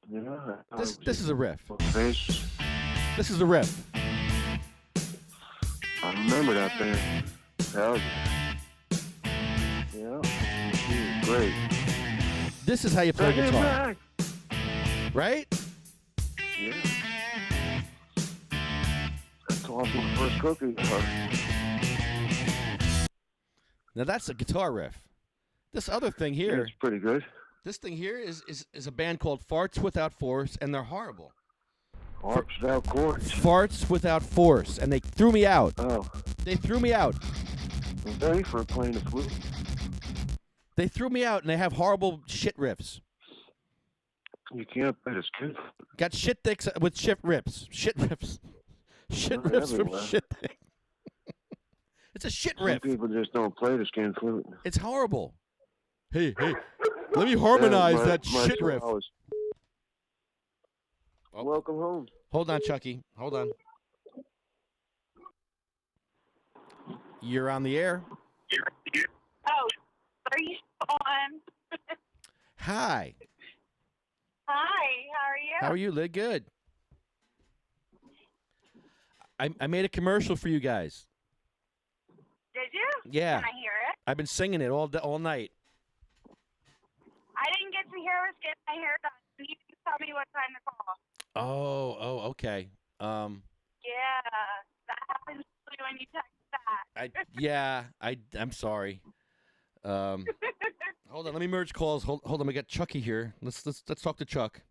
Yeah. This is a riff. Faces. This is a riff. I remember that band. Hell yeah. Yeah. She was great. This is how you play Bring it guitar. back. Right? Yeah. That's also the first cookie. Now that's a guitar riff. This other thing here. Yeah, it's pretty good. This thing here is a band called Farts Without Force, and they're horrible. Farts Without Chords. Farts Without Force, and they threw me out. Oh. They threw me out. I'm ready for playing the flute. They threw me out, and they have horrible shit riffs. You can't play the skin. Got shit dicks with shit riffs. Shit riffs. Shit They're riffs from everywhere. shit dick. It's a shit Some riff. people just don't play the skin flute. It's horrible. Hey, let me harmonize that my shit riff. chihuahuas. Oh. Welcome home. Hold on, Chucky. Hold on. You're on the air. Oh, are you on? Hi. Hi, how are you? How are you, Lid? Good. I made a commercial for you guys. Did you? Yeah. Can I hear it? I've been singing it all night. I didn't get to hear I was getting my hair done. You need to tell me what time to call. Oh, okay. Yeah, that happens usually when you text that. I'm sorry. Hold on, let me merge calls. Hold on, we got Chucky here. Let's talk to Chuck.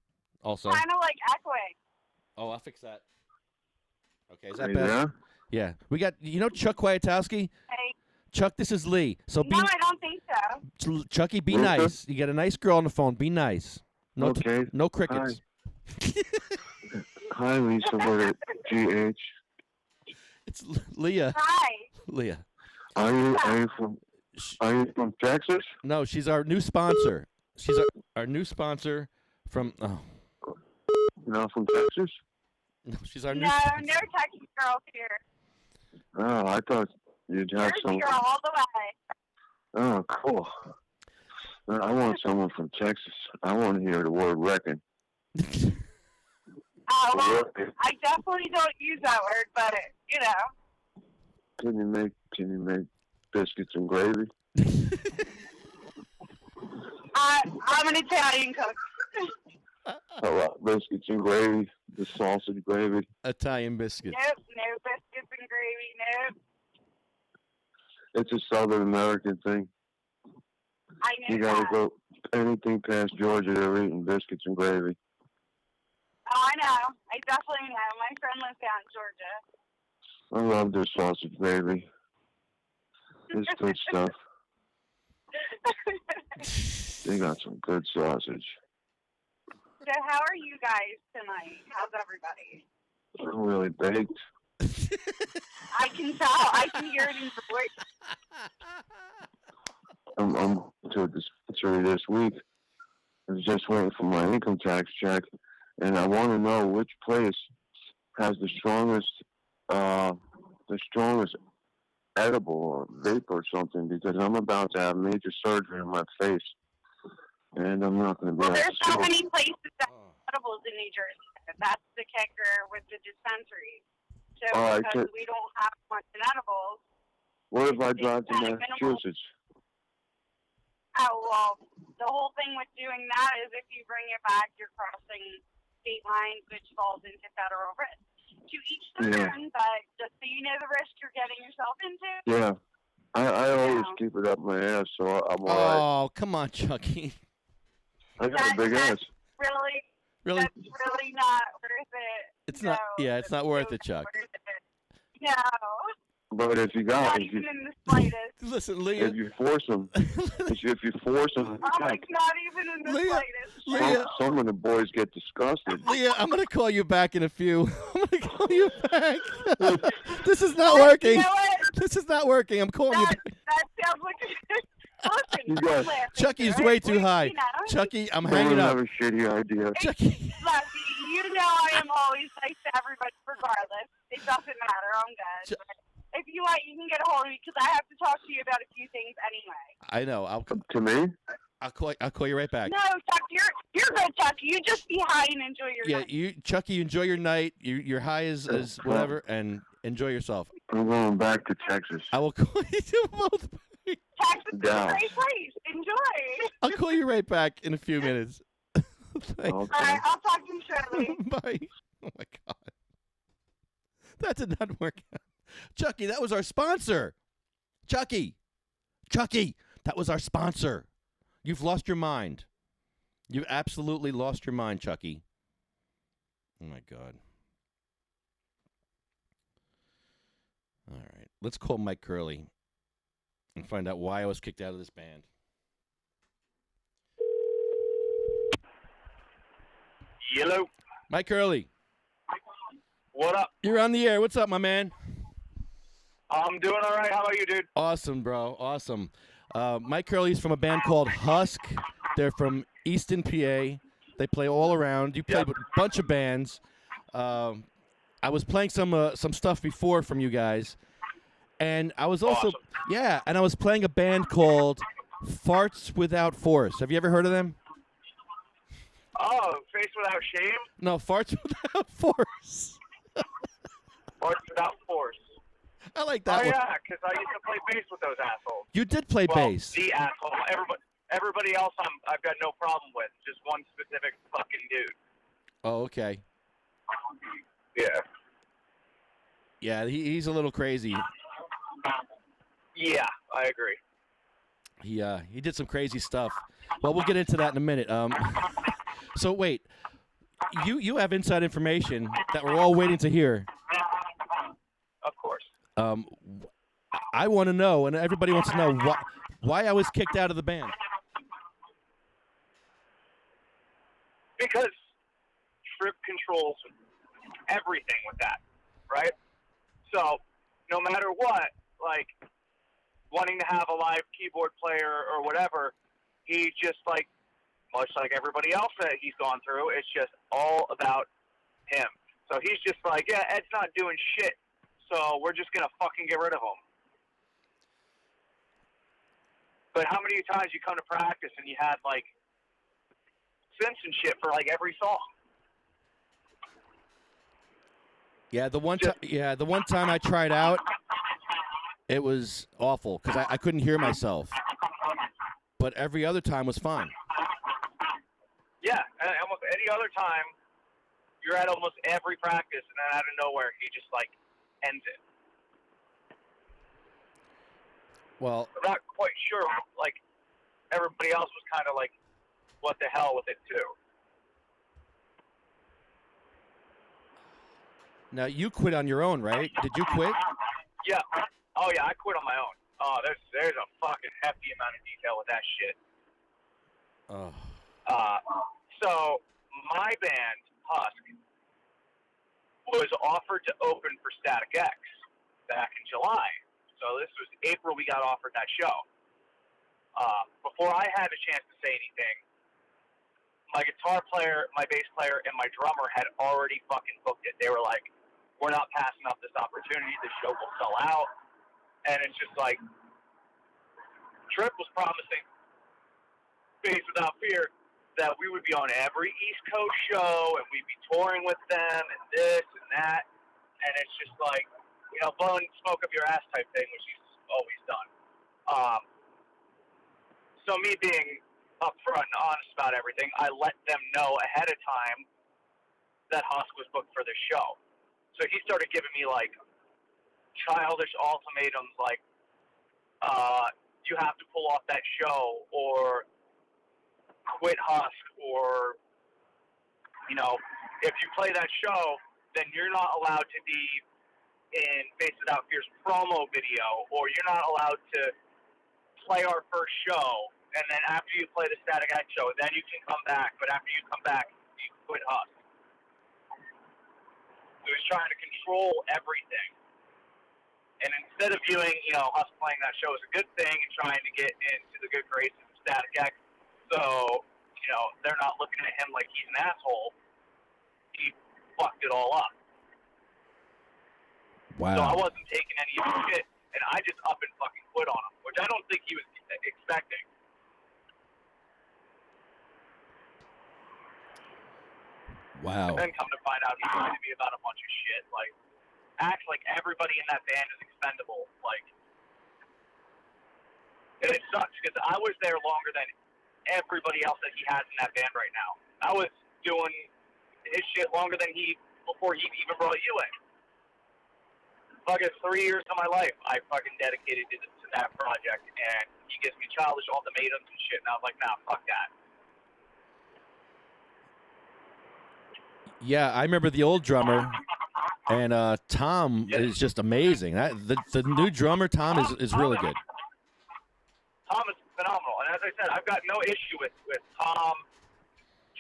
Also. Kind of like echoing. Oh, I'll fix that. Okay, is that Are you better? there? Yeah, we got Chuck Kwiatkowski. Hey. Chuck, this is Lee. So No, I don't think so. Chucky, be Okay. nice. You got a nice girl on the phone. Be nice. No, Okay. no crickets. Hi, Lisa. We're at GH. It's Leah. Hi. Leah. Are you from Texas? No, she's our new sponsor. She's our new sponsor from. Oh. Not from Texas? No, she's our new. No Texas girls here. Oh, I thought you'd have Jersey some. girl all the way. Oh, cool. I want someone from Texas. I want to hear the word reckon. Well, I definitely don't use that word, but you know. Can you make biscuits and gravy? I'm an Italian cook. Biscuits and gravy, the sausage gravy. Italian biscuits. Nope, no biscuits and gravy, nope. It's a Southern American thing. I know You gotta that. go anything past Georgia, they're eating biscuits and gravy. Oh, I know. I definitely know. My friend lives down in Georgia. I love their sausage gravy. It's good stuff. They got some good sausage. So how are you guys tonight? How's everybody? I'm really baked. I can tell. I can hear it in your voice. I'm to a dispensary this week. I was just waiting for my income tax check, and I want to know which place has the strongest edible or vape or something, because I'm about to have major surgery on my face, and I'm not going to be Well, able to there's so smoke. many places that have edibles in New Jersey. That's the kicker with the dispensary. So Oh, I because can't- we don't have much in edibles, What if I drive to kind of minimal. Massachusetts? Oh, well, the whole thing with doing that is if you bring it back, you're crossing state lines, which falls into federal risk. To each their own, but just so you know the risk you're getting yourself into. Yeah. I always keep it up my ass, so I'm all right. Oh, come on, Chucky. I got a big ass. Really, Really? that's really not worth it. It's not. Yeah, it's not worth it, Chuck. No, But if you got, not if you, even in the slightest. Listen, Leah. if you force them, if you force them, Oh, like, not even in the slightest. Leah. some of the boys get disgusted. Leah, I'm gonna call you back in a few. I'm gonna call you back. This is not working. You know what? This is not working. I'm calling you back. That sounds like listen, You I'm guys- laughing, Chucky's right? way too high. You know, Chucky, I'm Someone hanging have up. a shitty idea. Chucky. Lefty, you know I am always nice to everybody regardless. It doesn't matter. I'm good. But if you want, you can get a hold of me because I have to talk to you about a few things anyway. I know. To me? I'll call you right back. No, Chuck, you're good, Chuck. You just be high and enjoy your Yeah, night. Chucky, enjoy your night. You're high as whatever, and enjoy yourself. I'm going back to Texas. I will call you both. Texas is a Down. great place. Enjoy. I'll call you right back in a few minutes. Thanks. All right, I'll talk to you shortly. Bye. Oh my God, that did not work out. Chucky, that was our sponsor. Chucky, that was our sponsor. You've lost your mind. You've absolutely lost your mind, Chucky. Oh my God. All right, let's call Mike Curley and find out why I was kicked out of this band. Hello. Mike Curley. What up? You're on the air. What's up, my man? I'm doing all right. How about you, dude? Awesome, bro. Awesome. Mike Curley's from a band called Husk. They're from Easton, PA. They play all around. You played with a bunch of bands. I was playing some stuff before from you guys, and I was also and I was playing a band called Farts Without Force. Have you ever heard of them? Oh, Face Without Shame? No, Farts Without Force. Farts Without Force. I like that Oh, one. yeah, because I used to play bass with those assholes. You did play well, bass. The asshole. Everybody else I've got no problem with. Just one specific fucking dude. Oh, okay. Yeah. Yeah, he's a little crazy. Yeah, I agree. He did some crazy stuff. Well, we'll get into that in a minute. So wait, you have inside information that we're all waiting to hear. Of course. I want to know, and everybody wants to know why I was kicked out of the band. because Trip controls everything with that, right? So no matter what, like wanting to have a live keyboard player or whatever, he just like, much like everybody else that he's gone through, it's just all about him. So he's just like, yeah, Ed's not doing shit, so we're just going to fucking get rid of him. But how many times you come to practice and you had, like, synths and shit for, like, every song? Yeah, the one time I tried out, it was awful because I couldn't hear myself. But every other time was fine. Yeah, and almost any other time, you're at almost every practice, and then out of nowhere, he just, like, ends it. Well, I'm not quite sure, like, everybody else was kind of like, what the hell with it, too. now you quit on your own, right? Did you quit? Yeah. Oh, yeah, I quit on my own. Oh, there's a fucking hefty amount of detail with that shit. Oh. So my band, Husk, was offered to open for Static X back in July. So this was April we got offered that show. Before I had a chance to say anything, my guitar player, my bass player, and my drummer had already fucking booked it. They were like, we're not passing up this opportunity. The show will sell out. And it's just like, Trip was promising, Face Without Fear, that we would be on every East Coast show and we'd be touring with them and this and that. And it's just like, you know, blowing smoke up your ass type thing, which he's always done. So me being upfront and honest about everything, I let them know ahead of time that Husk was booked for this show. So he started giving me, like, childish ultimatums like, you have to pull off that show, or quit Husk, or, you know, if you play that show, then you're not allowed to be in Face Without Fear's promo video, or you're not allowed to play our first show, and then after you play the Static X show, then you can come back, but after you come back, you quit Husk. He was trying to control everything. And instead of viewing, you know, us playing that show as a good thing and trying to get into the good graces of Static X, so, you know, they're not looking at him like he's an asshole, he fucked it all up. Wow. So I wasn't taking any of his shit, and I just up and fucking quit on him, which I don't think he was expecting. Wow. And then come to find out he's going to be about a bunch of shit, like, act like everybody in that band is expendable, like, and it sucks because I was there longer than everybody else that he has in that band right now. I was doing his shit longer than before he even brought you in. Fucking 3 years of my life I fucking dedicated to that project, and he gives me childish ultimatums and shit, and I was like, nah, fuck that. Yeah, I remember the old drummer. And Tom is just amazing. The new drummer, Tom, is really good. Tom is phenomenal. And as I said, I've got no issue with Tom,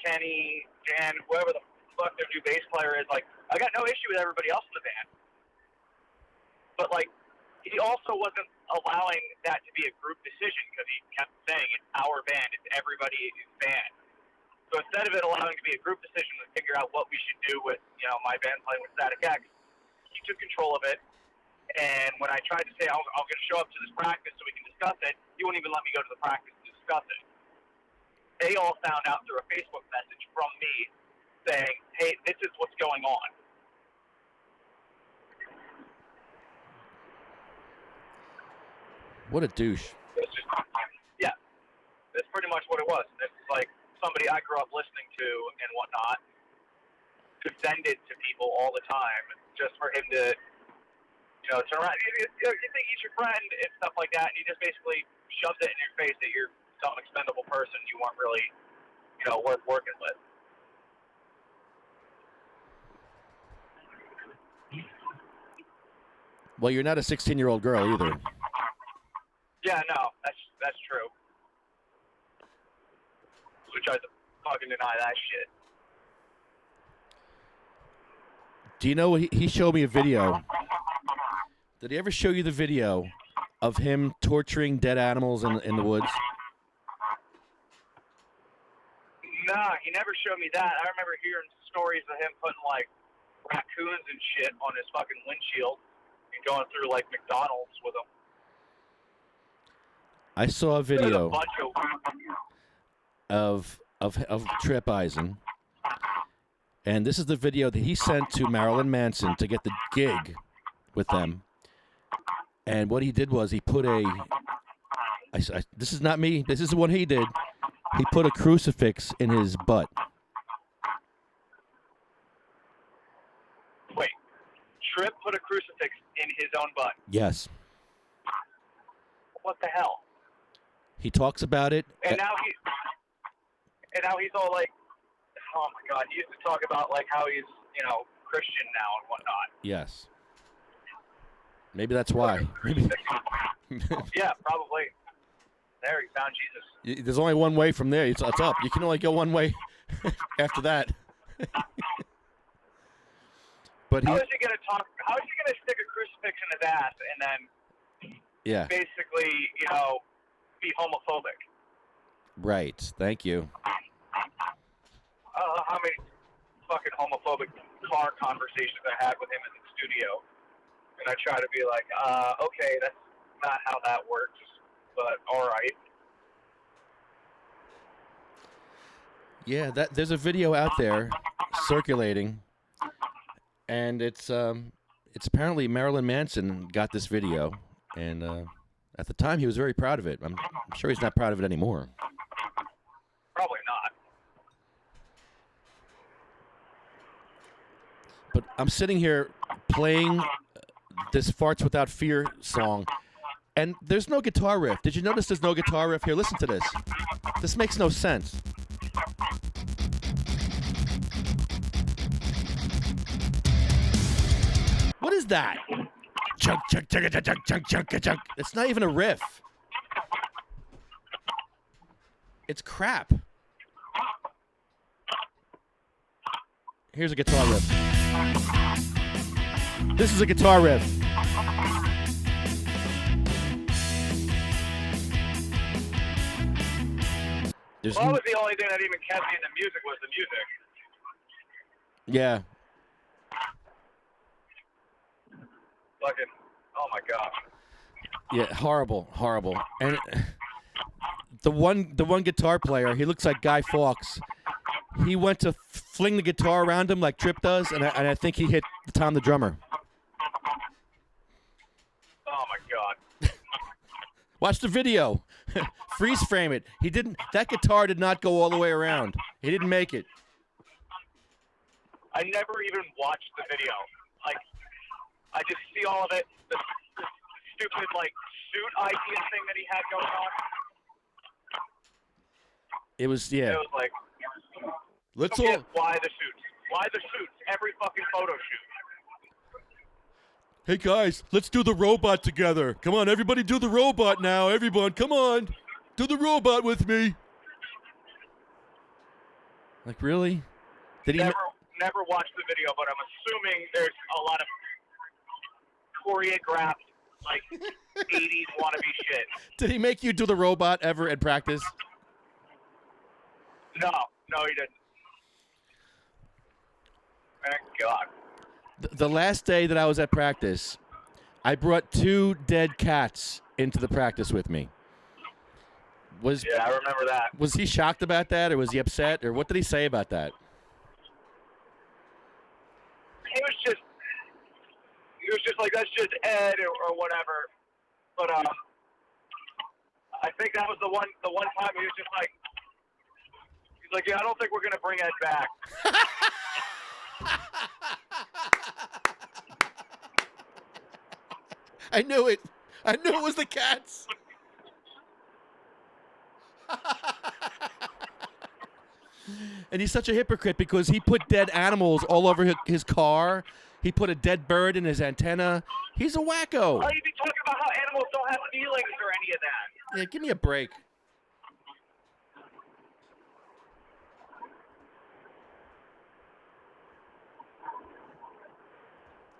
Kenny, Dan, whoever the fuck their new bass player is. Like, I got no issue with everybody else in the band. But, like, he also wasn't allowing that to be a group decision because he kept saying it's our band, it's everybody's band. So instead of it allowing it to be a group decision to figure out what we should do with, you know, my band playing with Static X, he took control of it. And when I tried to say, I'm going to show up to this practice so we can discuss it, he wouldn't even let me go to the practice to discuss it. They all found out through a Facebook message from me saying, hey, this is what's going on. What a douche. Yeah, that's pretty much what it was. It's like somebody I grew up listening to and whatnot defended to people all the time just for him to, you know, turn around. You think he's your friend and stuff like that, and he just basically shoves it in your face that you're some expendable person you weren't really, you know, worth working with. Well, you're not a 16-year-old girl either. Yeah, no, that's true. Which I fucking deny that shit. Do you know what he showed me a video? Did he ever show you the video of him torturing dead animals in the woods? Nah, he never showed me that. I remember hearing stories of him putting like raccoons and shit on his fucking windshield and going through like McDonald's with them. I saw a video There's a bunch of Trip Eisen, and this is the video that he sent to Marilyn Manson to get the gig with them. And what he did was he put this is not me, this is the one he did. He put a crucifix in his butt. Wait, Trip put a crucifix in his own butt? Yes. What the hell? He talks about it. And now he's all like, oh my God, he used to talk about like how he's, Christian now and whatnot. Yes. Maybe that's why. Maybe. Yeah, probably. There, he found Jesus. There's only one way from there. It's up. You can only go one way after that. But How is he gonna talk? How is he gonna stick a crucifix in his ass and then, basically, be homophobic? Right. Thank you. How many fucking homophobic car conversations I had with him in the studio, and I try to be like, okay, that's not how that works, but all right. Yeah, there's a video out there circulating, and it's apparently Marilyn Manson got this video, and at the time he was very proud of it. I'm sure he's not proud of it anymore. Probably not. But I'm sitting here playing this Farts Without Fear song, and there's no guitar riff. Did you notice there's no guitar riff here? Listen to this. This makes no sense. What is that? Chunk, chunk, chunk, chunk, chunk, chunk, chunk, chunk. It's not even a riff. It's crap. Here's a guitar riff. This is a guitar riff. Well, that was the only thing that even kept me in the music was the music. Yeah. Fucking, oh my gosh. Yeah, horrible. And the one guitar player, he looks like Guy Fawkes. He went to fling the guitar around him like Trip does, and I think he hit Tom the drummer. Oh my God. Watch the video. Freeze frame it. That guitar did not go all the way around. He didn't make it. I never even watched the video. Like, I just see all of it. The stupid, like, suit idea thing that he had going on. It was, yeah. It was like, Let's okay, all. why the suits? Why the suits? Every fucking photo shoot. Hey guys, let's do the robot together. Come on, everybody do the robot now. Everyone, come on. Do the robot with me. Like, really? Did he Never watched the video, but I'm assuming there's a lot of choreographed, like, 80s wannabe shit. Did he make you do the robot ever at practice? No, he didn't. Thank God. The last day that I was at practice, I brought 2 dead cats into the practice with me. Yeah, I remember that. Was he shocked about that, or was he upset, or what did he say about that? He was just like, that's just Ed or whatever. But I think that was the one time he was just like, he's like, yeah, I don't think we're gonna bring Ed back. I knew it. I knew it was the cats. And he's such a hypocrite because he put dead animals all over his car. He put a dead bird in his antenna. He's a wacko. Oh, you'd be talking about how animals don't have feelings or any of that. Yeah, give me a break.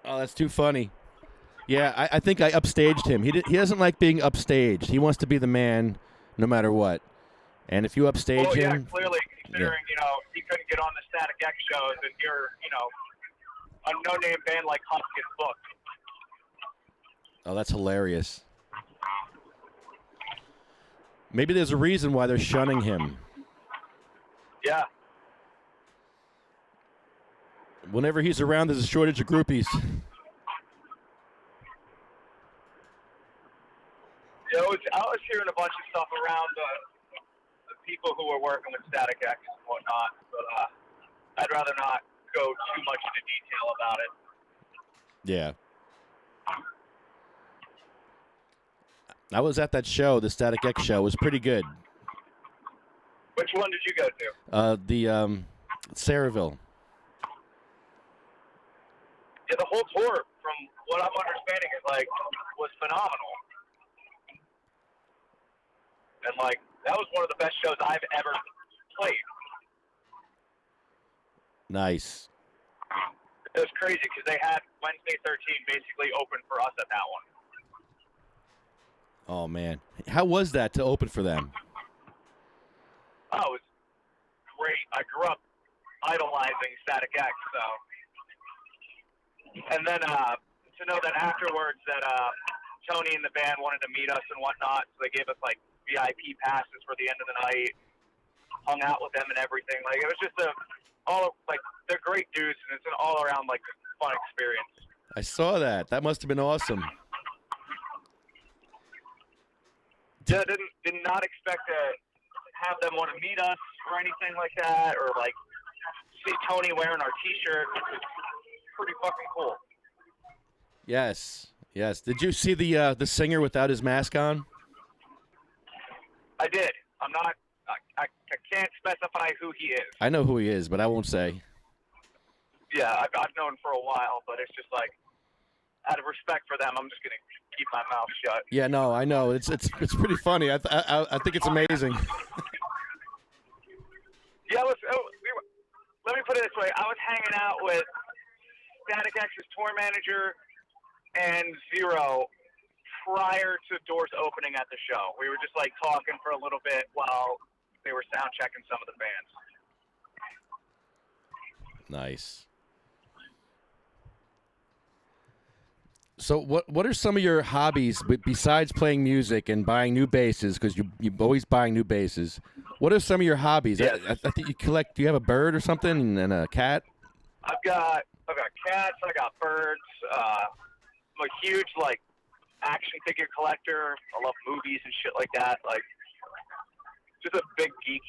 Oh, that's too funny. Yeah, I think I upstaged him. He doesn't like being upstaged. He wants to be the man no matter what. And if you upstage well, yeah, him... clearly, considering, he couldn't get on the Static X shows, and you're, a no-name band like Husk gets booked. Oh, that's hilarious. Maybe there's a reason why they're shunning him. Yeah. Whenever he's around, there's a shortage of groupies. Yeah, I was hearing a bunch of stuff around the people who were working with Static X and whatnot, but I'd rather not go too much into detail about it. Yeah. I was at that show, the Static X show. It was pretty good. Which one did you go to? The Saraville. Yeah, the whole tour, from what I'm understanding, was phenomenal. And, that was one of the best shows I've ever played. Nice. It was crazy because they had Wednesday 13 basically open for us at that one. Oh, man. How was that to open for them? Oh, it was great. I grew up idolizing Static X, so. And then to know that afterwards that Tony and the band wanted to meet us and whatnot, so they gave us, VIP passes for the end of the night, hung out with them and everything. It was just they're great dudes, and it's an all-around, fun experience. I saw that. That must have been awesome. Yeah, did not expect to have them want to meet us or anything like that, or see Tony wearing our T-shirt. It's pretty fucking cool. Yes. Did you see the singer without his mask on? I did. I'm not. I can't specify who he is. I know who he is, but I won't say. Yeah, I've known for a while, but it's just out of respect for them, I'm just gonna keep my mouth shut. Yeah, no, I know. It's pretty funny. I think it's amazing. Yeah, let me put it this way. I was hanging out with Static X's tour manager and Zero prior to doors opening at the show. We were just talking for a little bit while they were sound checking some of the bands. Nice. So what are some of your hobbies besides playing music and buying new basses, because you're always buying new basses? What are some of your hobbies? Yes. I think you collect. Do you have a bird or something and a cat? I've got cats. I got birds. I'm a huge action figure collector. I love movies and shit like that. Just a big geek.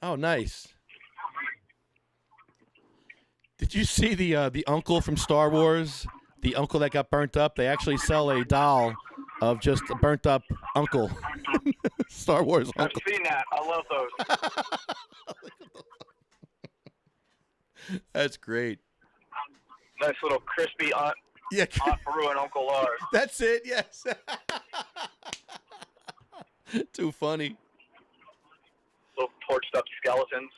Oh, nice. Did you see the uncle from Star Wars? The uncle that got burnt up? They actually sell a doll of just a burnt up uncle. Star Wars uncle. I've seen that. I love those. That's great. Nice little crispy Aunt Peru and Uncle Lars. That's it, yes. Too funny. Little torched up skeletons.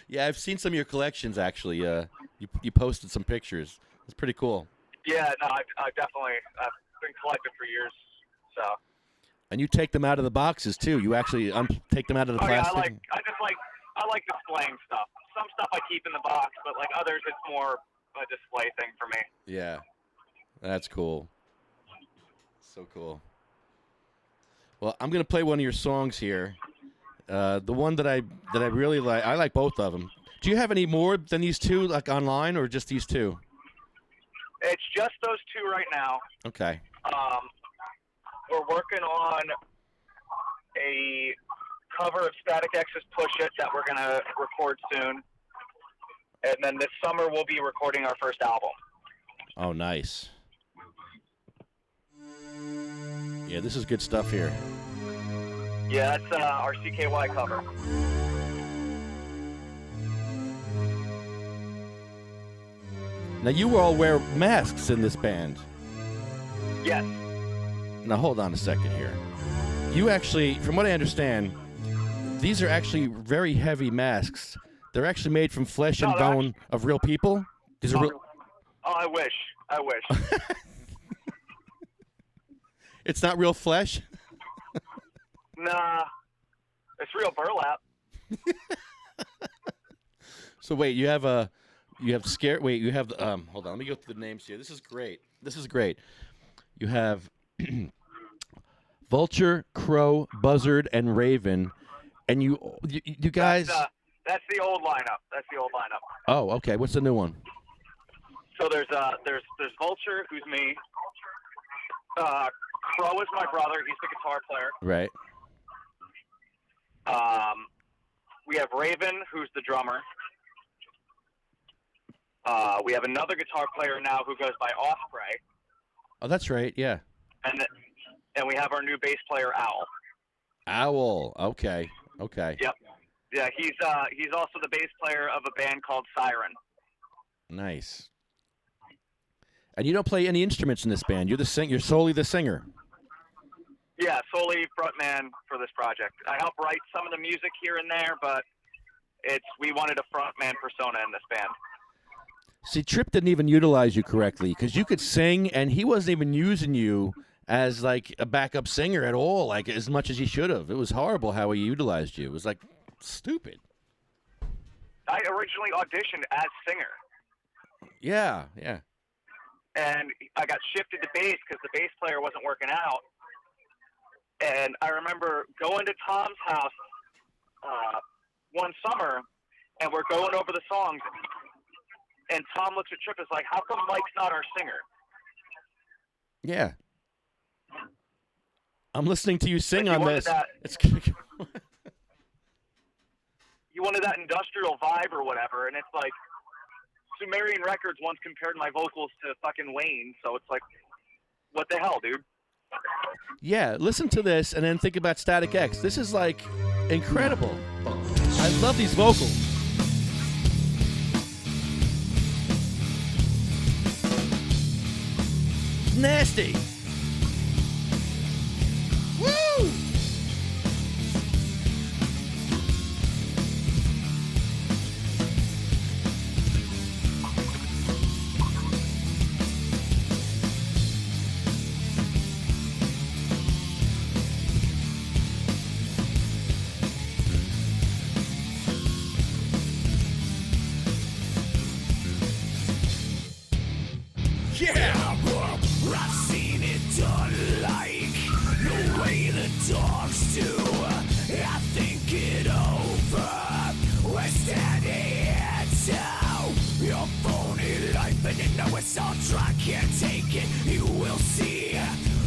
Yeah, I've seen some of your collections, actually. You posted some pictures. It's pretty cool. Yeah, no, I've been collecting for years, so. And you take them out of the boxes, too. You actually take them out of the plastic. Yeah, I like displaying stuff. Some stuff I keep in the box, but others, it's more a display thing for me. Yeah, that's cool. So cool. Well, I'm gonna play one of your songs here. The one that I really like. I like both of them. Do you have any more than these two, online, or just these two? It's just those two right now. Okay. We're working on a cover of Static X's Push It that we're going to record soon. And then this summer we'll be recording our first album. Oh, nice. Yeah, this is good stuff here. Yeah, that's our CKY cover. Now, you all wear masks in this band. Yes. Now, hold on a second here. You actually, from what I understand, these are actually very heavy masks They're actually made from flesh and No, they're bone of real people. These are real. Oh, I wish. It's not real flesh. Nah, it's real burlap. So wait, you have hold on, let me go through the names here. This is great. You have Vulture, Crow, Buzzard, and Raven, and you guys. That's the old lineup. Oh, okay. What's the new one? So there's Vulture, who's me. Crow is my brother. He's the guitar player. Right. We have Raven, who's the drummer. We have another guitar player now who goes by Osprey. Oh, that's right. Yeah. And we have our new bass player, Owl. Owl. Okay. Yep. Yeah, he's also the bass player of a band called Siren. Nice. And you don't play any instruments in this band. You're solely the singer. Yeah, solely frontman for this project. I help write some of the music here and there, but we wanted a frontman persona in this band. See, Tripp didn't even utilize you correctly because you could sing, and he wasn't even using you as like a backup singer at all, like as much as he should have. It was horrible how he utilized you. It was like stupid. I originally auditioned as singer. Yeah. And I got shifted to bass because the bass player wasn't working out. And I remember going to Tom's house one summer, and we're going over the songs, and Tom looks at Tripp and is like, how come Mike's not our singer? Yeah. I'm listening to you sing Like, on this. You wanted that industrial vibe or whatever, and it's like, Sumerian Records once compared my vocals to fucking Wayne, so it's like, what the hell, dude? Yeah, listen to this and then think about Static X. This is like incredible. I love these vocals. Nasty. Woo! Yeah, I've seen it done like the way the dogs do. I think it over. We're standing here now. Your phony life and you know it's all dry. Can't take it. You will see.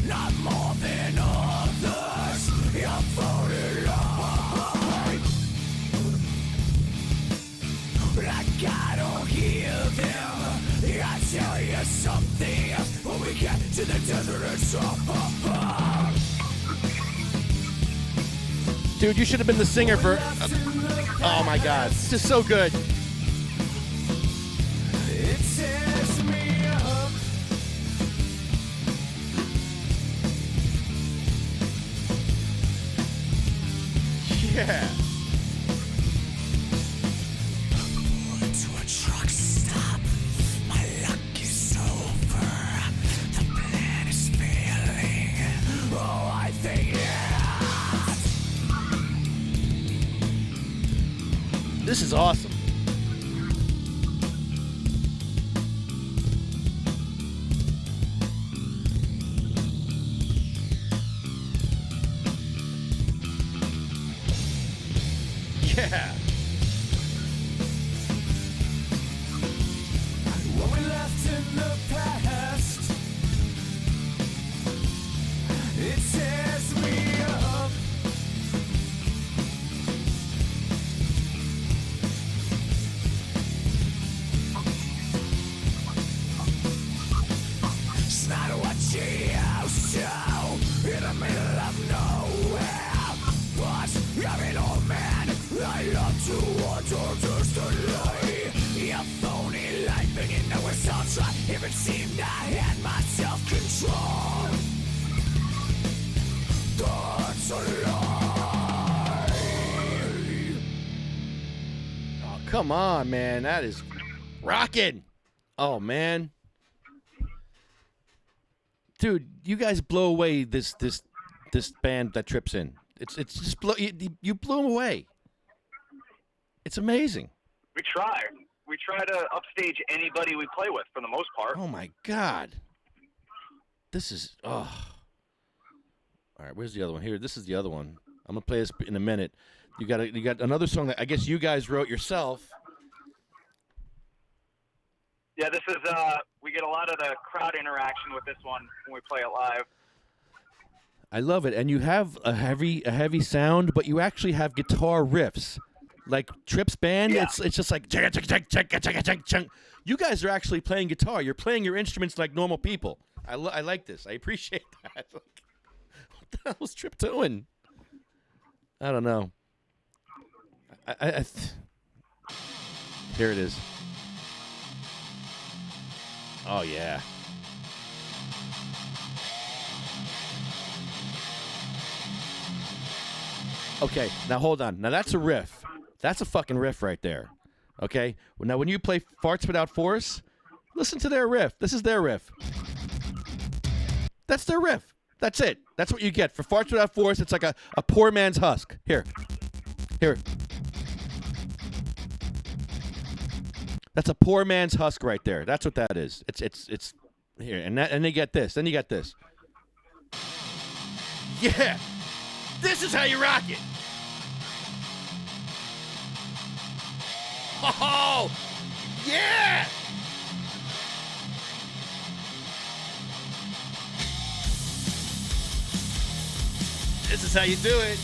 Not more than others. Your phony life. Like I don't hear them. I tell you something when we get to the desert it's Dude, you should have been the singer for... oh my God, this is so good. It tears me up. Yeah. To a truck stop. My luck is over. The plan is failing. Oh, I think This is awesome. Yeah. what we left in the past. It tears me up. It's not what you used to in the middle of nowhere. But I'm an old man. I love to understand lie. Your phony life and you know it's all try. If it seemed I had my self-control, that's a lie. Oh, come on, man. That is rocking. Oh, man. Dude, you guys blow away this band that Trips in. It's just you blew them away. It's amazing. We try. We try to upstage anybody we play with for the most part. Oh my God. This is All right, where's the other one? Here, this is the other one. I'm gonna play this in a minute. You got another song that I guess you guys wrote yourself. Yeah, this is we get a lot of the crowd interaction with this one when we play it live. I love it, and you have a heavy sound, but you actually have guitar riffs, like Trips band. Yeah. It's just like chugga, chugga, chugga, chugga, chugga, chugga. You guys are actually playing guitar. You're playing your instruments like normal people. I like this. I appreciate that. What the hell was Trip doing? I don't know. Here it is. Oh yeah. Okay, now hold on. Now that's a riff. That's a fucking riff right there. Okay? Now when you play Farts Without Force, listen to their riff. This is their riff. That's their riff. That's it. That's what you get. For Farts Without Force, it's like a poor man's husk. Here. That's a poor man's husk right there. That's what that is. It's here. And they get this. Then you got this. Yeah. This is how you rock it. Oh, yeah. This is how you do it.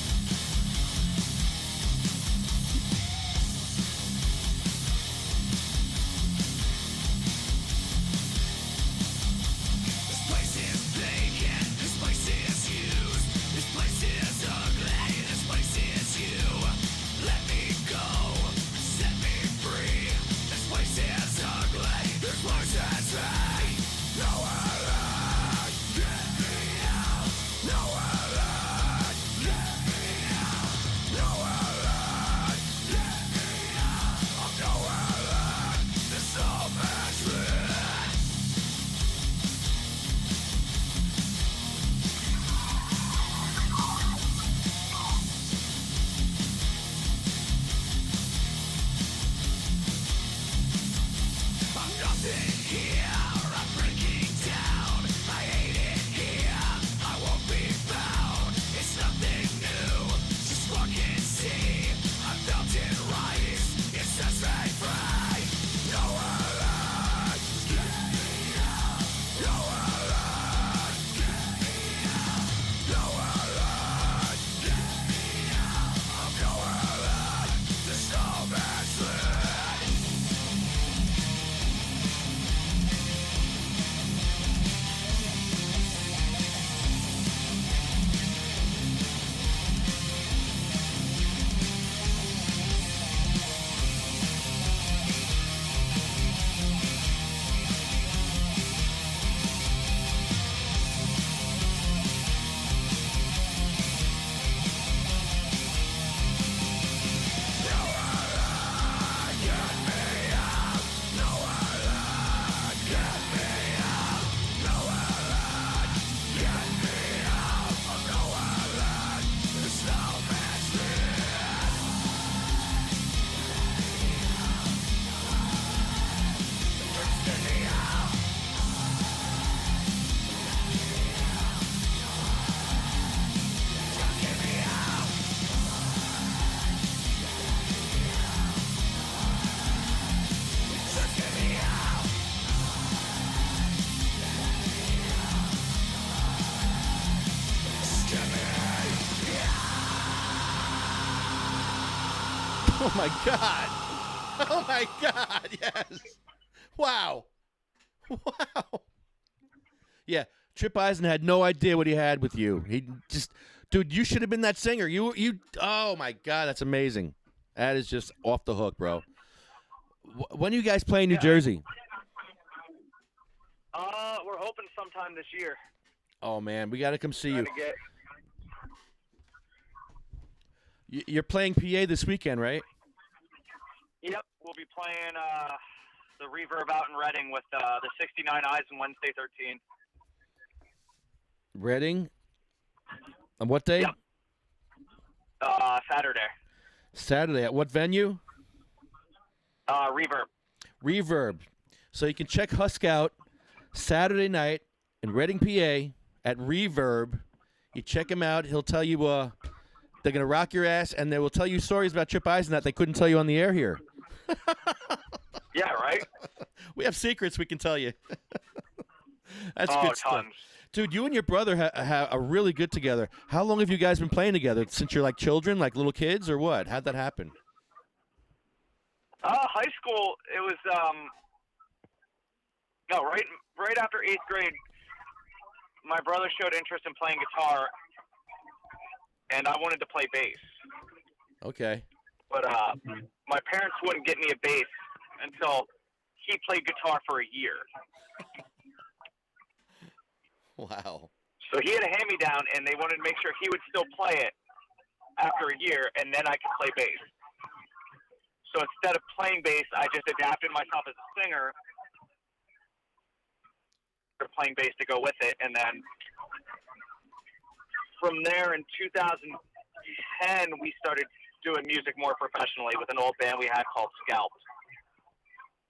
Oh my God. Oh my God. Yes. Wow. Wow. Yeah. Trip Eisen had no idea what he had with you. He just, dude, you should have been that singer. Oh my God. That's amazing. That is just off the hook, bro. When do you guys play in New Jersey? We're hoping sometime this year. Oh man, we got to come see you. You're playing PA this weekend, right? Yep, we'll be playing the Reverb out in Reading with the 69 Eyes on Wednesday 13th. Reading? On what day? Yep. Saturday. Saturday. At what venue? Reverb. Reverb. So you can check Husk out Saturday night in Reading, PA at Reverb. You check him out. He'll tell you they're going to rock your ass, and they will tell you stories about Trip Eisen that they couldn't tell you on the air here. Yeah, right? We have secrets we can tell you. That's Oh, good stuff. tons. Dude, you and your brother are really good together. How long have you guys been playing together? Since you're like children, like little kids, or what? How'd that happen? High school, it was, right after 8th grade, my brother showed interest in playing guitar, and I wanted to play bass. Okay. But my parents wouldn't get me a bass until he played guitar for a year. Wow. So he had a hand-me-down, and they wanted to make sure he would still play it after a year, and then I could play bass. So instead of playing bass, I just adapted myself as a singer for playing bass to go with it. And then from there in 2010, we started doing music more professionally with an old band we had called Scalp.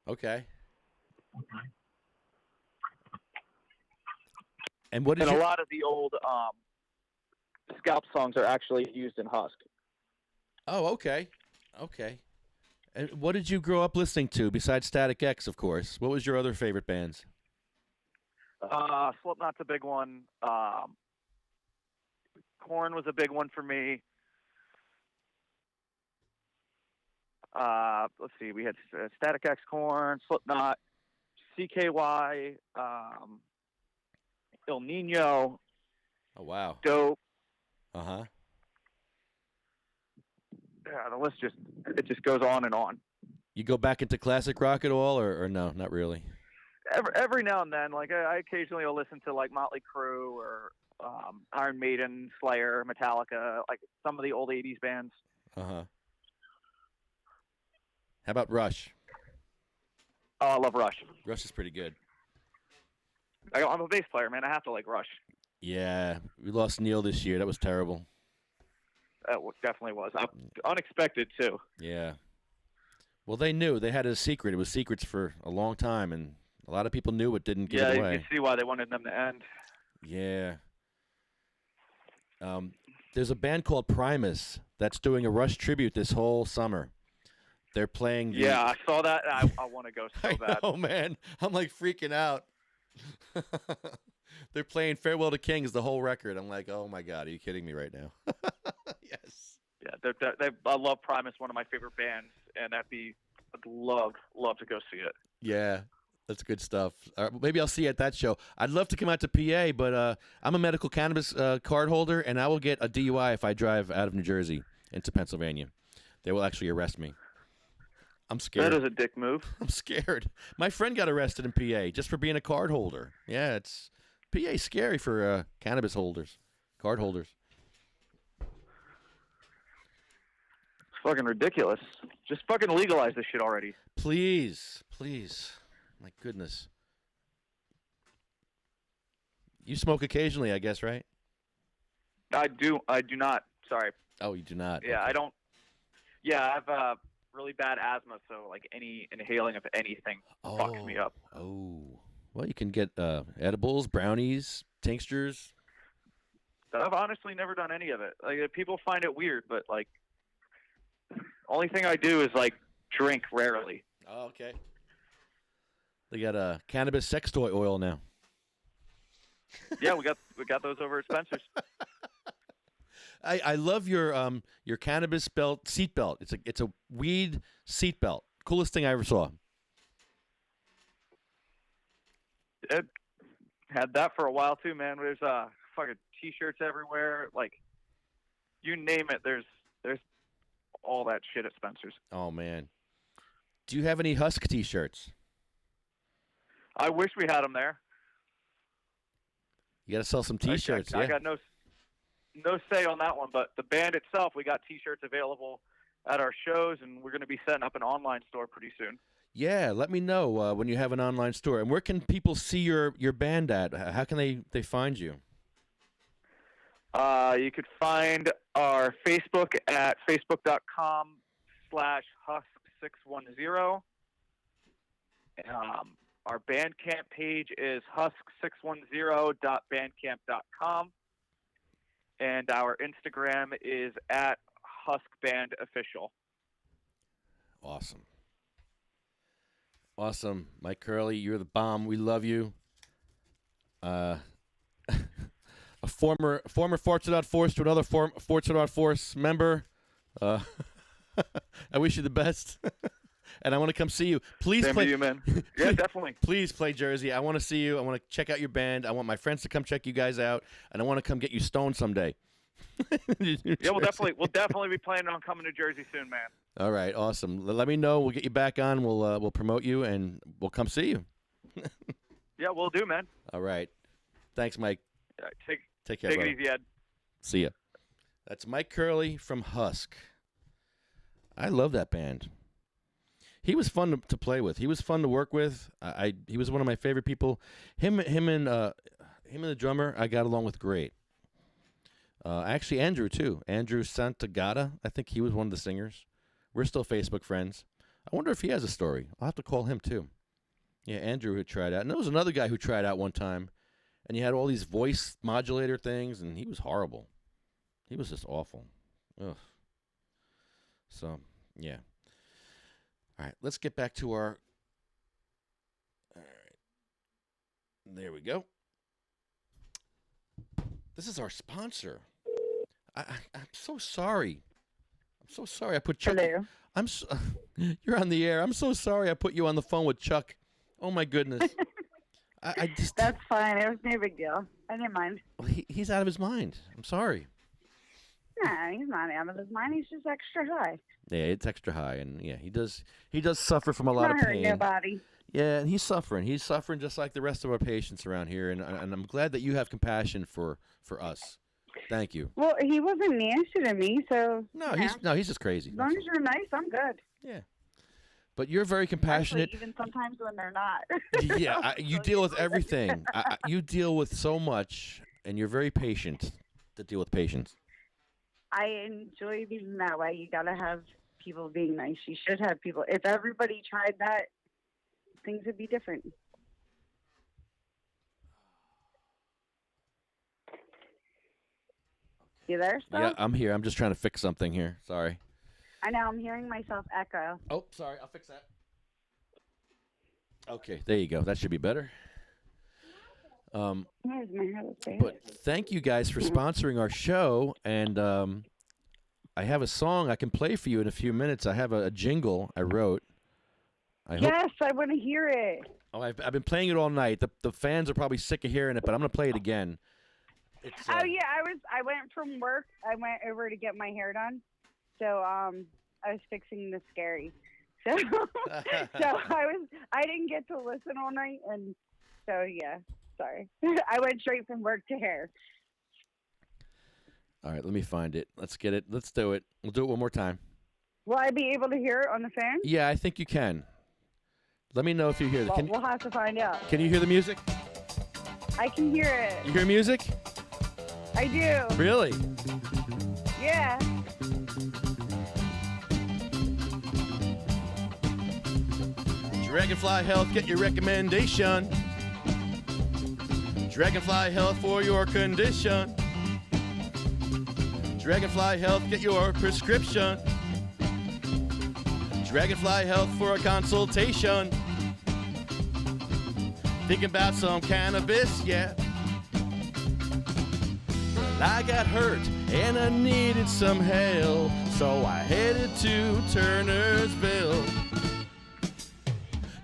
Okay. And what is a lot of the old Scalp songs are actually used in Husk. Oh, okay. Okay. And what did you grow up listening to besides Static X, of course? What was your other favorite bands? Slipknot's a big one. Korn was a big one for me. Let's see. We had Static X, Korn, Slipknot, CKY, El Nino. Oh, wow. Dope. Uh-huh. Yeah, the list just goes on and on. You go back into classic rock at all, or no, not really? Every now and then, like I occasionally will listen to like Motley Crue or Iron Maiden, Slayer, Metallica, like some of the old '80s bands. Uh-huh. How about Rush? Oh, I love Rush. Rush is pretty good. I'm a bass player, man. I have to like Rush. Yeah, we lost Neil this year. That was terrible. That definitely was. Unexpected, too. Yeah. Well, they knew. They had a secret. It was secrets for a long time, and a lot of people knew it didn't give it away. Yeah, you can see why they wanted them to end. Yeah. There's a band called Primus that's doing a Rush tribute this whole summer. They're playing. Yeah, I saw that. And I want to go so bad. Oh man, I'm like freaking out. They're playing "Farewell to Kings" the whole record. I'm like, oh my god, are you kidding me right now? Yes. Yeah, I love Primus, one of my favorite bands, and I'd love to go see it. Yeah, that's good stuff. Maybe I'll see you at that show. I'd love to come out to PA, but I'm a medical cannabis card holder, and I will get a DUI if I drive out of New Jersey into Pennsylvania. They will actually arrest me. I'm scared. That is a dick move. I'm scared. My friend got arrested in PA just for being a card holder. Yeah, PA's scary for cannabis holders, card holders. It's fucking ridiculous. Just fucking legalize this shit already. Please, please. My goodness. You smoke occasionally, I guess, right? I do not. Sorry. Oh, you do not? Yeah, Okay. I don't. Yeah, I have really bad asthma, so like any inhaling of anything fucks me up. Oh. Well, you can get edibles, brownies, tinctures. I've honestly never done any of it. Like people find it weird, but like, only thing I do is like drink rarely. Oh, okay. They got a cannabis sex toy oil now. Yeah, we got those over at Spencer's. I love your cannabis seat belt. It's a weed seat belt. Coolest thing I ever saw. It had that for a while too, man. There's fucking t-shirts everywhere. Like, you name it. There's all that shit at Spencer's. Oh man. Do you have any Husk t-shirts? I wish we had them there. You got to sell some t-shirts. I got no say on that one, but the band itself, we got t-shirts available. at our shows, and we're going to be setting up an online store pretty soon. Yeah, let me know when you have an online store. And where can people see your band at? How can they find you? You could find our Facebook at facebook.com/husk610. Our Bandcamp page is husk610.bandcamp.com. And our Instagram is at huskbandofficial. Awesome. Mike Curley, you're the bomb. We love you. A former Forza Dot Force to another Forza Dot Force member. I wish you the best. And I want to come see you. Please Same play. to you, man. Yeah, definitely. Please play Jersey. I want to see you. I want to check out your band. I want my friends to come check you guys out, and I want to come get you stoned someday. Yeah, we'll definitely be planning on coming to Jersey soon, man. All right, awesome. Let me know. We'll get you back on. We'll promote you, and we'll come see you. Yeah, we'll do, man. All right. Thanks, Mike. Take care. Take brother. it easy, Ed. See ya. That's Mike Curley from Husk. I love that band. He was fun to play with. He was fun to work with. He was one of my favorite people. Him and the drummer I got along with great. Actually, Andrew too. Andrew Santagata. I think he was one of the singers. We're still Facebook friends. I wonder if he has a story. I'll have to call him too. Yeah, Andrew had tried out, and there was another guy who tried out one time, and he had all these voice modulator things, and he was horrible. He was just awful. Ugh. So yeah. All right, let's get back to our. All right, there we go. This is our sponsor. I'm so sorry. I'm so sorry I put Chuck. Hello. You're on the air. I'm so sorry I put you on the phone with Chuck. Oh my goodness. I just. That's fine. It was no big deal. I didn't mind. He's out of his mind. I'm sorry. No, he's not out of his mind. He's just extra high. Yeah, it's extra high, and yeah, he does suffer from a lot Not of hurting pain. nobody. Yeah, and he's suffering. He's suffering just like the rest of our patients around here, and I'm glad that you have compassion for us. Thank you. Well, he wasn't nasty to me, so. He's just crazy. As long as you're nice, I'm good. Yeah. But you're very compassionate. Actually, even sometimes when they're not. Yeah, you deal with everything. You deal with so much, and you're very patient to deal with patients. I enjoy being that way. You gotta have people being nice. You should have people. If everybody tried that, things would be different. You there, still? Yeah, I'm here. I'm just trying to fix something here. Sorry. I know. I'm hearing myself echo. Oh, sorry. I'll fix that. Okay, there you go. That should be better. But thank you guys for sponsoring our show, and I have a song I can play for you in a few minutes. I have a jingle I wrote. I want to hear it. Oh, I've been playing it all night. The fans are probably sick of hearing it, but I'm going to play it again. It's, I went from work. I went over to get my hair done, so I was fixing the scary. So I didn't get to listen all night, and so yeah. Sorry. I went straight from work to hair. All right, let me find it. Let's get it. Let's do it. We'll do it one more time. Will I be able to hear it on the fan? Yeah, I think you can. Let me know if you hear it. Well, we'll have to find out. Can you hear the music? I can hear it. You hear music? I do. Really? Yeah. Dragonfly Health, get your recommendation. Dragonfly Health for your condition. Dragonfly Health, get your prescription. Dragonfly Health for a consultation. Thinking about some cannabis, yeah. Well, I got hurt and I needed some help, so I headed to Turnersville.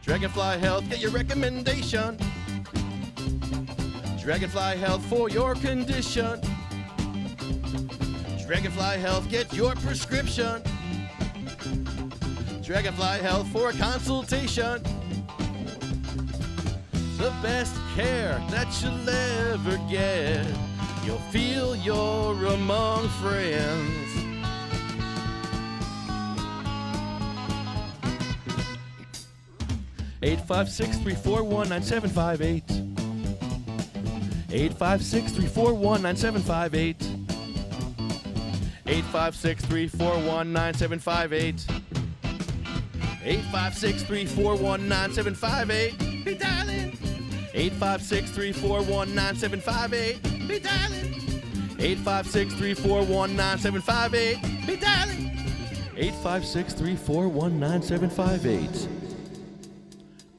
Dragonfly Health, get your recommendation. Dragonfly Health for your condition. Dragonfly Health, get your prescription. Dragonfly Health for a consultation. The best care that you'll ever get. You'll feel you're among friends. 856-341-9758. 856-341-9758. 856-341-9758. 856-341-9758. Be dialing. 856-341-9758. Be dialing. 856-341-9758. Be dialing. 856-341-9758.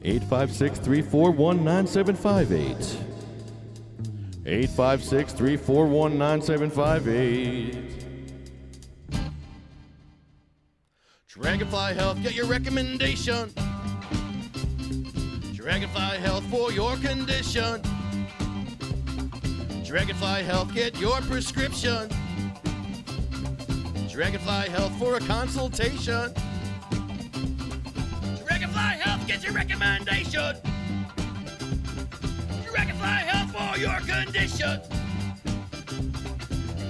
856-341-9758. 856-341-9758. Dragonfly Health, get your recommendation. Dragonfly Health for your condition. Dragonfly Health, get your prescription. Dragonfly Health for a consultation. Dragonfly Health, get your recommendation. Dragonfly Health for your condition.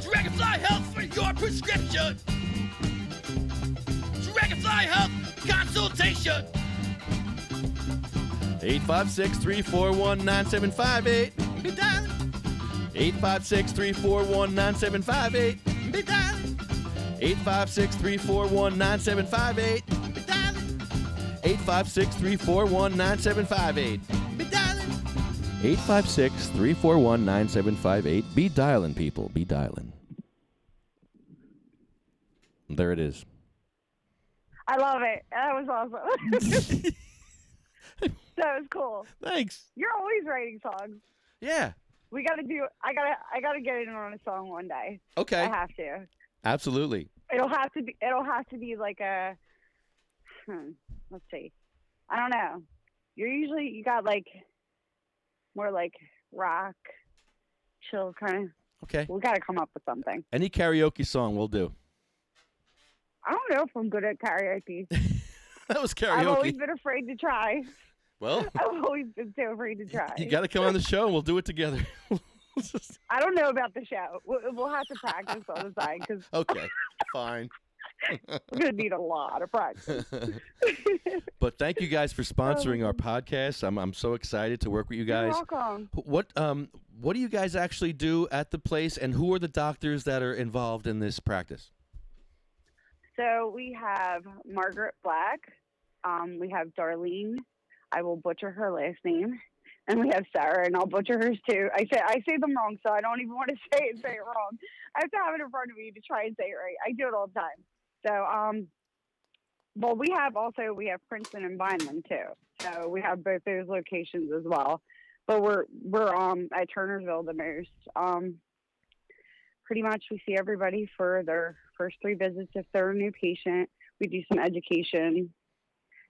Dragonfly Health for your prescription. Dragonfly Health consultation. 856-341-9758. Be dialing. 856-341-9758. Be dialing. 856-341-9758. Be dialing. 856-341-9758. Be dialing. 856-341-9758. Be dialing, people. Be dialing. There it is. I love it. That was awesome. That was cool. Thanks. You're always writing songs. Yeah. We gotta do. I gotta get in on a song one day. Okay. I have to. Absolutely. It'll have to be like a. Let's see. I don't know. You got like more like rock, chill kind of. Okay. We gotta come up with something. Any karaoke song will do. I don't know if I'm good at karaoke. That was karaoke. I've always been afraid to try. Well, I've always been so afraid to try. you got to come on the show and we'll do it together. I don't know about the show. We'll have to practice on the side because Okay, fine. we're gonna need a lot of practice. But thank you guys for sponsoring our podcast. I'm so excited to work with you guys. You're welcome. What do you guys actually do at the place, and who are the doctors that are involved in this practice? So we have Margaret Black. We have Darlene. I will butcher her last name. And we have Sarah, and I'll butcher hers too. I say them wrong, so I don't even want to say it wrong. I have to have it in front of me to try and say it right. I do it all the time. So, well, we have Princeton and Vineland too. So we have both those locations as well. But we're at Turnersville the most. Pretty much we see everybody for their first 3 visits if they're a new patient. We do some education.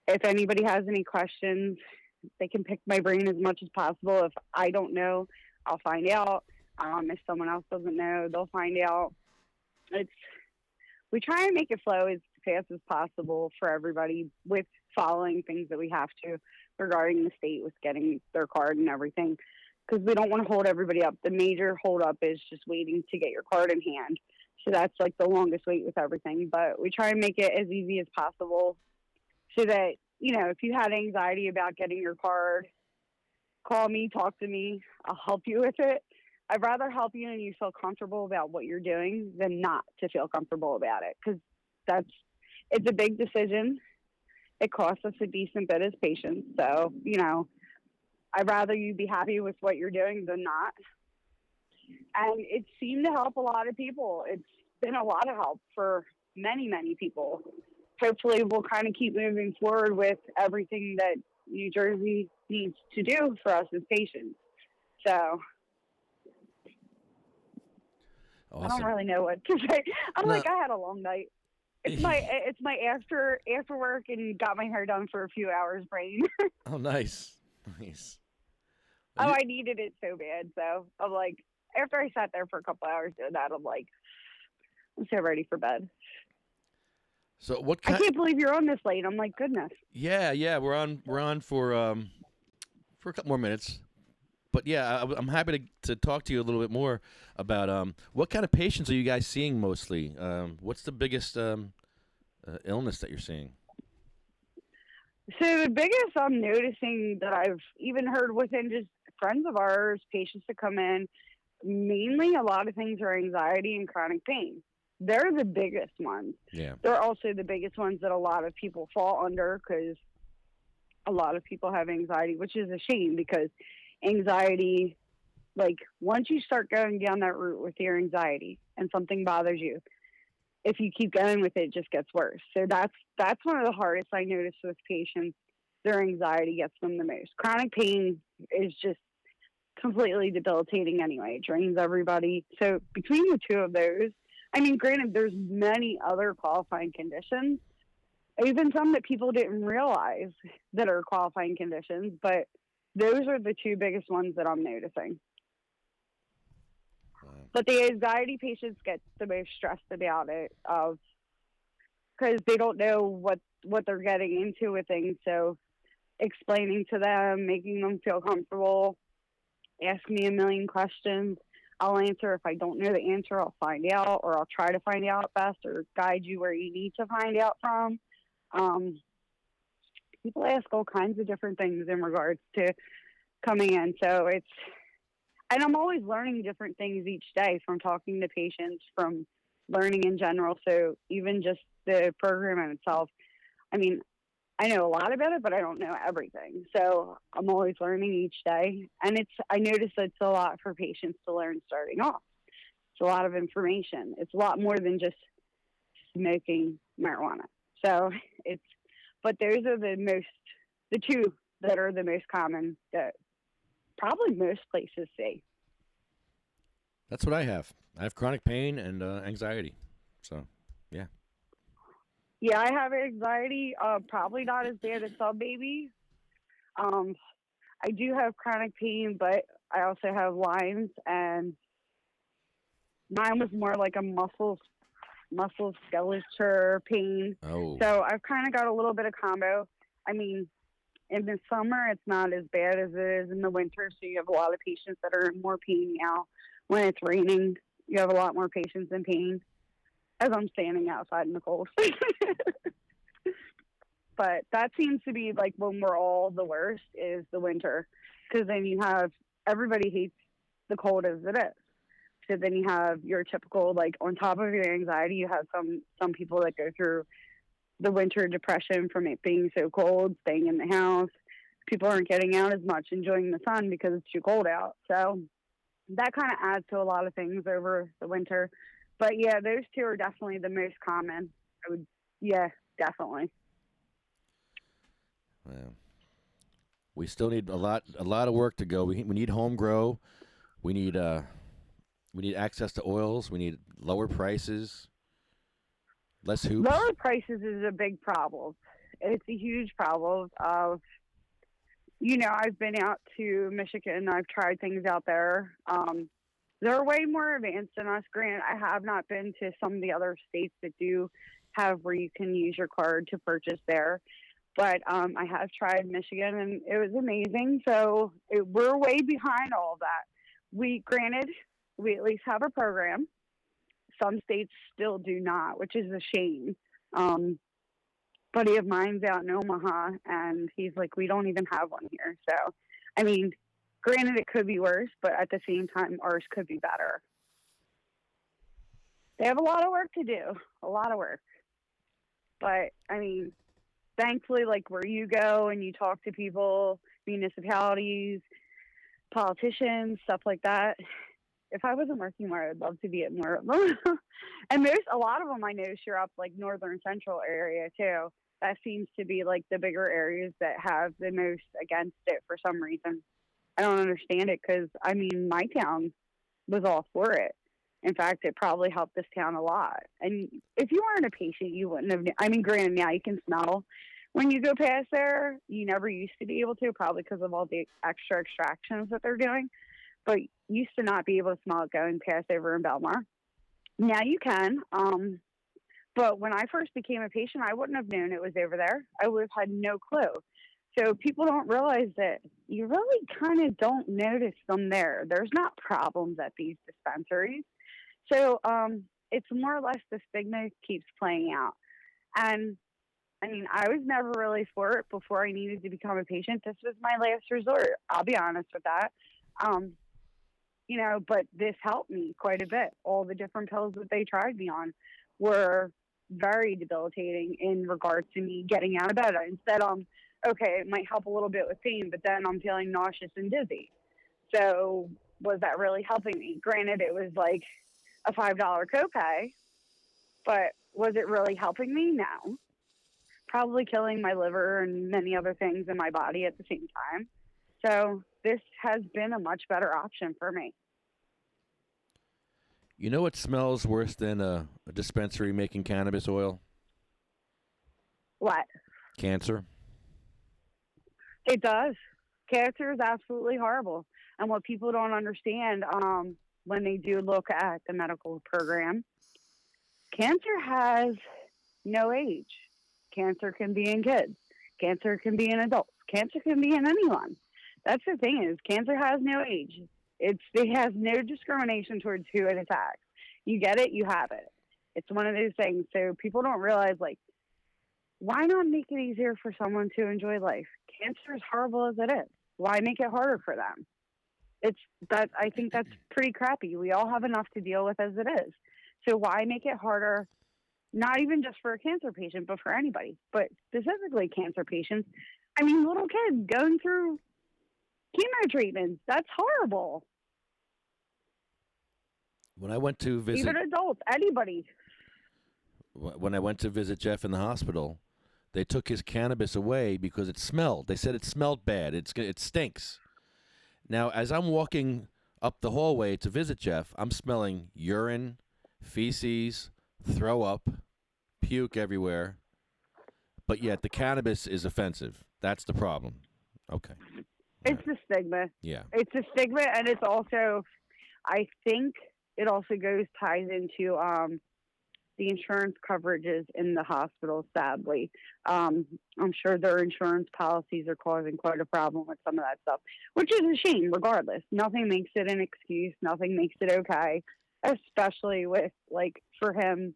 If anybody has any questions, they can pick my brain as much as possible. If I don't know, I'll find out. If someone else doesn't know, they'll find out. We try and make it flow as fast as possible for everybody with following things that we have to regarding the state with getting their card and everything, because we don't want to hold everybody up. The major hold up is just waiting to get your card in hand. So that's like the longest wait with everything. But we try and make it as easy as possible so that, if you had anxiety about getting your card, call me, talk to me. I'll help you with it. I'd rather help you and you feel comfortable about what you're doing than not to feel comfortable about it, because it's a big decision. It costs us a decent bit as patients. So, I'd rather you be happy with what you're doing than not. And it seemed to help a lot of people. It's been a lot of help for many, many people. Hopefully we'll kind of keep moving forward with everything that New Jersey needs to do for us as patients. So Awesome. I don't really know what to say. I had a long night. It's my after work and got my hair done for a few hours brain. Oh, nice. Nice. I needed it so bad. So I'm like, after I sat there for a couple hours doing that, I'm like, I'm so ready for bed. So what? I can't believe you're on this late. I'm like, goodness. Yeah, we're on for a couple more minutes, but yeah, I'm happy to talk to you a little bit more about what kind of patients are you guys seeing mostly? What's the biggest illness that you're seeing? So the biggest I'm noticing that I've even heard within just friends of ours, patients that come in, mainly a lot of things are anxiety and chronic pain. They're the biggest ones. Yeah. They're also the biggest ones that a lot of people fall under because a lot of people have anxiety, which is a shame because anxiety, like once you start going down that route with your anxiety and something bothers you, if you keep going with it, it just gets worse. So that's one of the hardest I notice with patients. Their anxiety gets them the most. Chronic pain is just completely debilitating anyway. It drains everybody. So between the two of those, I mean, granted, there's many other qualifying conditions, even some that people didn't realize that are qualifying conditions, but those are the two biggest ones that I'm noticing. But the anxiety patients get the most stressed about it because they don't know what they're getting into with things. So explaining to them, making them feel comfortable, ask me a million questions. I'll answer. If I don't know the answer, I'll find out, or I'll try to find out best or guide you where you need to find out from. People ask all kinds of different things in regards to coming in. So and I'm always learning different things each day from talking to patients, from learning in general. So even just the program in itself, I mean, I know a lot about it, but I don't know everything. So I'm always learning each day. And I notice it's a lot for patients to learn starting off. It's a lot of information. It's a lot more than just smoking marijuana. So but those are the two that are the most common that probably most places see. That's what I have. I have chronic pain and anxiety. So, yeah. Yeah, I have anxiety. Probably not as bad as some babies. I do have chronic pain, but I also have Lyme's, and mine was more like a muscle skeletal pain. Oh. So I've kind of got a little bit of combo. I mean, in the summer, it's not as bad as it is in the winter, so you have a lot of patients that are in more pain now. When it's raining, you have a lot more patients in pain, as I'm standing outside in the cold. But that seems to be like when we're all the worst is the winter, because then you have everybody hates the cold as it is. So then you have your typical, like, on top of your anxiety, you have some people that go through the winter depression from it being so cold, staying in the house. People aren't getting out as much, enjoying the sun because it's too cold out. So that kind of adds to a lot of things over the winter. But yeah, those two are definitely the most common. Yeah, definitely. Well, we still need a lot of work to go. We need home grow. We need access to oils. We need lower prices, less hoops. Lower prices is a big problem. It's a huge problem. I've been out to Michigan. I've tried things out there. They're way more advanced than us. Granted, I have not been to some of the other states that do have where you can use your card to purchase there. But I have tried Michigan, and it was amazing. So we're way behind all of that. Granted, we at least have a program. Some states still do not, which is a shame. Buddy of mine's out in Omaha, and he's like, we don't even have one here. So, I mean, granted, it could be worse, but at the same time, ours could be better. They have a lot of work to do, a lot of work. But, I mean, thankfully, like where you go and you talk to people, municipalities, politicians, stuff like that, if I wasn't working more, I'd love to be at more of them. And a lot of them I know share up like northern central area too. That seems to be like the bigger areas that have the most against it for some reason. I don't understand it because, I mean, my town was all for it. In fact, it probably helped this town a lot. And if you weren't a patient, you wouldn't have. I mean, granted, now you can smell when you go past there. You never used to be able to, probably because of all the extra extractions that they're doing. But used to not be able to smell it going past over in Belmar. Now you can. But when I first became a patient, I wouldn't have known it was over there. I would have had no clue. So people don't realize that you really kind of don't notice them there. There's not problems at these dispensaries. So it's more or less the stigma keeps playing out. And I mean, I was never really for it before I needed to become a patient. This was my last resort. I'll be honest with that. You know, but this helped me quite a bit. All the different pills that they tried me on were very debilitating in regards to me getting out of bed. Instead, okay, it might help a little bit with pain, but then I'm feeling nauseous and dizzy. So was that really helping me? Granted, it was like a $5 copay, but was it really helping me? No. Probably killing my liver and many other things in my body at the same time. So this has been a much better option for me. You know what smells worse than a dispensary making cannabis oil? What? Cancer. It does. Cancer is absolutely horrible. And what people don't understand when they do look at the medical program, cancer has no age. Cancer can be in kids. Cancer can be in adults. Cancer can be in anyone. That's the thing is, cancer has no age. It has no discrimination towards who it attacks. You get it, you have it. It's one of those things. So people don't realize, like, why not make it easier for someone to enjoy life? Cancer is horrible as it is. Why make it harder for them? I think that's pretty crappy. We all have enough to deal with as it is. So why make it harder? Not even just for a cancer patient, but for anybody. But specifically cancer patients. I mean, little kids going through chemo treatments. That's horrible. When I went to visit, even adults, anybody. When I went to visit Jeff in the hospital, they took his cannabis away because it smelled. They said it smelled bad. It stinks. Now, as I'm walking up the hallway to visit Jeff, I'm smelling urine, feces, throw up, puke everywhere. But yet the cannabis is offensive. That's the problem. Okay. It's the stigma. Yeah. It's a stigma, and it's also, I think it also ties into the insurance coverages in the hospital, sadly. I'm sure their insurance policies are causing quite a problem with some of that stuff, which is a shame regardless. Nothing makes it an excuse. Nothing makes it okay, especially with, like, for him,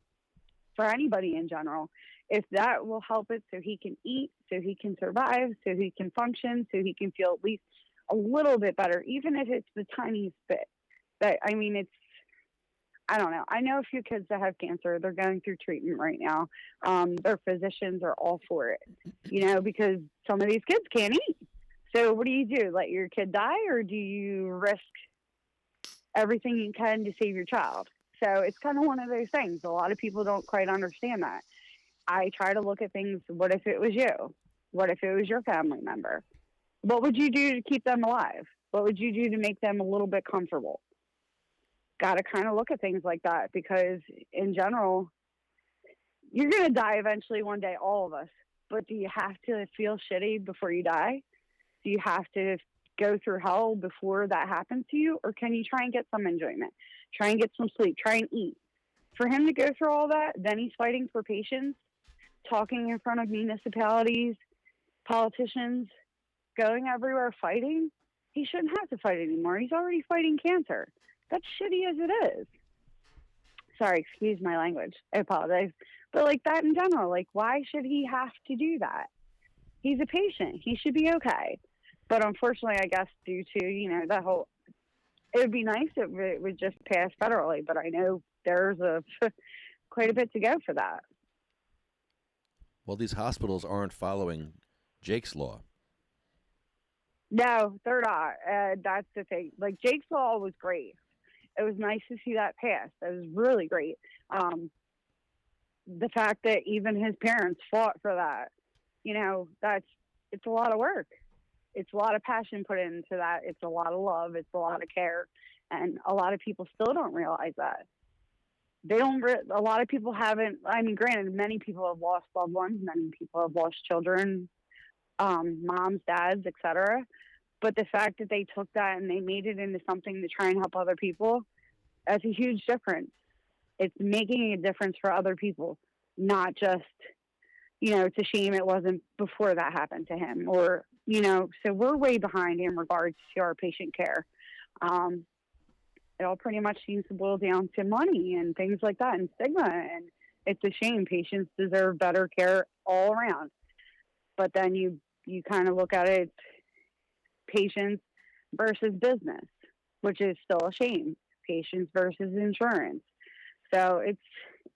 for anybody in general. If that will help it so he can eat, so he can survive, so he can function, so he can feel at least a little bit better, even if it's the tiniest bit. But, I mean, I don't know. I know a few kids that have cancer. They're going through treatment right now. Their physicians are all for it, because some of these kids can't eat. So what do you do? Let your kid die, or do you risk everything you can to save your child? So it's kind of one of those things. A lot of people don't quite understand that. I try to look at things, what if it was you? What if it was your family member? What would you do to keep them alive? What would you do to make them a little bit comfortable? Got to kind of look at things like that, because in general, you're going to die eventually one day, all of us. But do you have to feel shitty before you die? Do you have to go through hell before that happens to you? Or can you try and get some enjoyment? Try and get some sleep. Try and eat. For him to go through all that, then he's fighting for patients, talking in front of municipalities, politicians, going everywhere fighting. He shouldn't have to fight anymore. He's already fighting cancer. That's shitty as it is. Sorry, excuse my language. I apologize. But, like, that in general, like, why should he have to do that? He's a patient. He should be okay. But unfortunately, I guess due to, that whole, it would be nice if it would just pass federally, but I know there's quite a bit to go for that. Well, these hospitals aren't following Jake's law. No, they're not. That's the thing. Like, Jake's law was great. It was nice to see that pass. It was really great. The fact that even his parents fought for that, it's a lot of work. It's a lot of passion put into that. It's a lot of love. It's a lot of care. And a lot of people still don't realize that. A lot of people haven't, granted, many people have lost loved ones. Many people have lost children, moms, dads, etc. But the fact that they took that and they made it into something to try and help other people, that's a huge difference. It's making a difference for other people, not just, it's a shame it wasn't before that happened to him, or, so we're way behind in regards to our patient care. It all pretty much seems to boil down to money and things like that, and stigma, and it's a shame. Patients deserve better care all around. But then you kind of look at it, patients versus business, which is still a shame. Patients versus insurance. So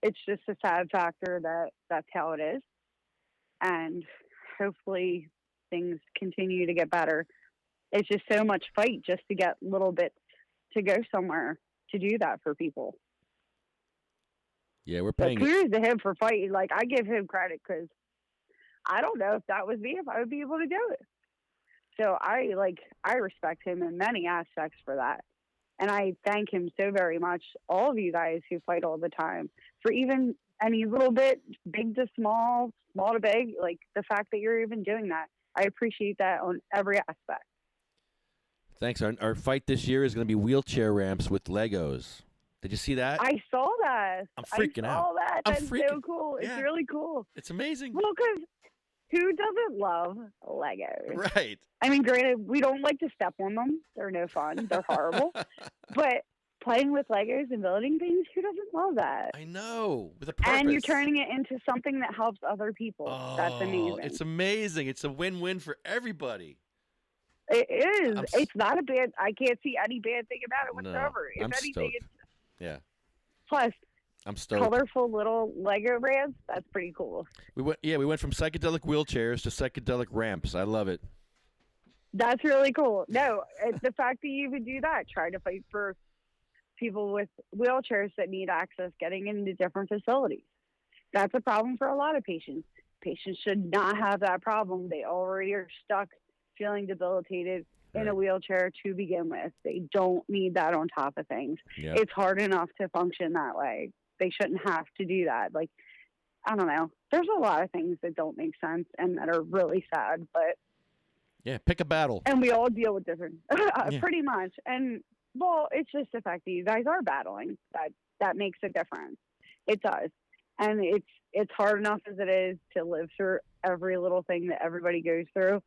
it's just a sad factor that that's how it is. And hopefully things continue to get better. It's just so much fight just to get little bits to go somewhere to do that for people. Yeah, we're But paying. kudos to him for fighting. Like, I give him credit because I don't know if that was me, if I would be able to do it. So I respect him in many aspects for that. And I thank him so very much, all of you guys who fight all the time, for even any little bit, big to small, small to big, like the fact that you're even doing that. I appreciate that on every aspect. Thanks. Our fight this year is going to be wheelchair ramps with Legos. Did you see that? I saw that. I'm freaking I out. saw that. I'm That's freaking- so cool. It's yeah. really cool. It's amazing. Well, because who doesn't love Legos? Right. I mean, granted, we don't like to step on them. They're no fun. They're horrible. But playing with Legos and building things, who doesn't love that? I know. With a purpose. And you're turning it into something that helps other people. That's amazing. It's amazing. It's a win-win for everybody. It is. It's not a bad. I can't see any bad thing about it No, whatsoever. If I'm anything, stoked. it's Yeah. plus I'm stoked. colorful little Lego ramps. That's pretty cool. We went from psychedelic wheelchairs to psychedelic ramps. I love it. That's really cool. No, the fact that you even do that, try to fight for people with wheelchairs that need access getting into different facilities. That's a problem for a lot of patients. Patients should not have that problem. They already are stuck feeling debilitated in a wheelchair to begin with. They don't need that on top of things. Yep. It's hard enough to function that way. They shouldn't have to do that. Like, I don't know. There's a lot of things that don't make sense and that are really sad, but Yeah, pick a battle. and we all deal with different, Yeah. pretty much. And well, it's just the fact that you guys are battling that makes a difference. It does, and it's hard enough as it is to live through every little thing that everybody goes through.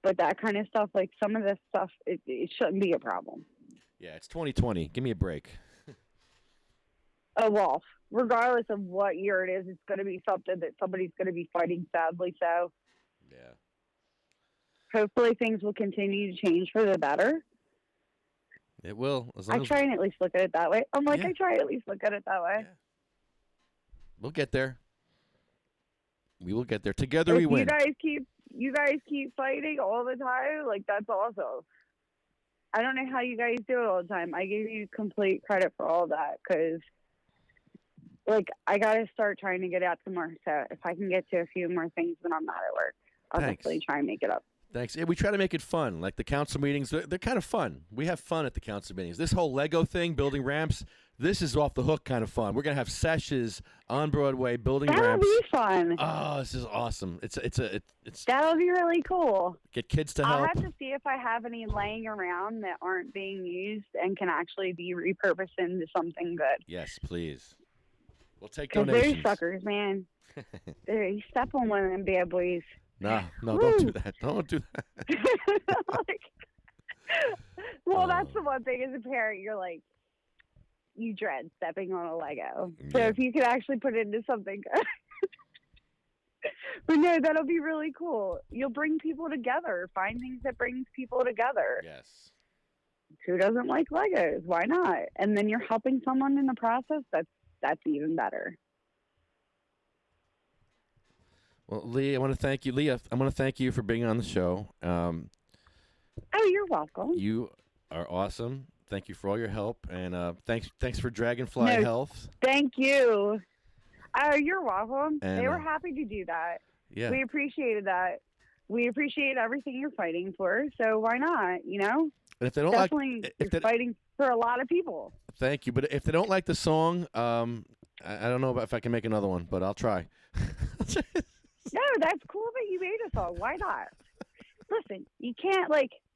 But that kind of stuff, like some of this stuff, it shouldn't be a problem. Yeah, it's 2020. Give me a break. Oh well, regardless of what year it is, it's going to be something that somebody's going to be fighting. Sadly, so. Yeah. Hopefully, things will continue to change for the better. It will. As I long as try and at least look at it that way. I'm like, Yeah. I try and at least look at it that way. we'll get there. We will get there. Together If we win. you guys keep fighting all the time, like that's awesome. I don't know how you guys do it all the time. I give you complete credit for all that because, like, I gotta start trying to get out some more. So if I can get to a few more things when I'm not at work, I'll Thanks. definitely try and make it up. Thanks. Yeah, we try to make it fun. Like the council meetings, they're kind of fun. We have fun at the council meetings. This whole Lego thing, building ramps, this is off the hook kind of fun. We're gonna have sessions on Broadway, building That'll ramps. be fun. Oh, this is awesome. It's That'll be really cool. get kids to I'll help. have to see if I have any laying around that aren't being used and can actually be repurposed into something good. Yes, please. We'll take Because donations. those suckers, man, you step on one of them bad boys. No, don't do that. Don't do that. Well, that's the one thing as a parent, you're like, you dread stepping on a Lego. So Yeah. if you could actually put it into something good. But no, that'll be really cool. You'll bring people together. Find things that brings people together. Yes. Who doesn't like Legos? Why not? And then you're helping someone in the process. That's even better. Well, Lee, I want to thank you. Leah, I want to thank you for being on the show. Oh, you're welcome. You are awesome. Thank you for all your help, and thanks for Dragonfly No, Health. Thank you. Oh, you're welcome. And, They were happy to do that. Yeah. We appreciated that. We appreciate everything you're fighting for. So why not? You know, And if they don't definitely like, you're fighting for a lot of people. thank you. But if they don't like the song, I don't know if I can make another one, but I'll try. No, that's cool that you made a song. Why not? Listen, you can't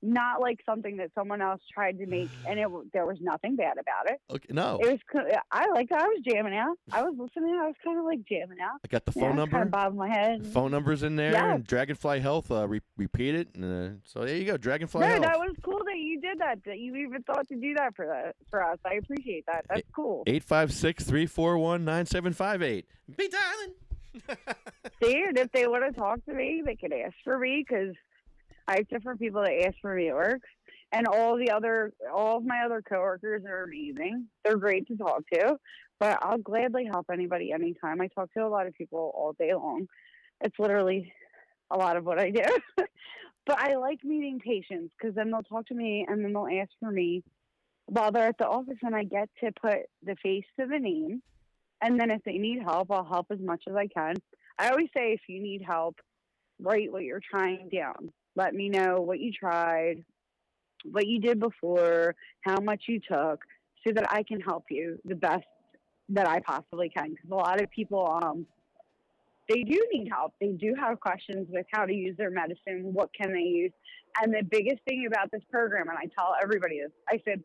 not like something that someone else tried to make, and there was nothing bad about it. Okay, no. It was. I liked it. I was jamming out. I was listening. I was kind of like jamming out. I got the phone number. Kind of bobbing my head. Phone number's in there, Yeah. and Dragonfly Health. Repeat it. So there you go, Dragonfly No, Health. that was cool that you did that. That you even thought to do that for us. I appreciate that. That's cool. 856-341-9758. Be dialing. See, and if they want to talk to me, they can ask for me because I have different people that ask for me at work, and all of my other coworkers are amazing. They're great to talk to, but I'll gladly help anybody anytime. I talk to a lot of people all day long. It's literally a lot of what I do. But I like meeting patients because then they'll talk to me and then they'll ask for me while they're at the office, and I get to put the face to the name. And then if they need help, I'll help as much as I can. I always say if you need help, write what you're trying down. Let me know what you tried, what you did before, how much you took, so that I can help you the best that I possibly can. Because a lot of people, they do need help. They do have questions with how to use their medicine, what can they use. And the biggest thing about this program, and I tell everybody this, I said,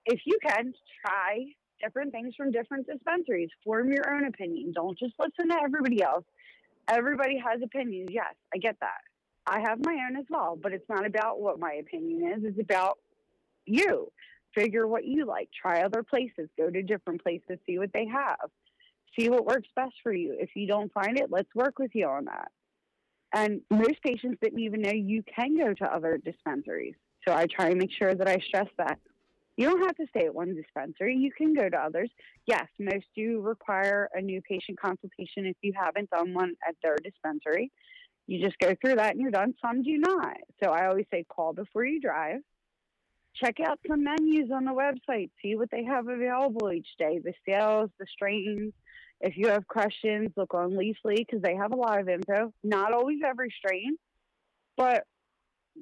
if you can, try different things from different dispensaries. Form your own opinion. Don't just listen to everybody else. Everybody has opinions. Yes, I get that. I have my own as well, but it's not about what my opinion is. It's about you. Figure what you like. Try other places. Go to different places. See what they have. See what works best for you. If you don't find it, let's work with you on that. And most patients didn't even know you can go to other dispensaries. So I try and make sure that I stress that. You don't have to stay at one dispensary. You can go to others. Yes, most do require a new patient consultation if you haven't done one at their dispensary. You just go through that and you're done. Some do not. So I always say call before you drive. Check out some menus on the website. See what they have available each day, the sales, the strains. If you have questions, look on Leafly because they have a lot of info. Not always every strain, but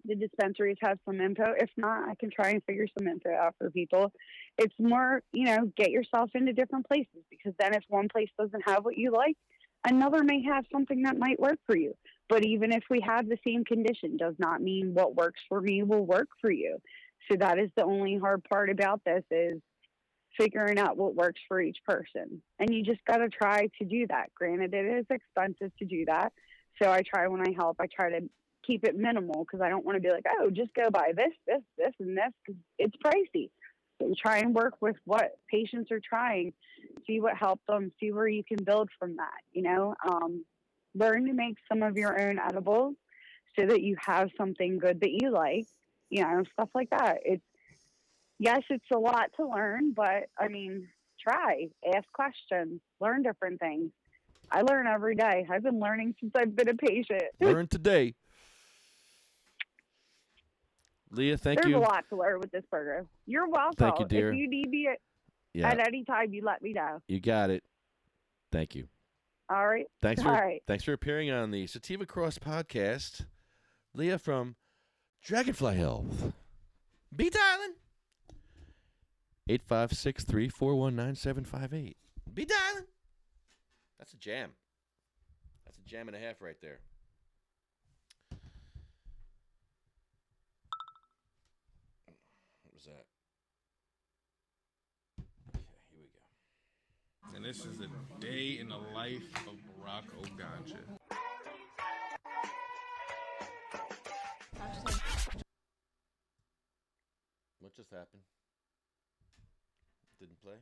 the dispensaries have some info. If not, I can try and figure some info out for people. It's more, get yourself into different places because then if one place doesn't have what you like, another may have something that might work for you. But even if we have the same condition, does not mean what works for me will work for you. So that is the only hard part about this is figuring out what works for each person. And you just got to try to do that. Granted, it is expensive to do that. So I try when I help, I try to keep it minimal because I don't want to be like, oh, just go buy this, and this because it's pricey. So try and work with what patients are trying, see what helps them, see where you can build from that, learn to make some of your own edibles so that you have something good that you like, stuff like that. It's a lot to learn, but try, ask questions, learn different things. I learn every day. I've been learning since I've been a patient. Learn today. Leah, thank you. There's a lot to learn with this program. You're welcome. Thank you, dear. If you need me at any time, you let me know. You got it. Thank you. All right. Thanks for appearing on the Sativa Cross podcast. Leah from Dragonfly Health. Be dialing. 856-341-9758. Be dialing. That's a jam. That's a jam and a half right there. What was that? Okay, here we go. And this is a day in the life of Barack Oganja. What just happened? Didn't play?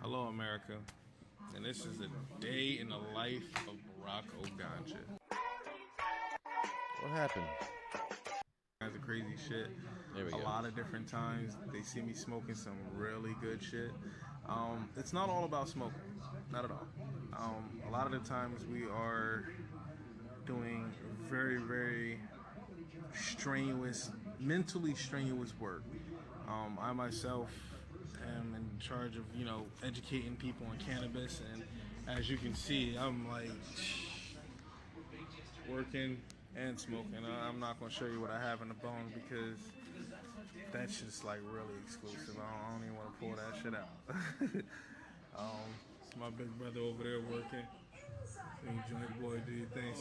Hello, America. And this is a day in the life of Barack Oganja. What happened? Kinds of crazy shit. There we go. A lot of different times they see me smoking some really good shit. It's not all about smoking. Not at all. A lot of the times we are doing very, very strenuous, mentally strenuous work. I myself am in charge of, educating people on cannabis, and as you can see, I'm like working and smoking. I'm not going to show you what I have in the bone because that's just like really exclusive. I don't even want to pull that shit out. It's my big brother over there working. Joint boy, do your thing.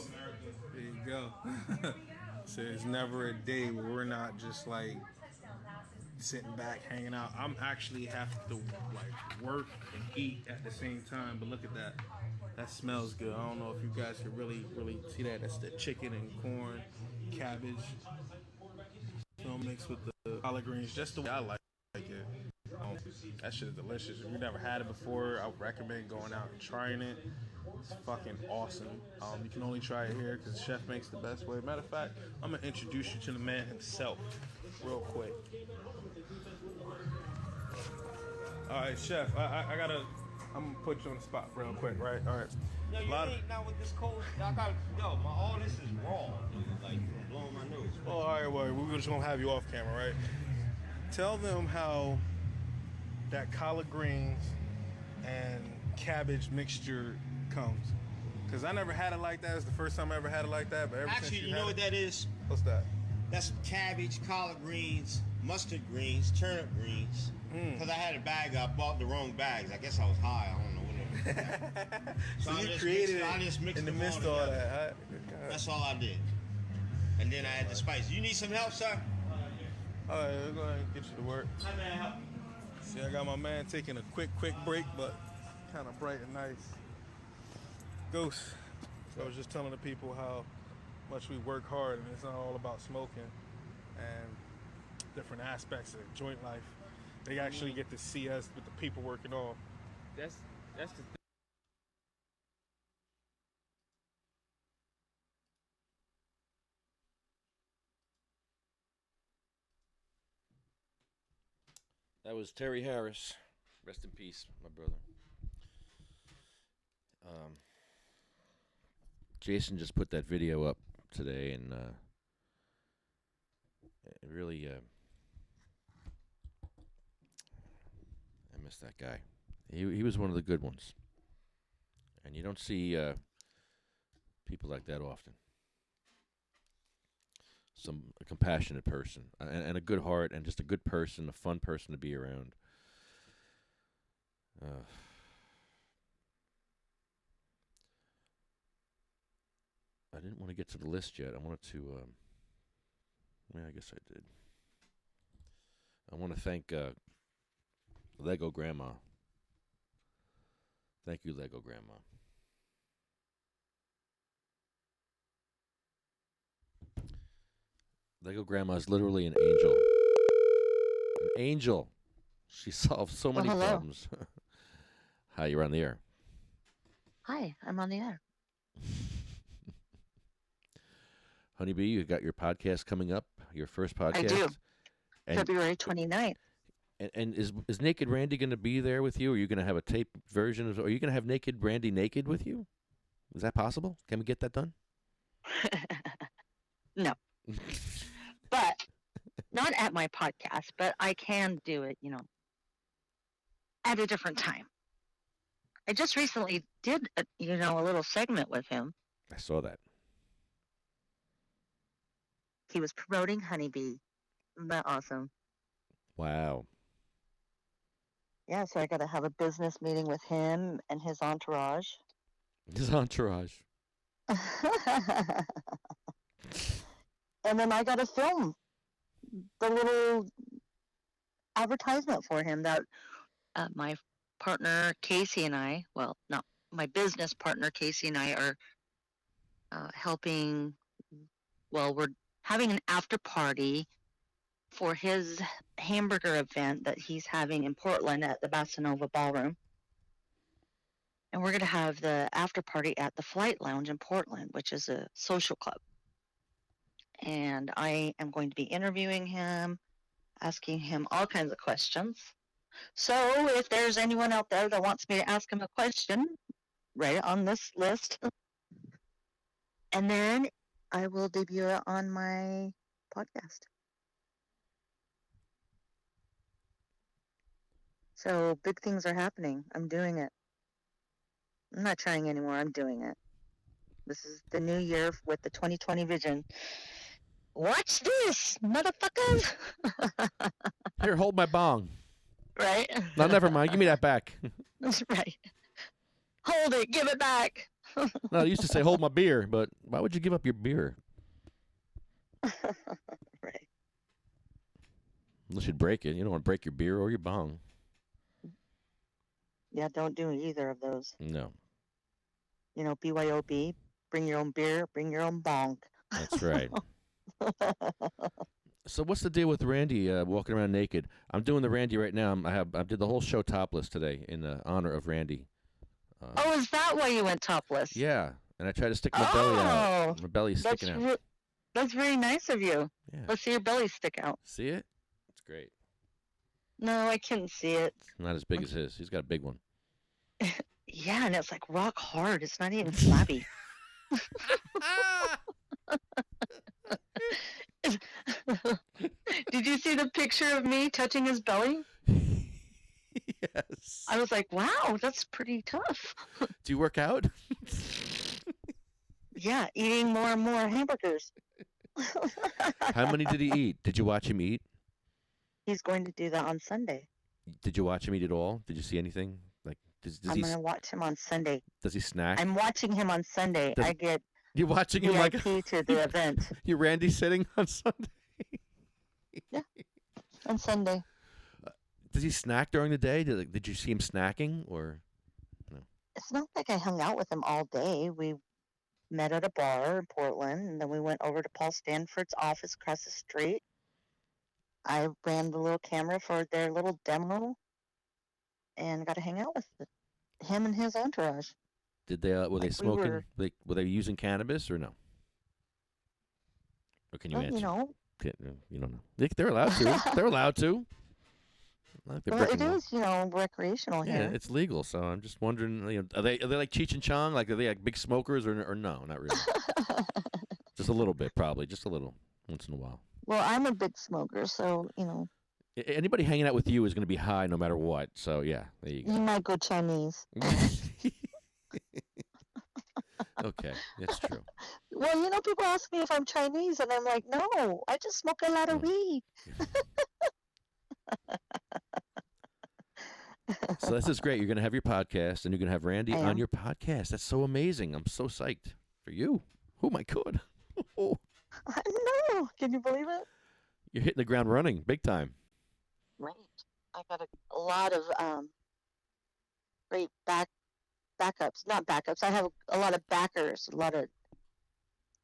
There you go. So it's never a day where we're not just like sitting back, hanging out. I'm actually have to like work and eat at the same time. But look at that. That smells good. I don't know if you guys can really see that. That's the chicken and corn, cabbage. So mixed with the collard greens, just the way I like it. That shit is delicious. If you've never had it before, I would recommend going out and trying it. It's fucking awesome. You can only try it here because the chef makes the best way. Matter of fact, I'm going to introduce you to the man himself real quick. All right, chef, I'm going to put you on the spot real quick, right? All right. Yo, you ain't now with this cold. All this is raw. Like, blowing my nose. Well, all right, well, we're just going to have you off camera, right? Tell them how that collard greens and cabbage mixture comes. Because I never had it like that. It's the first time I ever had it like that. But ever Actually, since you know what that is? What's that? That's cabbage, collard greens, mustard greens, turnip greens. Because I had a bag, I bought the wrong bags. I guess I was high. I don't know what. So you created it in the midst of all that. That's all I did. And then I had the spice. You need some help, sir? All right, we're going to get you to work. Hi, man. Help. See, I got my man taking a quick break, but kind of bright and nice. Ghost. So I was just telling the people how much we work hard, and it's not all about smoking and different aspects of joint life. They actually get to see us with the people working on. That's the thing. That was Terry Harris. Rest in peace, my brother. Jason just put that video up today, and it really, I miss that guy. He was one of the good ones, and you don't see people like that often. A compassionate person, and a good heart, and just a good person, a fun person to be around. I didn't want to get to the list yet. I wanted to, I guess I did. I want to thank Lego Grandma. Thank you, Lego Grandma. Lego Grandma is literally an angel. An angel. She solves so many problems. Hi, you're on the air. Hi, I'm on the air. Honeyb, you got your podcast coming up, your first podcast. I do. And February 29th. And is Naked Randy going to be there with you? Or are you going to have a tape version of? Are you going to have Naked Randy naked with you? Is that possible? Can we get that done? No. But not at my podcast, but I can do it, at a different time. I just recently did, a little segment with him. I saw that. He was promoting Honeybee. Isn't that awesome? Wow. Yeah, so I got to have a business meeting with him and his entourage. His entourage. And then I got to film the little advertisement for him that my partner Casey and I, well, not my business partner Casey and I are helping. Well, we're having an after party for his hamburger event that he's having in Portland at the Bassanova Ballroom. And we're going to have the after party at the Flight Lounge in Portland, which is a social club. And I am going to be interviewing him, asking him all kinds of questions. So if there's anyone out there that wants me to ask him a question, write it on this list. And then I will debut it on my podcast. So big things are happening. I'm doing it. I'm not trying anymore. I'm doing it. This is the new year with the 2020 vision. Watch this, motherfuckers. Here, hold my bong. Right? No, never mind. Give me that back. That's right. Hold it. Give it back. No, I used to say, hold my beer, but why would you give up your beer? Right. Unless you'd break it. You don't want to break your beer or your bong. Yeah, don't do either of those. No. You know, BYOB, bring your own beer, bring your own bong. That's right. So what's the deal with Randy walking around naked? I'm doing the Randy right now. I did the whole show topless today in honor of Randy. Oh, is that why you went topless? Yeah, and I tried to stick my belly out. My belly's that's sticking out. That's very nice of you. Yeah. Let's see your belly stick out. See it? It's great. No, I couldn't see it. Not as big as his. He's got a big one. Yeah, and it's like rock hard. It's not even flabby. Did you see the picture of me touching his belly? Yes. I was like, wow, that's pretty tough. Do you work out? Yeah, eating more and more hamburgers. How many did he eat? Did you watch him eat? He's going to do that on Sunday. Did you watch him eat at all? Did you see anything? Like, does I'm he going to watch him on Sunday. does he snack? I'm watching him on Sunday. Does- I get You're watching him like VIP to the event. You're Randy sitting on Sunday. Yeah, on Sunday. Does he snack during the day? Did you see him snacking or? It's not like I hung out with him all day. We met at a bar in Portland, and then we went over to Paul Stanford's office across the street. I ran the little camera for their little demo and got to hang out with him and his entourage. Did they were they we smoking? were- Were they using cannabis or no? Or can you Well, answer? you know, You don't know. They're allowed to. They're allowed to. Like they're well, it breaking law. is, you know, recreational Yeah, here. it's legal. So I'm just wondering, are they like Cheech and Chong? Like, are they like big smokers or no? Not really. Just a little bit, probably. Just a little, once in a while. Well, I'm a big smoker, so, you know, Anybody hanging out with you is going to be high no matter what. So yeah, there you go. you might go Chinese. Okay, that's true. Well, you know, people ask me if I'm Chinese, and I'm like, no, I just smoke a lot of weed. So this is great. You're going to have your podcast, and you're going to have Randy I on am. your podcast. That's so amazing. I'm so psyched for you. Oh my God, I know. Can you believe it? you're hitting the ground running, big time. Right. I got a lot of great backups. Not backups. I have a lot of backers, a lot of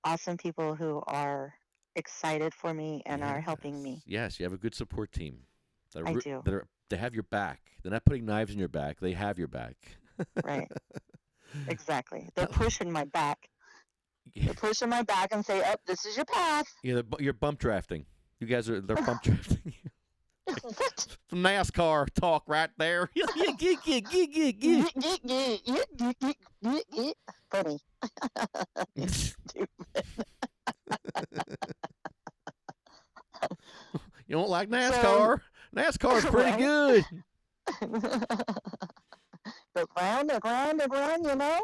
awesome people who are excited for me and are helping me. Yes, you have a good support team. That I do. They have your back. They're not putting knives in your back. They have your back. Right. Exactly. They're pushing my back. They're pushing my back and say, "Oh, this is your path." Yeah, you're bump drafting. You guys they're bump drafting. Some NASCAR talk right there. Funny. You don't like NASCAR? NASCAR's pretty good. But round and round and round, you know?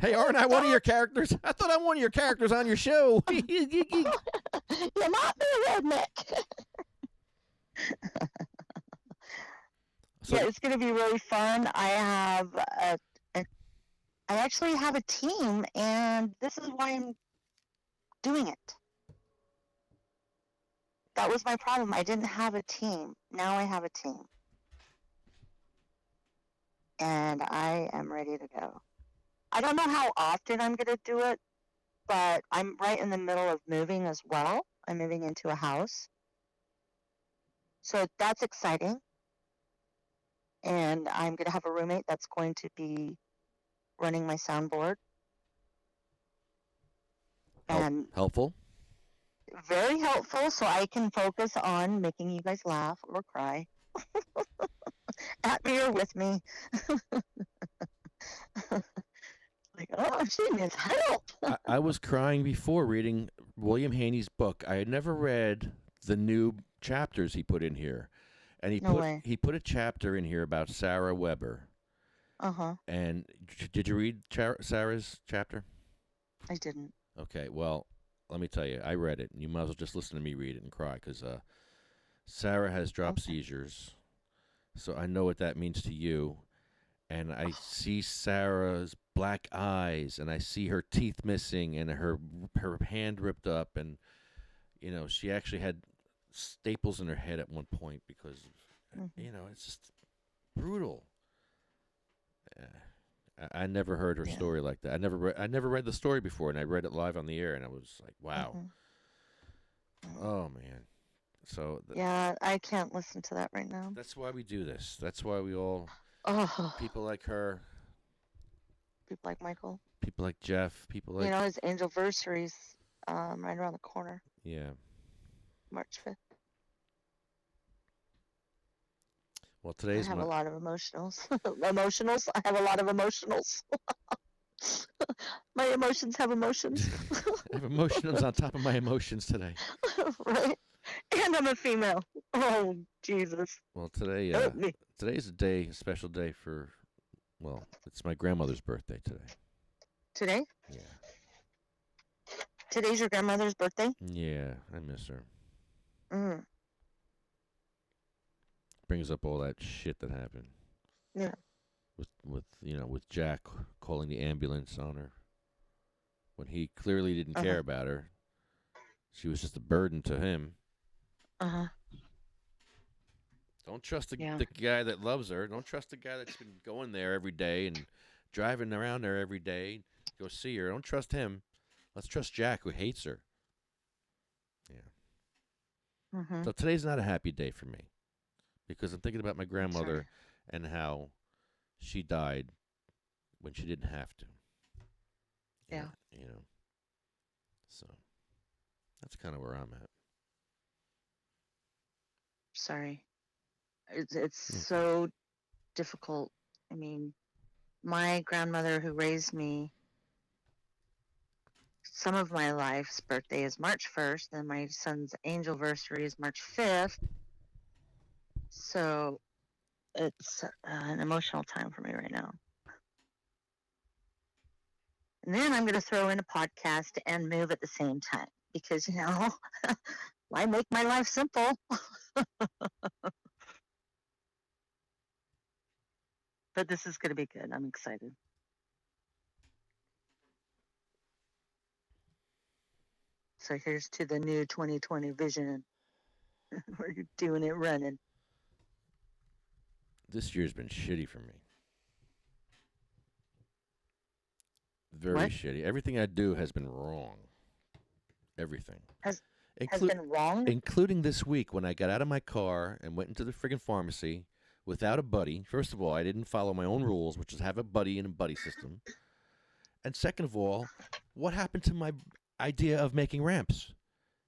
Hey, aren't I one of your characters? I thought I'm one of your characters on your show. You might be a redneck. Yeah, it's going to be really fun. I actually have a team, and this is why I'm doing it. That was my problem. I didn't have a team. Now I have a team. And I am ready to go. I don't know how often I'm going to do it, but I'm right in the middle of moving as well. I'm moving into a house. So that's exciting. And I'm going to have a roommate that's going to be running my soundboard. And helpful. very helpful, so I can focus on making you guys laugh or cry. At me or with me. Like, oh, she needs help. I was crying before reading William Haney's book. I had never read the new chapters he put in here. And No way. he put a chapter in here about Sarah Weber. Uh-huh. And did you read Sarah's chapter? I didn't. Okay, well, let me tell you, I read it, and you might as well just listen to me read it and cry, because Sarah has drop seizures, so I know what that means to you. and I see Sarah's black eyes, and I see her teeth missing, and her hand ripped up, and she actually had staples in her head at one point because it's just brutal. I never heard her story like that. I never read the story before, and I read it live on the air, and I was like, wow. Oh man. So yeah, I can't listen to that right now. that's why we do this. That's why we all people like her, People like Michael. people like Jeff, people like His anniversary's right around the corner, yeah. March 5th. Well, I today's have my a lot of emotionals. Emotionals? I have a lot of emotionals. My emotions have emotions. I have emotions on top of my emotions today. Right? And I'm a female. Oh, Jesus. Well, today Help me. today's a special day for. Well, it's my grandmother's birthday today. Today? Yeah. Today's your grandmother's birthday? Yeah, I miss her. Mm. Brings up all that shit that happened. Yeah. With Jack calling the ambulance on her when he clearly didn't care about her. She was just a burden to him. Don't trust the guy that loves her. Don't trust the guy that's been going there every day and driving around there every day. Go see her. Don't trust him. Let's trust Jack, who hates her. Yeah. So today's not a happy day for me because I'm thinking about my grandmother and how she died when she didn't have to. Yeah. So that's kind of where I'm at. Sorry. It's so difficult. I mean, my grandmother who raised me, some of my life's birthday is March 1st, and my son's anniversary is March 5th. So it's an emotional time for me right now. And then I'm going to throw in a podcast and move at the same time because, why make my life simple? But this is going to be good. I'm excited. So here's to the new 2020 vision. We're doing it running. This year's been shitty for me. Very shitty. Everything I do has been wrong. Everything. Has been wrong? Including this week when I got out of my car and went into the friggin' pharmacy without a buddy. First of all, I didn't follow my own rules, which is have a buddy in a buddy system. And second of all, what happened to my idea of making ramps?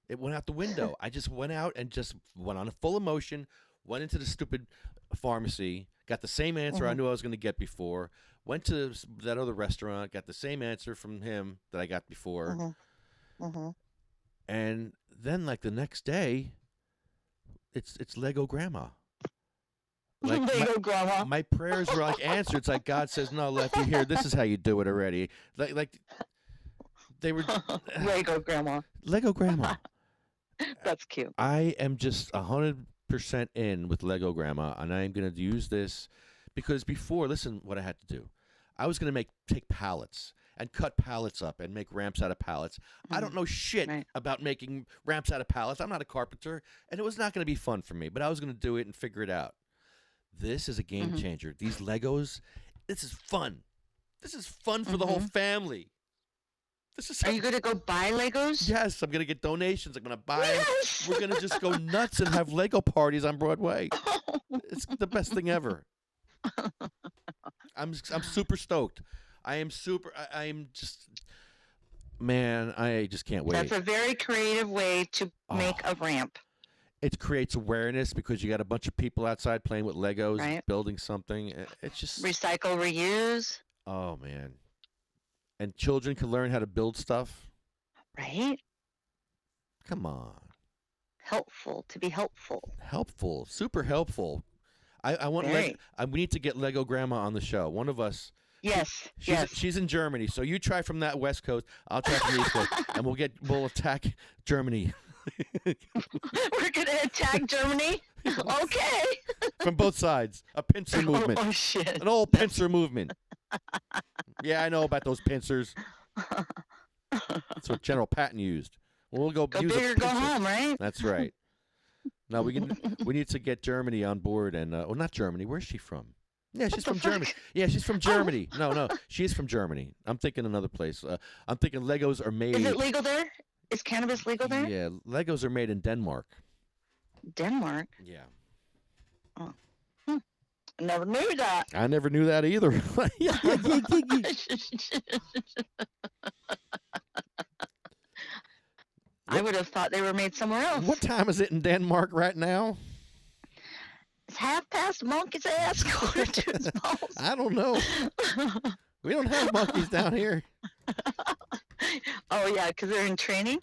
It went out the window. I just went out and just went on a full emotion, went into the stupid pharmacy, got the same answer I knew I was going to get before, went to that other restaurant, got the same answer from him that I got before. And then, like, the next day, it's Lego Grandma. Like Lego Grandma. My prayers were like answered. It's like God says, "No, Lefty, here. This is how you do it already." Like they were Lego Grandma. Lego Grandma. That's cute. I am just 100% in with Lego Grandma, and I am going to use this because before, listen, what I had to do. I was going to take pallets and cut pallets up and make ramps out of pallets. I don't know shit about making ramps out of pallets. I'm not a carpenter, and it was not going to be fun for me, but I was going to do it and figure it out. This is a game changer. These Legos, this is fun. This is fun for the whole family. Are you going to go buy Legos? Yes, I'm going to get donations. I'm going to buy them. We're going to just go nuts and have Lego parties on Broadway. It's the best thing ever. I'm super stoked. I am just, man, I just can't wait. That's a very creative way to make a ramp. It creates awareness because you got a bunch of people outside playing with Legos, building something. It's just recycle, reuse. Oh, man. And children can learn how to build stuff. Right? Come on. Helpful, to be helpful. Helpful, super helpful. I want we need to get Lego Grandma on the show. One of us. Yes. She's in Germany, so you try from that West Coast. I'll try from the East Coast, and we'll attack Germany. We're gonna attack Germany. Okay. From both sides. A pincer movement. Oh shit. An old pincer movement. Yeah, I know about those pincers. That's what General Patton used. We'll go Go use big a or go pincer. home, right? That's right. Now we need to get Germany on board, and well, not Germany. Where's she from? Yeah, she's from Germany. Yeah, she's from Germany. No, she's from Germany. I'm thinking another place. I'm thinking Legos are made. Is it legal there? Is cannabis legal there? Yeah, Legos are made in Denmark. Denmark. Yeah. Oh. Never knew that. I never knew that either. I would have thought they were made somewhere else. What time is it in Denmark right now? It's 1/2 monkey's ass, quarter to his balls. I don't know. We don't have monkeys down here. Oh, yeah, because they're in training?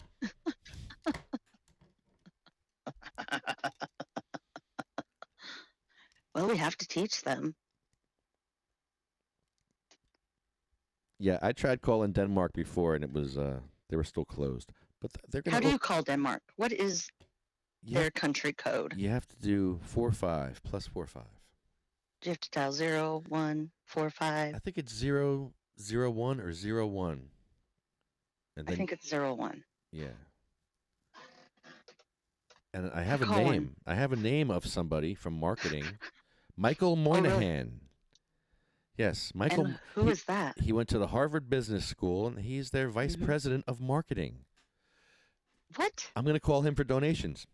Well, we have to teach them. Yeah, I tried calling Denmark before, and it was they were still closed. But they're gonna. How do you call Denmark? What is their country code? You have to do 45 plus 45. Do you have to dial 0, 1, 4, 5? I think it's 0, 0, 1 or 0, 1. And I think it's 0, 1. Yeah. And I have a Colin. name. I have a name of somebody from marketing. Michael Moynihan. Yes, Michael. And who is that? He went to the Harvard Business School, and he's their vice president of marketing. What? I'm going to call him for donations.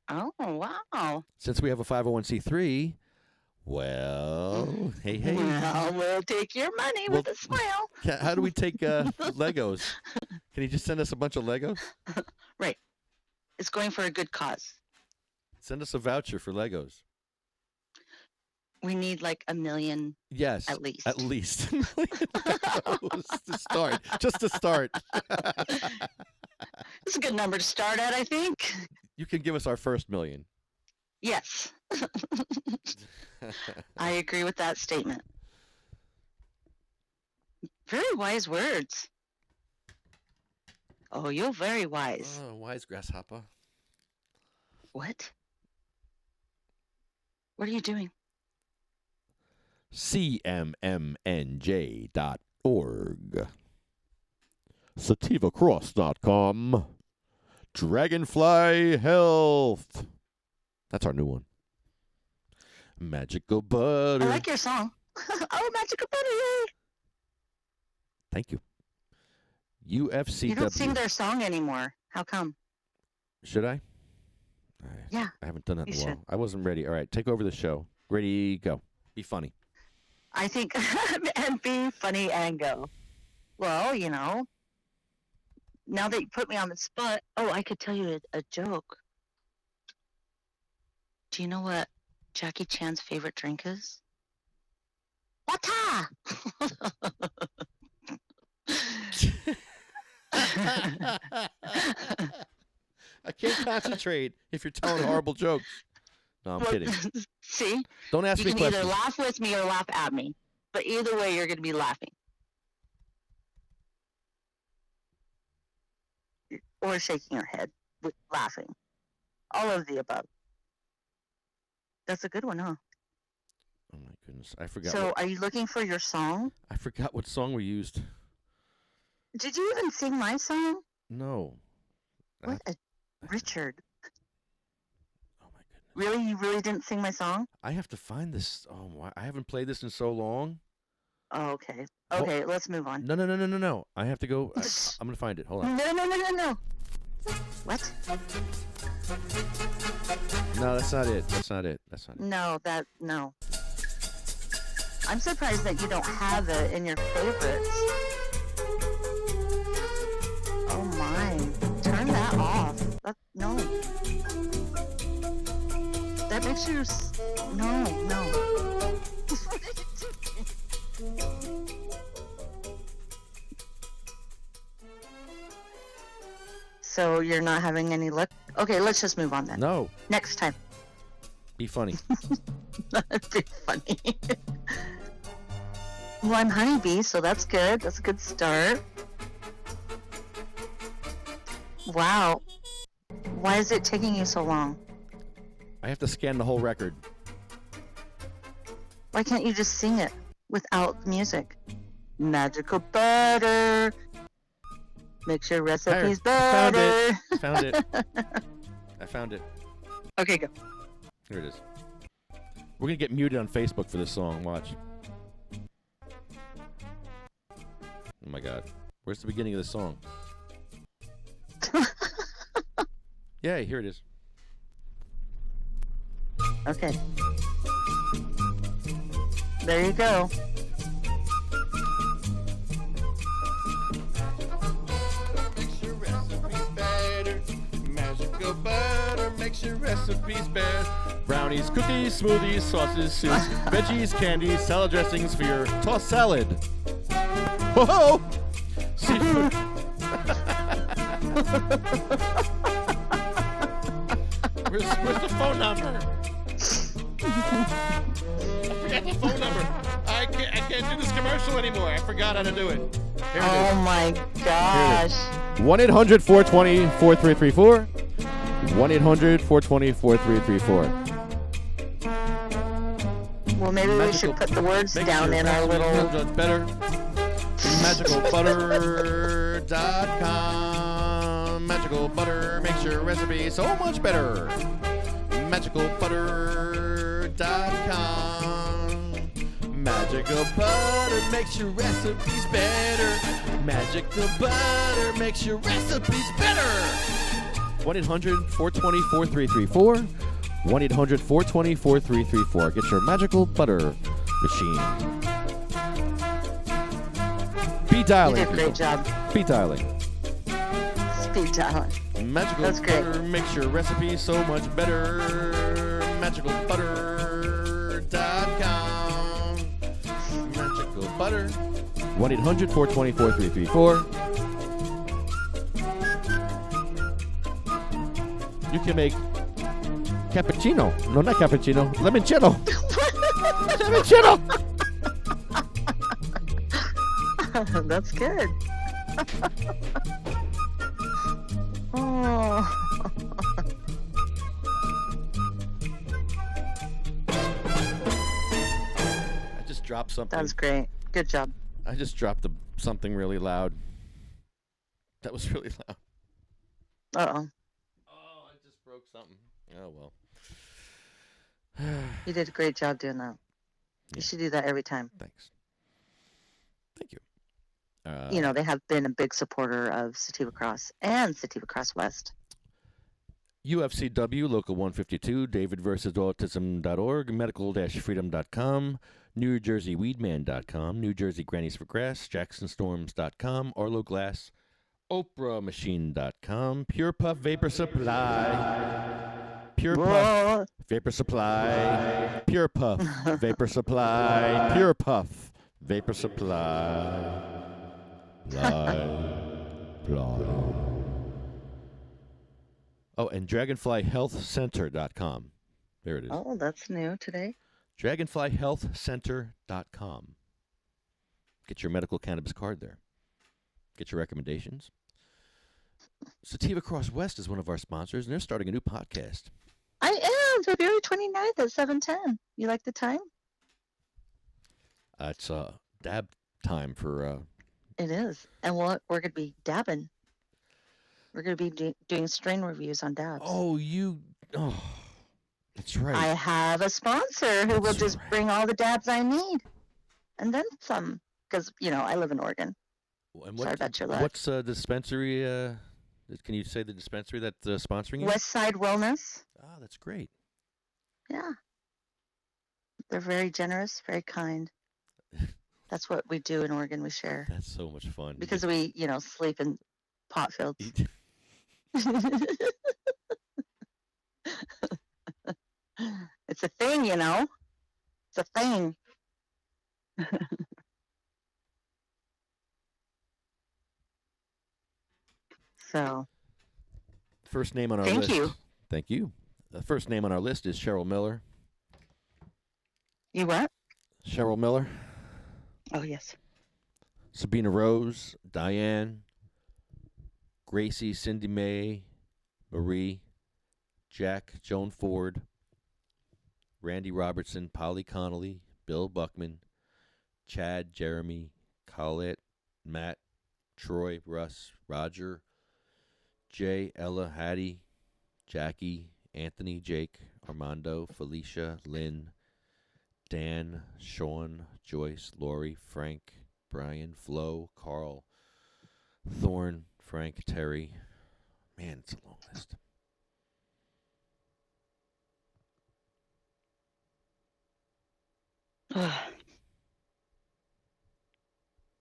Oh, wow. Since we have a 501c3, well, hey. Well, we'll take your money with a smile. How do we take Legos? Can you just send us a bunch of Legos? Right. It's going for a good cause. Send us a voucher for Legos. We need like 1 million. Yes. At least. At least. To start. Just to start. It's a good number to start at, I think. You can give us our first million. Yes. I agree with that statement. Very wise words. Oh, you're very wise. Oh, wise grasshopper. What? What are you doing? CMMNJ.org. SativaCross.com. Dragonfly Health. That's our new one. Magical Butter. I like your song. Oh, Magical Butter, yay! Thank you. UFCW. You don't sing their song anymore. How come? Should I? Yeah. I haven't done that in you a while. should. I wasn't ready. All right, take over the show. Ready, go. Be funny. I think, and be funny and go. Well, you know, now that you put me on the spot, I could tell you a joke. Do you know what Jackie Chan's favorite drink is? Water! I can't concentrate if you're telling horrible jokes. No, I'm kidding. See? Don't ask you me can questions. either laugh with me or laugh at me. But either way, you're going to be laughing. Or shaking your head with laughing. All of the above. That's a good one, huh? Oh my goodness, I forgot. So, are you looking for your song? I forgot what song we used. Did you even sing my song? No. What a Richard. Oh my goodness. Really? You really didn't sing my song? I have to find this. Oh, I haven't played this in so long. Oh, okay. Okay, let's move on. No. I have to go. I'm going to find it. Hold on. No. What? No, that's not it. No, no. I'm surprised that you don't have it in your favorites. Oh my. Turn that off. No. That makes you... No. So you're not having any luck? Okay, let's just move on then. No. Next time. Be funny. Be funny. Well, I'm Honeybee, so that's good. That's a good start. Wow. Why is it taking you so long? I have to scan the whole record. Why can't you just sing it without music? Magical butter makes your recipes better. Found it. I found it. Okay, go. Here it is. We're gonna get muted on Facebook for this song. Watch. Oh my God. Where's the beginning of the song? Yay, here it is. Okay. There you go. Magical butter makes your recipes better. Brownies, cookies, smoothies, sauces, soups, veggies, candies, salad dressings for your tossed salad. Whoa! Seafood. Where's the phone number? I forgot the phone number. I can't do this commercial anymore. I forgot how to do it. Here it is. My gosh. 1-800-420-4334. 1-800-420-4334. Well, maybe we should put the words down in our little... Better. MagicalButter.com. Magical Butter makes your recipe so much better. MagicalButter.com. Magical Butter makes your recipes better. Magical Butter makes your recipes better. 1-800-420-4334. 1-800-420-4334. Get your Magical Butter machine. Speed dialing. You did a great job. Speed dialing. Speed dialing. Magical That's great. Butter makes your recipe so much better. MagicalButter.com. Magical Butter. 1-800-420-4334. You can make cappuccino. No, not cappuccino. Limoncello. Limoncello. That's good. Oh. I just dropped something. That's great. Good job. I just dropped something really loud. That was really loud. Uh-oh. Oh, I just broke something. Oh, well. You did a great job doing that. You should do that every time. Thanks. Thank you. You know, they have been a big supporter of Sativa Cross and Sativa Cross West. UFCW, Local 152, DavidVersusAutism.org, Medical-Freedom.com, NewJerseyWeedman.com, New Jersey Grannies for Grass, JacksonStorms.com, Arlo Glass, OprahMachine.com, Pure Puff Vapor Supply, Pure Puff Vapor Supply, Pure Puff Vapor Supply, Pure Puff Vapor Supply, Fly. Oh, and DragonflyHealthCenter.com. There it is. Oh, that's new today. DragonflyHealthCenter.com. Get your medical cannabis card there. Get your recommendations. Sativa Cross West is one of our sponsors, and they're starting a new podcast. I am, February 29th at 7:10. You like the time? It's dab time for... It is. And we're going to be dabbing. We're going to be doing strain reviews on dabs. Oh, that's right. I have a sponsor who will just bring all the dabs I need. And then some. Because, you know, I live in Oregon. And Sorry about your luck. What's the dispensary? Can you say the dispensary that's sponsoring you? Westside Wellness. Ah, that's great. Yeah. They're very generous, very kind. That's what we do in Oregon. We share. That's so much fun. Because we, you know, sleep in pot fields. It's a thing, you know. It's a thing. So. First name on our list. Thank you. Thank you. The first name on our list is Cheryl Miller. You what? Cheryl Miller. Oh, yes. Sabina Rose, Diane, Gracie, Cindy Mae, Marie, Jack, Joan Ford, Randy Robertson, Polly Connolly, Bill Buckman, Chad, Jeremy, Colette, Matt, Troy, Russ, Roger, Jay, Ella, Hattie, Jackie, Anthony, Jake, Armando, Felicia, Lynn, Dan, Sean, Joyce, Lori, Frank, Brian, Flo, Carl, Thorne, Frank, Terry. Man, it's a long list.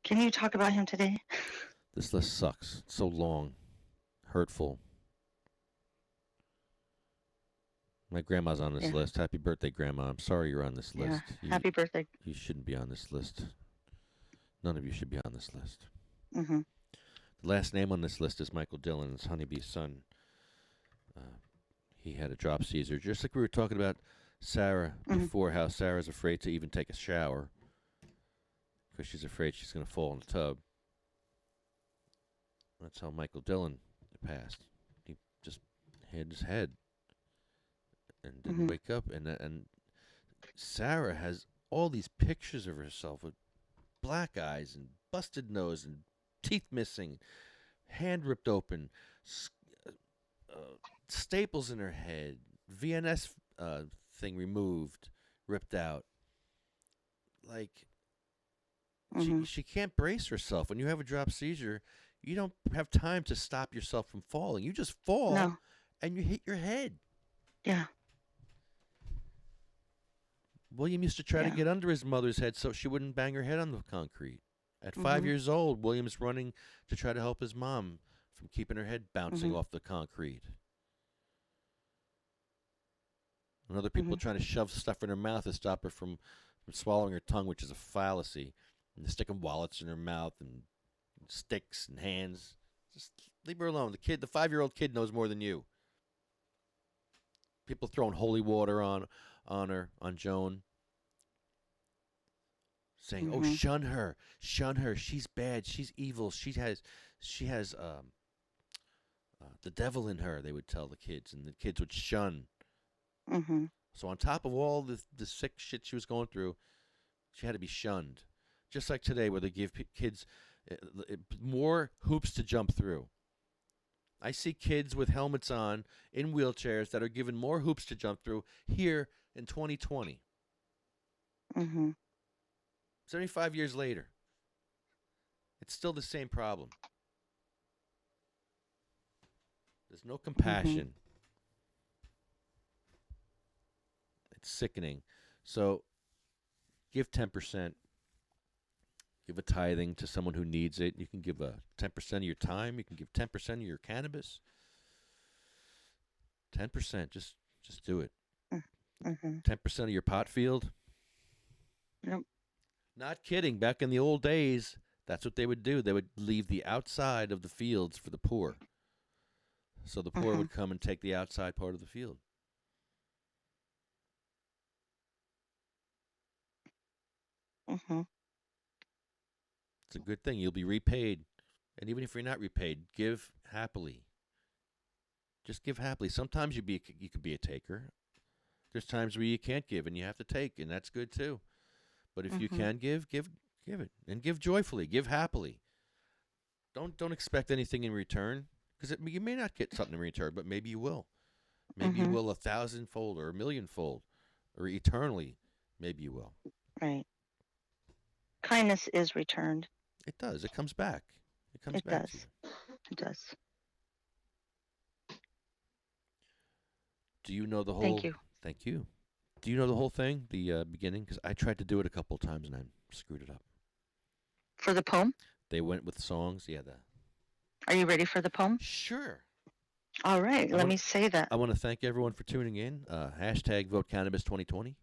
Can you talk about him today? This list sucks. It's so long. Hurtful. My grandma's on this list. Happy birthday, Grandma. I'm sorry you're on this list. Happy birthday. You shouldn't be on this list. None of you should be on this list. Mm-hmm. The last name on this list is Michael Dillon. It's Honeybee's son. He had a drop seizure. Just like we were talking about Sarah before, how Sarah's afraid to even take a shower because she's afraid she's going to fall in the tub. That's how Michael Dillon passed. He just hit his head and didn't wake up. And Sarah has all these pictures of herself with black eyes and busted nose and teeth missing, hand ripped open, staples in her head, VNS thing removed, ripped out. Like, she can't brace herself. When you have a drop seizure, you don't have time to stop yourself from falling. You just fall and you hit your head. Yeah. William used to try to get under his mother's head so she wouldn't bang her head on the concrete. At 5 years old, William's running to try to help his mom from keeping her head bouncing off the concrete. And other people trying to shove stuff in her mouth to stop her from swallowing her tongue, which is a fallacy. And they're sticking wallets in her mouth and sticks and hands. Just leave her alone. The 5-year-old kid knows more than you. People throwing holy water on her, on Joan. Saying, "Oh, shun her, she's bad, she's evil, she has the devil in her." They would tell the kids, and the kids would shun. So on top of all the sick shit she was going through, she had to be shunned. Just like today, where they give kids more hoops to jump through. I see kids with helmets on in wheelchairs that are given more hoops to jump through here in 2020. 75 years later, it's still the same problem. There's no compassion. It's sickening. So give 10%. Give a tithing to someone who needs it. You can give 10% of your time. You can give 10% of your cannabis. 10%. Just do it. 10% of your pot field. Yep. Not kidding. Back in the old days, that's what they would do. They would leave the outside of the fields for the poor. So the poor would come and take the outside part of the field. It's a good thing. You'll be repaid. And even if you're not repaid, give happily. Just give happily. Sometimes you could be a taker. There's times where you can't give and you have to take, and that's good too. But if you can give it, and give joyfully, give happily. Don't expect anything in return, because you may not get something in return, but maybe you will. Maybe you will 1,000-fold or 1,000,000-fold, or eternally. Maybe you will. Right. Kindness is returned. It does. It comes back. It comes back to you. It does. Do you know the whole? Thank you. Thank you. Do you know the whole thing, the beginning? Because I tried to do it a couple of times and I screwed it up. For the poem? They went with songs. Yeah. Are you ready for the poem? Sure. All right. Let me say that. I want to thank everyone for tuning in. Hashtag Vote Cannabis 2020.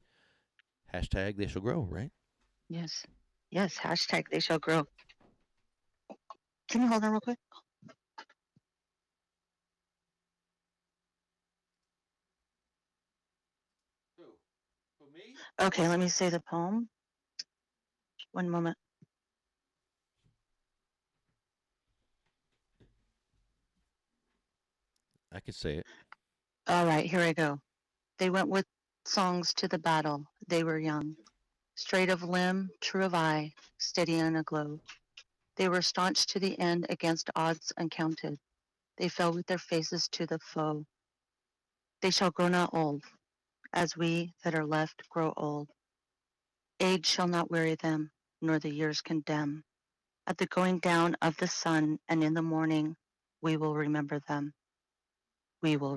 Hashtag They Shall Grow, right? Yes. Yes. Hashtag They Shall Grow. Can you hold on real quick? Okay, let me say the poem. One moment. could say it. All right, here I go. They went with songs to the battle. They were young. Straight of limb, true of eye, steady and aglow. They were staunch to the end against odds uncounted. They fell with their faces to the foe. They shall grow not old, as we that are left grow old. Age shall not weary them, nor the years condemn. At the going down of the sun and in the morning, we will remember them. We will